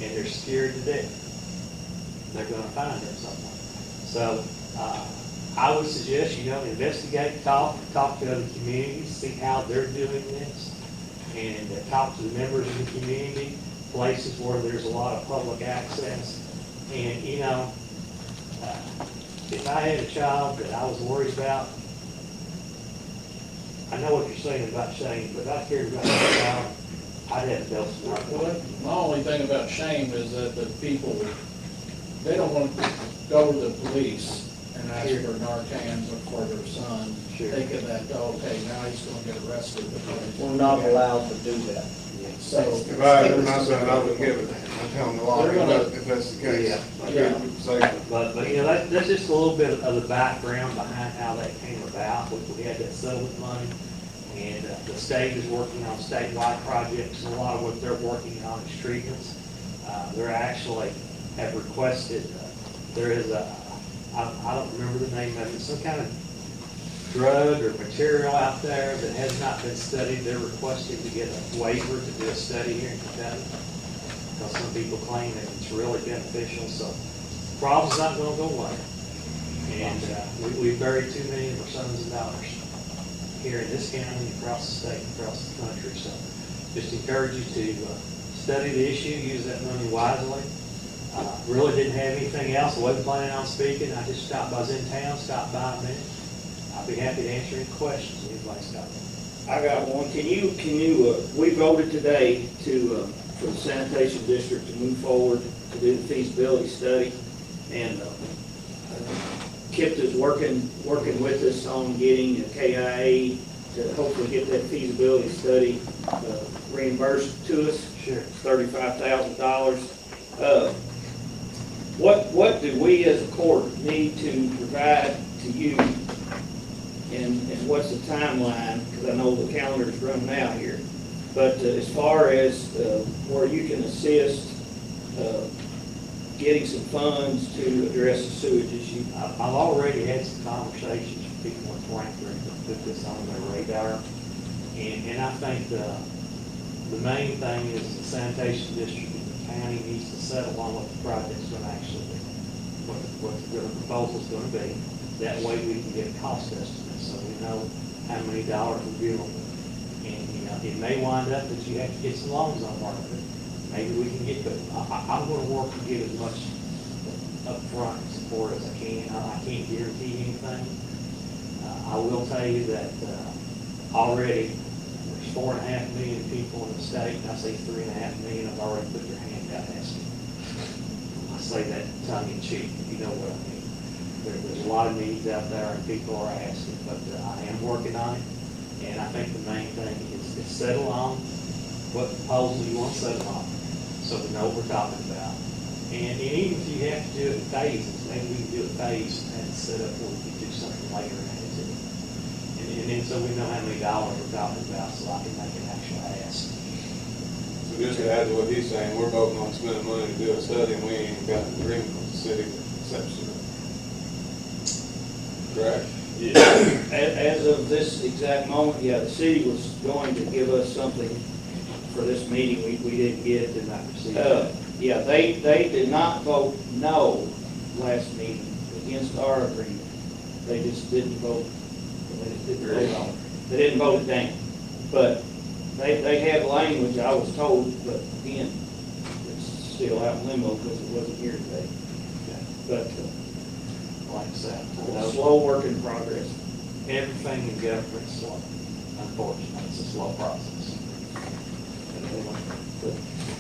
and they're scared to death. They're going to find them somewhere. So I would suggest, investigate, talk to other communities, see how they're doing this, and talk to the members of the community, places where there's a lot of public access. And, if I had a child that I was worried about, I know what you're saying about shame, but if I cared about my child, I'd have to dose of Narcan. Well, my only thing about shame is that the people, they don't want to go to the police and ask for Narcan for their son, thinking that, okay, now he's going to get arrested. We're not allowed to do that. So, If I had my son, I would give it. I'm telling the law, if that's the case. But that's just a little bit of the background behind how that came about. We had that settlement money, and the state is working on statewide projects, and a lot of what they're working on is treatments. They're actually have requested, there is I don't remember the name of it, some kind of drug or material out there that has not been studied. They're requesting to get a waiver to do a study here in Kentucky, because some people claim that it's really beneficial. So the problem's not going to go away. And we buried too many of our sons and daughters here in this county, across the state, across the country. So just encourage you to study the issue, use that money wisely. Really didn't have anything else. I wasn't planning on speaking. I just stopped by, I was in town, stopped by a minute. I'll be happy to answer any questions anybody's got. I got one. Can you, we voted today for the sanitation district to move forward to do the feasibility study. And Kip is working with us on getting a KIA to hopefully get that feasibility study reimbursed to us. Sure. It's $35,000. What do we as a court need to provide to you, and what's the timeline? Because I know the calendar's running out here. But as far as where you can assist getting some funds to address the sewage issue. I've already had some conversations with people in Frankfurt to put this on their radar. And I think the main thing is the sanitation district and the county needs to settle on what the project's going to actually be, what the proposal's going to be. That way we can get a cost estimate, so we know how many dollars we're dealing with. And it may wind up that you have to get some loans on part of it. Maybe we can get, but I'm going to work to get as much upfront support as I can. I can't guarantee anything. I will tell you that already there's 4.5 million people in the state, and I say 3.5 million have already put their hand out asking. I say that tongue in cheek, if you know what I mean. There's a lot of needs out there, and people are asking, but I am working on it. And I think the main thing is settle on what proposal you want to settle on, so we know what we're talking about. And even if you have to do it in phases, maybe we can do it phased and set up where we can do something later added to it. And then so we know how many dollars we're talking about, so I can make an actual ask. So just to add to what he's saying, we're voting on spending money to do a study, and we ain't got an agreement with the city that accepts it. Correct? As of this exact moment, yeah, the city was going to give us something for this meeting, we didn't get. Did not receive Yeah, they did not vote no last meeting against our agreement. They just didn't vote, they just didn't vote on it. They didn't vote it down. But they had language, I was told, but again, it's still out in limbo because it wasn't here today. But, like I said, slow work in progress. everything in government's slow, unfortunately, it's a slow process.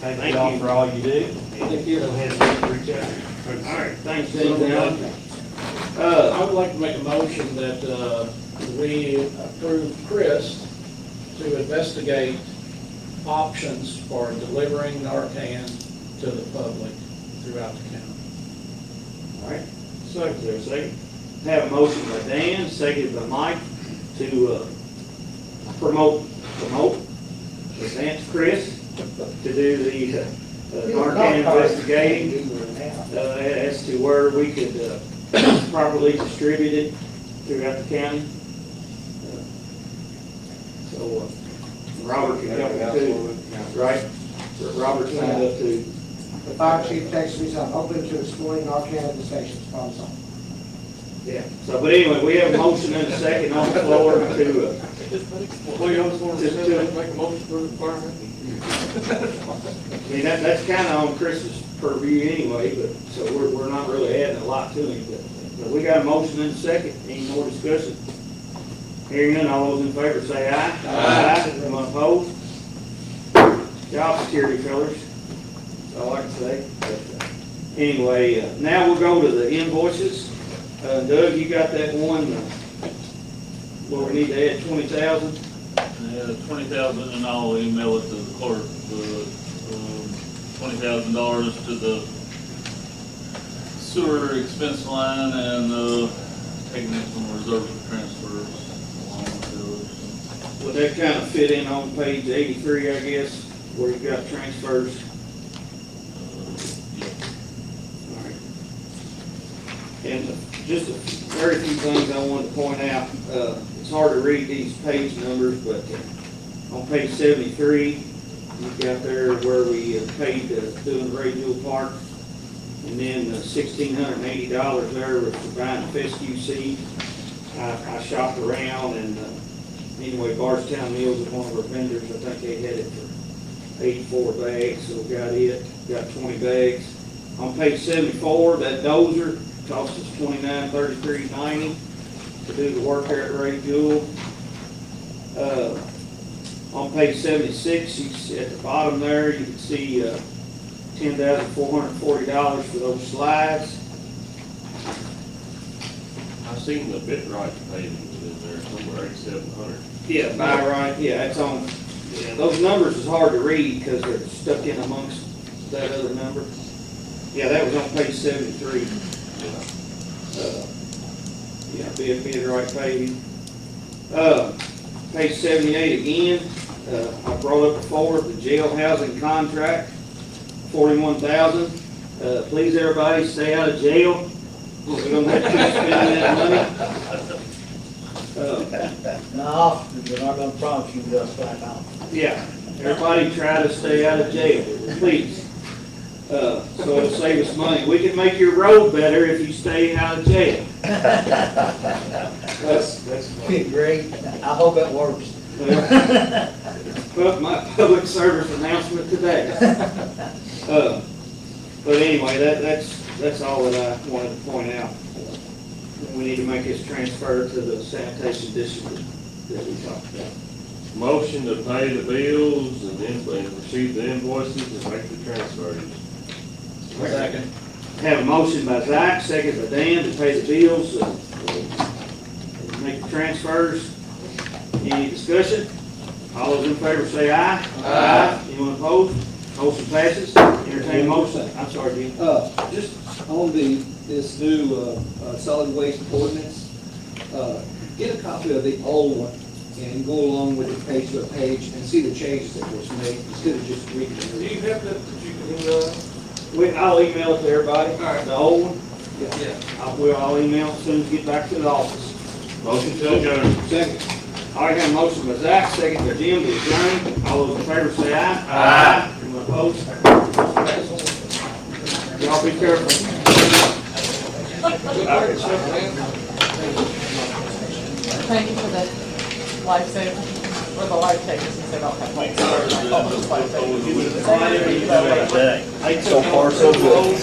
Thank y'all for all you do. Thank you. Go ahead and reach out. All right, thanks, James. I would like to make a motion that we approve Chris to investigate options for delivering Narcan to the public throughout the county. All right, second, there, second. Have a motion by Dan, seconded by Mike to promote, advance Chris to do the Narcan investigating as to where we could properly distribute it throughout the county. So Robert can help me too, right? Robert signed up to. The fire chief texted me, so I'm open to exploring Narcan at the stations, problem solved. Yeah, so, but anyway, we have a motion and a second on the floor to, Well, you just want to make a motion for the fireman? I mean, that's kind of on Chris's purview anyway, but, so we're not really adding a lot to him, but we got a motion and a second. Any more discussion? Hearing none, all those in favor say aye. Aye. Anyone opposed? Job security, fellas. That's all I can say. But, anyway, now we'll go to the invoices. Doug, you got that one, where we need to add 20,000? Yeah, 20,000, and I'll email it to the clerk, $20,000 to the sewer expense line and, taking it from reserve transfers along with the others. Would that kind of fit in on page 83, I guess, where you've got transfers? All right. And just very few things I wanted to point out. It's hard to read these page numbers, but on page 73, you've got there where we paid doing Ray Jewell Park. And then $1,680 there was for buying Fiscal seed. I shopped around and anyway, Barstown Mills is one of our vendors. I think they had it for 84 bags, so we got it, got 20 bags. On page 74, that dozer cost us $29.33.90 to do the work there at Ray Jewell. On page 76, you see at the bottom there, you can see $10,440 for those slides. I seen the bit right payment in there somewhere, 8,700. Yeah, buy right, yeah, it's on, yeah, those numbers is hard to read because they're stuck in amongst that other number. Yeah, that was on page 73. Yeah, bid right paving. Page 78 again, I brought up before, the jail housing contract, $41,000. Please, everybody, stay out of jail. We don't have to keep spending that money. No, we're not gonna promise you just back on. Yeah, everybody try to stay out of jail, please. So it'll save us money. We can make your road better if you stay out of jail. That's Great, I hope it works. my public service announcement today. But anyway, that's all that I wanted to point out. We need to make this transfer to the sanitation district that we talked about. Motion to pay the bills and then receive the invoices and make the transfers. Second. Have a motion by Zach, second by Dan to pay the bills, make the transfers. Any Any discussion? All those in favor say aye. Aye. Anyone opposed? Motion passes. Entertain a motion. I'm sorry, Jim. Just on this new, solid waste ordinance, get a copy of the old one and go along with it page by page and see the changes that was made instead of just reading Do it. you have that you can, I'll email it to everybody. All right. The old one. yeah. I'll email as soon as we get back to the office. Motion to adjourn. Second. All right, have a motion by Zach, second by Jim to adjourn. All those in favor say aye. Aye. Anyone opposed? Y'all be careful. Thank you for the lifesaver, or the life takers, since they don't have life savers. I call those life savers. So far, so good.